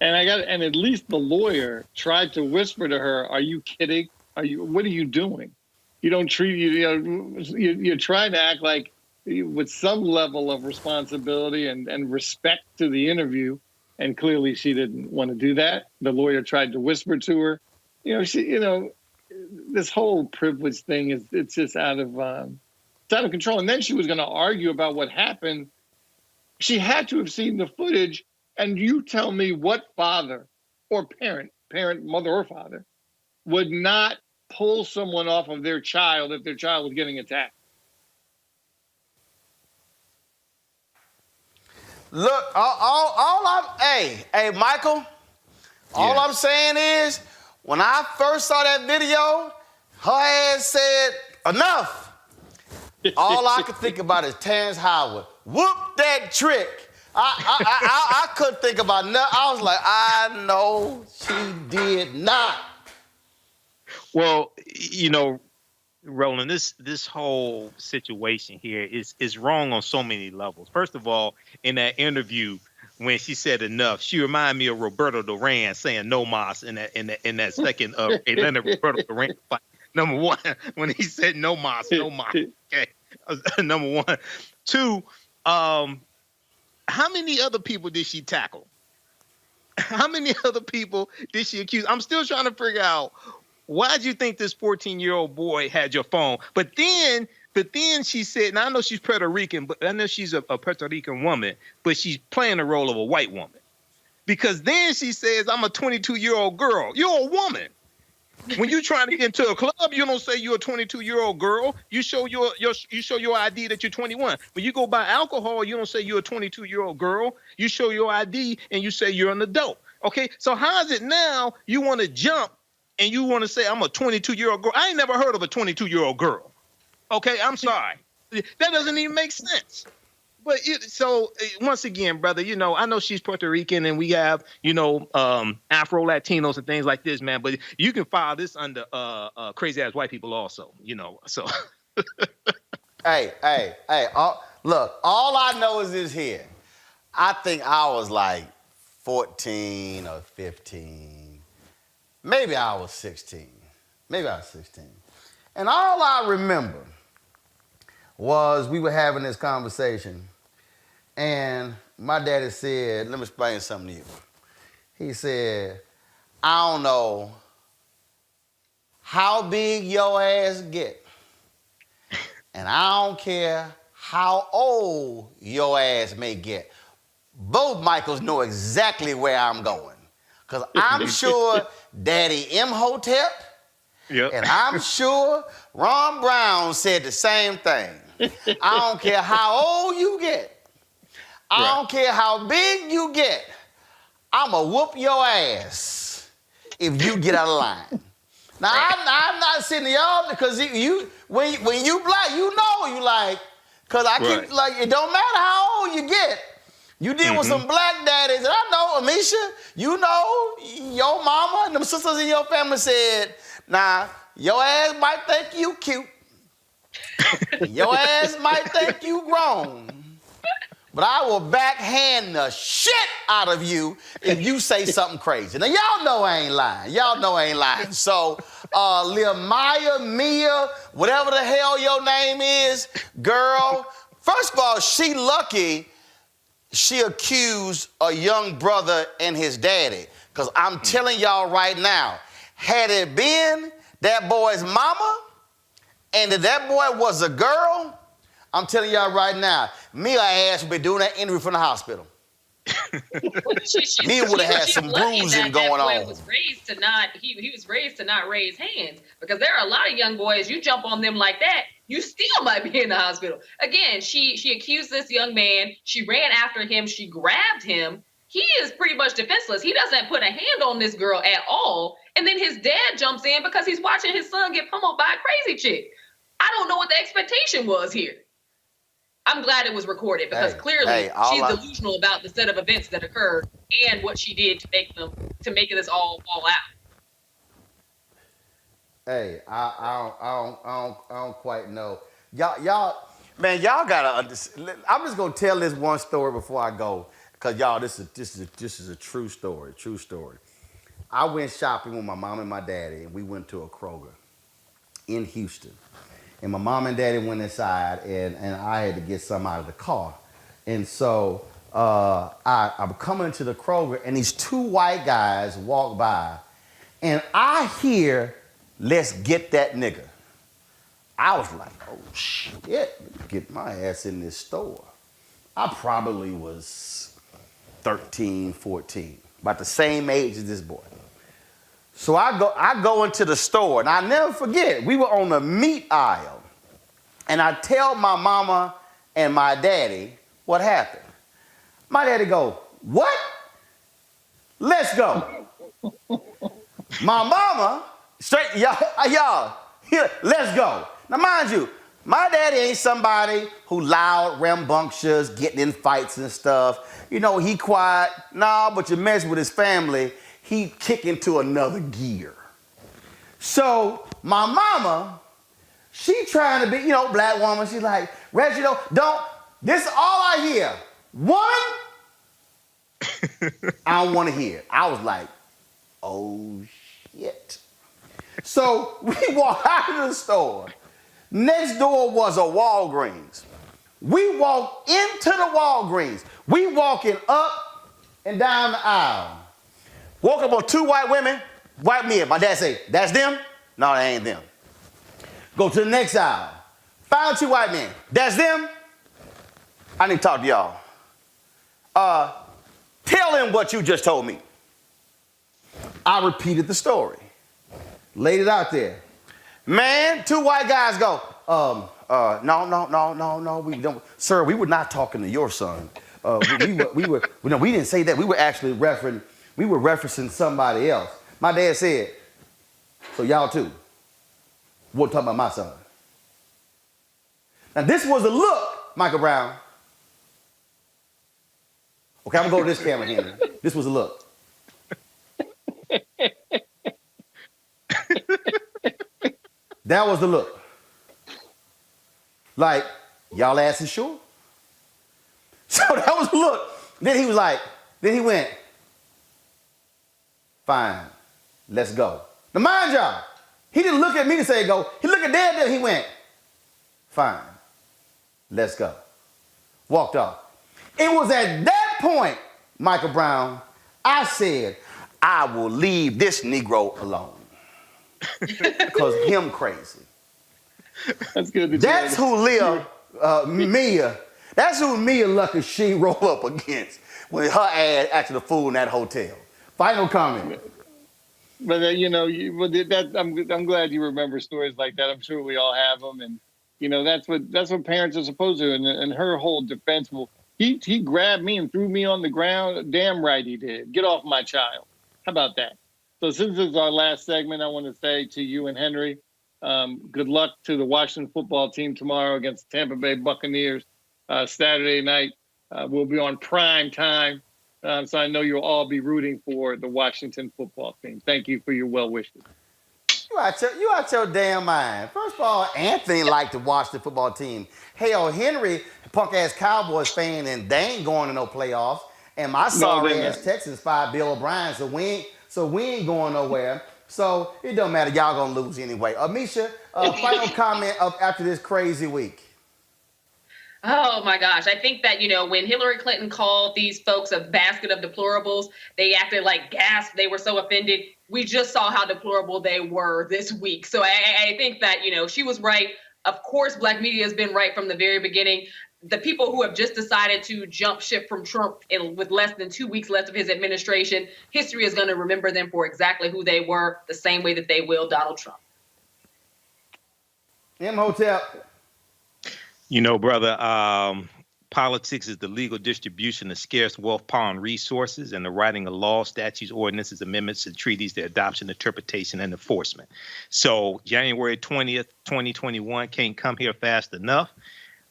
[SPEAKER 7] And at least the lawyer tried to whisper to her, "Are you kidding? What are you doing? You don't treat you're trying to act like with some level of responsibility and respect to the interview." And clearly she didn't want to do that. The lawyer tried to whisper to her. This whole privilege thing it's just out of control. And then she was going to argue about what happened. She had to have seen the footage. And you tell me what father or parent, mother or father, would not pull someone off of their child if their child was getting attacked.
[SPEAKER 1] Look, hey, Michael, all I'm saying is, when I first saw that video, her ass said, enough. All I could think about is Terrence Howard. Whoop that trick. I couldn't think about nothing. I was like, I know she did not.
[SPEAKER 9] Well, Roland, this whole situation here is wrong on so many levels. First of all, in that interview, when she said enough, she reminded me of Roberto Duran saying no mas in that second Atlanta Roberto Duran fight. Number one, when he said no mas. Okay, number one. Two, how many other people did she tackle? How many other people did she accuse? I'm still trying to figure out, why'd you think this 14-year-old boy had your phone? But then she said, now I know she's Puerto Rican, but I know she's a Puerto Rican woman, but she's playing the role of a white woman. Because then she says, I'm a 22-year-old girl. You're a woman. When you're trying to get into a club, you don't say you're a 22-year-old girl. You show your ID that you're 21. When you go buy alcohol, you don't say you're a 22-year-old girl. You show your ID and you say you're an adult. Okay, so how is it now you want to jump and you want to say I'm a 22-year-old girl? I ain't never heard of a 22-year-old girl. Okay, I'm sorry. That doesn't even make sense. But once again, brother, I know she's Puerto Rican and we have, Afro Latinos and things like this, man. But you can file this under crazy ass white people also, So.
[SPEAKER 1] Hey. Look, all I know is this here. I think I was like 14 or 15. Maybe I was 16. And all I remember was we were having this conversation, and my daddy said, let me explain something to you. He said, I don't know how big your ass get, and I don't care how old your ass may get. Both Michaels know exactly where I'm going, because I'm sure Daddy Imhotep, and I'm sure Ron Brown said the same thing. I don't care how old you get. I don't care how big you get. I'ma whoop your ass if you get out of line. Now, I'm not sitting y'all because when you black, you like, because I keep, like, it don't matter how old you get. You deal with some black daddies, and I know, Amisha, your mama and them sisters in your family said, nah, your ass might think you cute. Your ass might think you grown. But I will backhand the shit out of you if you say something crazy. Now, y'all know I ain't lying. So, Lil Mia, whatever the hell your name is, girl, first of all, she lucky she accused a young brother and his daddy. Because I'm telling y'all right now, had it been that boy's mama, and if that boy was a girl, I'm telling y'all right now, Mia ass would be doing that interview from the hospital. Mia would have had some bruising going on.
[SPEAKER 8] He was raised to not raise hands, because there are a lot of young boys, you jump on them like that, you still might be in the hospital. Again, she accused this young man. She ran after him. She grabbed him. He is pretty much defenseless. He doesn't put a hand on this girl at all. And then his dad jumps in because he's watching his son get pummeled by a crazy chick. I don't know what the expectation was here. I'm glad it was recorded, because clearly she's delusional about the set of events that occurred and what she did to make this all fall out.
[SPEAKER 1] Hey, I don't quite know. Man, y'all gotta understand. I'm just gonna tell this one story before I go, cause y'all, this is a true story. True story. I went shopping with my mom and my daddy, and we went to a Kroger in Houston. And my mom and daddy went inside, and I had to get some out of the car. And so I'm coming to the Kroger, and these two white guys walk by, and I hear, "Let's get that nigga." I was like, oh shit, get my ass in this store. I probably was 13, 14, about the same age as this boy. So I go into the store, and I never forget, we were on the meat aisle, and I tell my mama and my daddy what happened. My daddy go, "What? Let's go." My mama, straight, y'all, here, let's go. Now, mind you, my daddy ain't somebody who loud, rambunctious, getting in fights and stuff. You know, he quiet. Nah, but you mess with his family, he kick into another gear. So my mama, she trying to be, black woman. She's like, "Reginald, don't, this is all I hear. Woman, I don't want to hear it." I was like, oh shit. So we walk out of the store. Next door was a Walgreens. We walk into the Walgreens. We walking up and down the aisle. Walk up on two white women, white men. My dad say, "That's them?" "No, that ain't them." Go to the next aisle. Found two white men. "That's them?" "I need to talk to y'all." "Tell him what you just told me." I repeated the story. Laid it out there. Man, two white guys go, no, we don't. "Sir, we were not talking to your son. We didn't say that. We were actually referencing somebody else." My dad said, "So y'all too weren't talking about my son." Now this was a look, Michael Brown. Okay, I'm gonna go to this camera here. This was a look. That was the look. Like, y'all asses sure? So that was the look. Then he went, "Fine, let's go." Now mind y'all, he didn't look at me to say go. He looked at Dad, he went, "Fine, let's go." Walked off. It was at that point, Michael Brown, I said, I will leave this Negro alone. Because him crazy.
[SPEAKER 7] That's good.
[SPEAKER 1] That's who Mia. That's who Mia Lucky she rolled up against when her ass acted a fool in that hotel. Final comment.
[SPEAKER 7] But I'm glad you remember stories like that. I'm sure we all have them, and that's what parents are supposed to. And her whole defense, he grabbed me and threw me on the ground. Damn right he did. Get off my child. How about that? So since this is our last segment, I want to say to you and Henry, good luck to the Washington football team tomorrow against the Tampa Bay Buccaneers. Saturday night, we'll be on prime time. So I know you'll all be rooting for the Washington football team. Thank you for your well wishes.
[SPEAKER 1] You out your damn mind. First of all, Anthony liked to watch the football team. Hell, Henry, punk-ass Cowboys fan, and they ain't going to no playoffs. And my sorry-ass Texans fired Bill O'Brien, so we ain't going nowhere. So it don't matter. Y'all going to lose anyway. Amisha, final comment after this crazy week.
[SPEAKER 8] Oh my gosh. I think that, when Hillary Clinton called these folks a basket of deplorables, they acted like gasped. They were so offended. We just saw how deplorable they were this week. So I think that, she was right. Of course, Black media has been right from the very beginning. The people who have just decided to jump ship from Trump with less than 2 weeks left of his administration, history is going to remember them for exactly who they were, the same way that they will Donald Trump.
[SPEAKER 1] Imhotep.
[SPEAKER 9] Brother, politics is the legal distribution of scarce wealth, power, and resources, and the writing of laws, statutes, ordinances, amendments, and treaties, their adoption, interpretation, and enforcement. So January 20th, 2021 can't come here fast enough.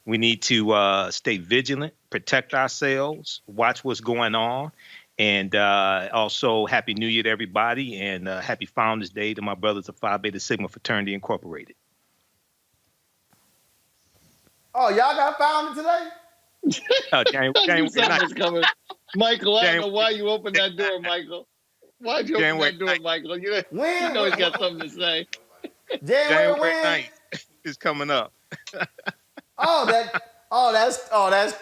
[SPEAKER 9] We need to stay vigilant, protect ourselves, watch what's going on, And also, Happy New Year to everybody, and Happy Founders Day to my brothers of Phi Beta Sigma Fraternity Incorporated.
[SPEAKER 1] Oh, y'all got founded today?
[SPEAKER 9] January 9th.
[SPEAKER 7] Coming. Michael, I don't know why you opened that door, Michael. Why'd you open that door, Michael? You know he's got something to say.
[SPEAKER 1] January
[SPEAKER 9] 9th is coming up.
[SPEAKER 1] That's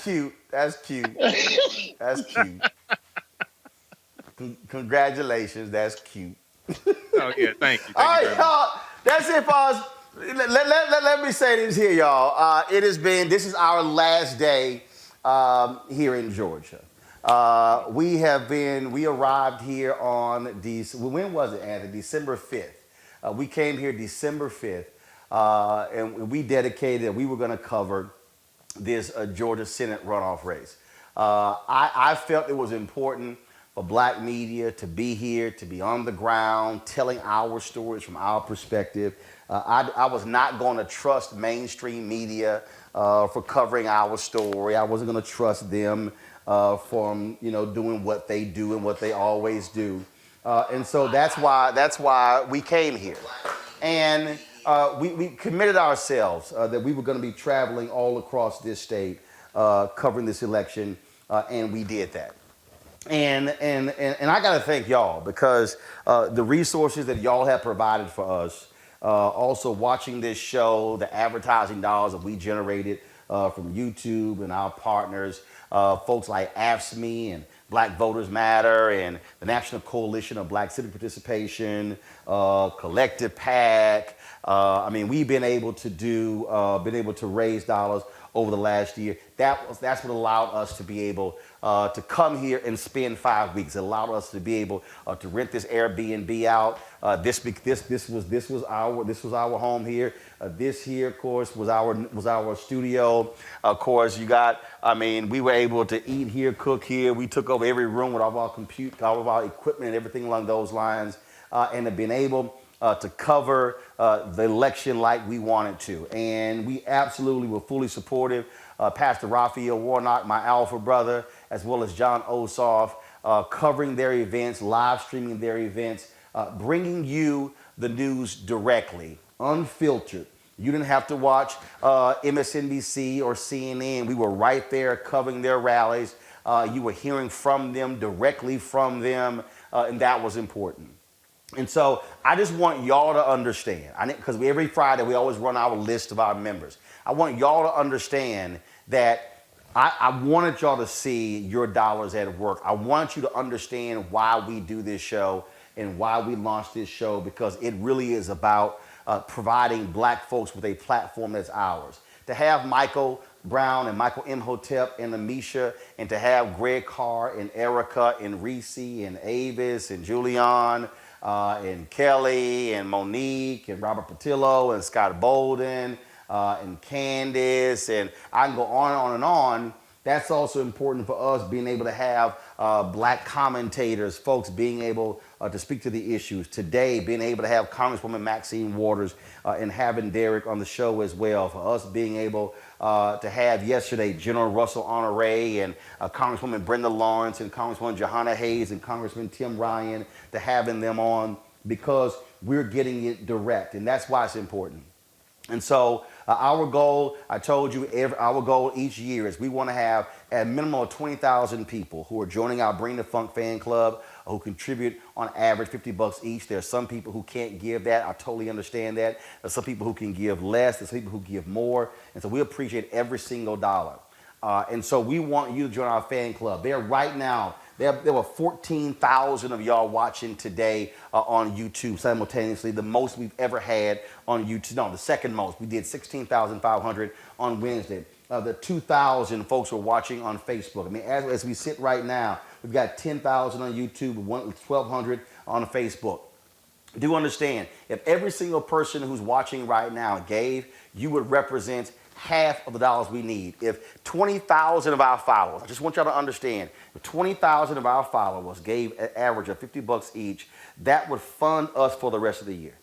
[SPEAKER 1] cute. That's cute. That's cute. Congratulations. That's cute.
[SPEAKER 9] Oh yeah, thank you.
[SPEAKER 1] All right, y'all. That's it for us. Let me say this here, y'all. This is our last day here in Georgia. We arrived here on when was it, Anthony? December 5th. We came here December 5th, and we dedicated that we were going to cover this Georgia Senate runoff race. I felt it was important for Black media to be here, to be on the ground, telling our stories from our perspective. I was not going to trust mainstream media for covering our story. I wasn't going to trust them from doing what they do and what they always do. And so that's why we came here. And we committed ourselves that we were going to be traveling all across this state covering this election, and we did that. And I got to thank y'all because the resources that y'all have provided for us, also watching this show, the advertising dollars that we generated from YouTube and our partners, folks like AFSCME and Black Voters Matter and the National Coalition of Black Civic Participation, Collective PAC. We've been able to raise dollars over the last year. That's what allowed us to be able to come here and spend 5 weeks. It allowed us to be able to rent this Airbnb out. This was our home here. This here, of course, was our studio. Of course, we were able to eat here, cook here. We took over every room with all of our equipment and everything along those lines, and have been able to cover the election like we wanted to. And we absolutely were fully supportive. Pastor Raphael Warnock, my alpha brother, as well as John Ossoff, covering their events, live streaming their events, bringing you the news directly, unfiltered. You didn't have to watch MSNBC or CNN. We were right there covering their rallies. You were hearing from them, directly from them, and that was important. And so I just want y'all to understand, because every Friday we always run our list of our members. I want y'all to understand that I wanted y'all to see your dollars at work. I want you to understand why we do this show and why we launched this show, because it really is about providing Black folks with a platform that's ours. To have Michael Brown and Michael Imhotep and Amisha, and to have Greg Carr and Erica and Reese and Avis and Julian, and Kelly and Monique and Robert Patillo and Scott Bolden and Candace, and I can go on and on. That's also important for us, being able to have Black commentators, folks being able to speak to the issues. Today, being able to have Congresswoman Maxine Waters and having Derek on the show as well. For us being able to have yesterday General Russell Honore and Congresswoman Brenda Lawrence and Congresswoman Johanna Hayes and Congressman Tim Ryan, to having them on, because we're getting it direct, and that's why it's important. And so our goal, I told you, our goal each year is we want to have a minimum of 20,000 people who are joining our Bring the Funk fan club, who contribute on average $50 each. There are some people who can't give that. I totally understand that. There's some people who can give less. There's some people who give more. And so we appreciate every single dollar. And so we want you to join our fan club. Right now, there were 14,000 of y'all watching today on YouTube simultaneously, the most we've ever had on YouTube. No, the second most. We did 16,500 on Wednesday. The 2,000 folks were watching on Facebook. As we sit right now, we've got 10,000 on YouTube, 1,200 on Facebook. Do understand, if every single person who's watching right now gave, you would represent half of the dollars we need. If 20,000 of our followers, I just want y'all to understand, if 20,000 of our followers gave an average of $50 each, that would fund us for the rest of the year.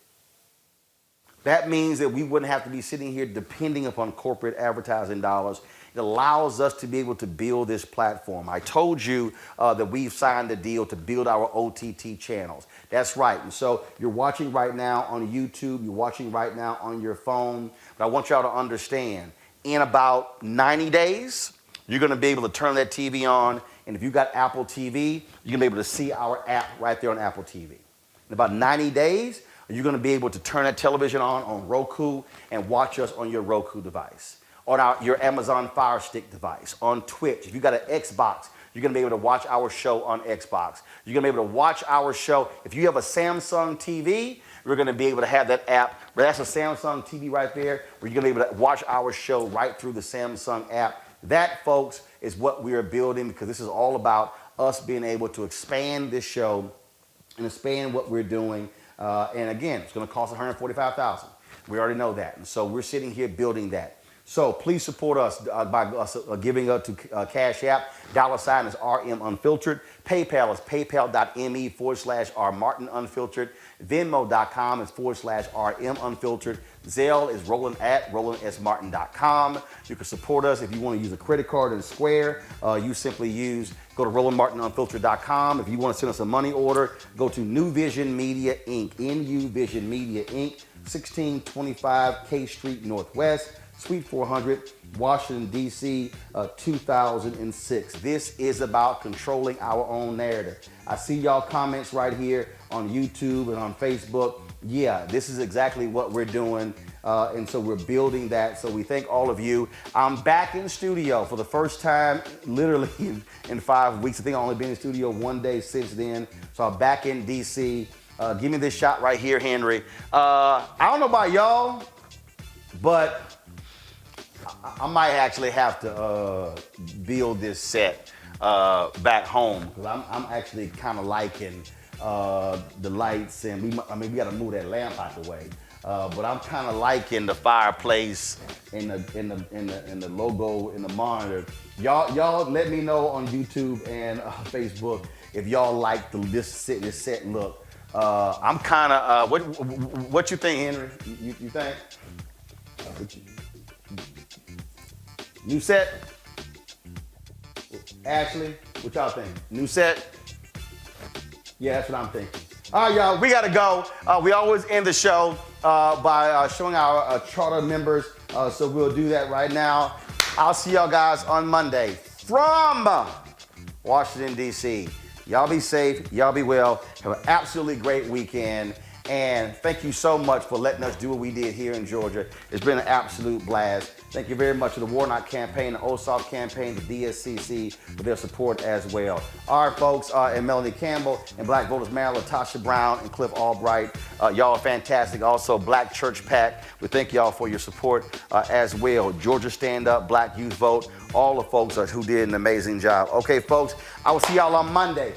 [SPEAKER 1] That means that we wouldn't have to be sitting here depending upon corporate advertising dollars. It allows us to be able to build this platform. I told you that we've signed a deal to build our OTT channels. That's right. And so you're watching right now on YouTube. You're watching right now on your phone. But I want y'all to understand, in about 90 days, you're going to be able to turn that TV on. And if you got Apple TV, you're going to be able to see our app right there on Apple TV. In about 90 days, you're going to be able to turn that television on Roku and watch us on your Roku device, on your Amazon Fire Stick device, on Twitch. If you got an Xbox, you're going to be able to watch our show on Xbox. You're going to be able to watch our show. If you have a Samsung TV, we're going to be able to have that app. That's a Samsung TV right there, where you're going to be able to watch our show right through the Samsung app. That, folks, is what we are building, because this is all about us being able to expand this show and expand what we're doing. And again, it's going to cost $145,000. We already know that. And so we're sitting here building that. So please support us by us giving up to Cash App. $ is RM Unfiltered. PayPal is paypal.me/R Martin Unfiltered. Venmo.com is /RM Unfiltered. Zelle is Roland at RolandSMartin.com. You can support us if you want to use a credit card in Square. You simply go to RolandMartinUnfiltered.com. If you want to send us a money order, go to New Vision Media Inc. NU Vision Media Inc. 1625 K Street Northwest, Suite 400, Washington, D.C., 2006. This is about controlling our own narrative. I see y'all comments right here on YouTube and on Facebook. Yeah, this is exactly what we're doing. And so we're building that. So we thank all of you. I'm back in studio for the first time, literally in 5 weeks. I think I've only been in studio one day since then. So I'm back in D.C. Give me this shot right here, Henry. I don't know about y'all, but I might actually have to build this set back home, because I'm actually kind of liking the lights, and we got to move that lamp out the way. But I'm kind of liking the fireplace and the logo in the monitor. Y'all let me know on YouTube and Facebook if y'all like this set look. I'm kind of what you think, Henry? You think? New set? Ashley, what y'all think? New set? Yeah, that's what I'm thinking. All right, y'all, we gotta go. We always end the show by showing our charter members, so we'll do that right now. I'll see y'all guys on Monday from Washington, D.C. Y'all be safe, y'all be well, have an absolutely great weekend, and thank you so much for letting us do what we did here in Georgia. It's been an absolute blast. Thank you very much to the Warnock campaign, the OSOF campaign, the DSCC for their support as well. All right, folks, and Melanie Campbell and Black Voters Maryland, Tasha Brown and Cliff Albright. Y'all are fantastic. Also, Black Church PAC, we thank y'all for your support as well. Georgia Stand Up, Black Youth Vote, all the folks who did an amazing job. Okay, folks, I will see y'all on Monday.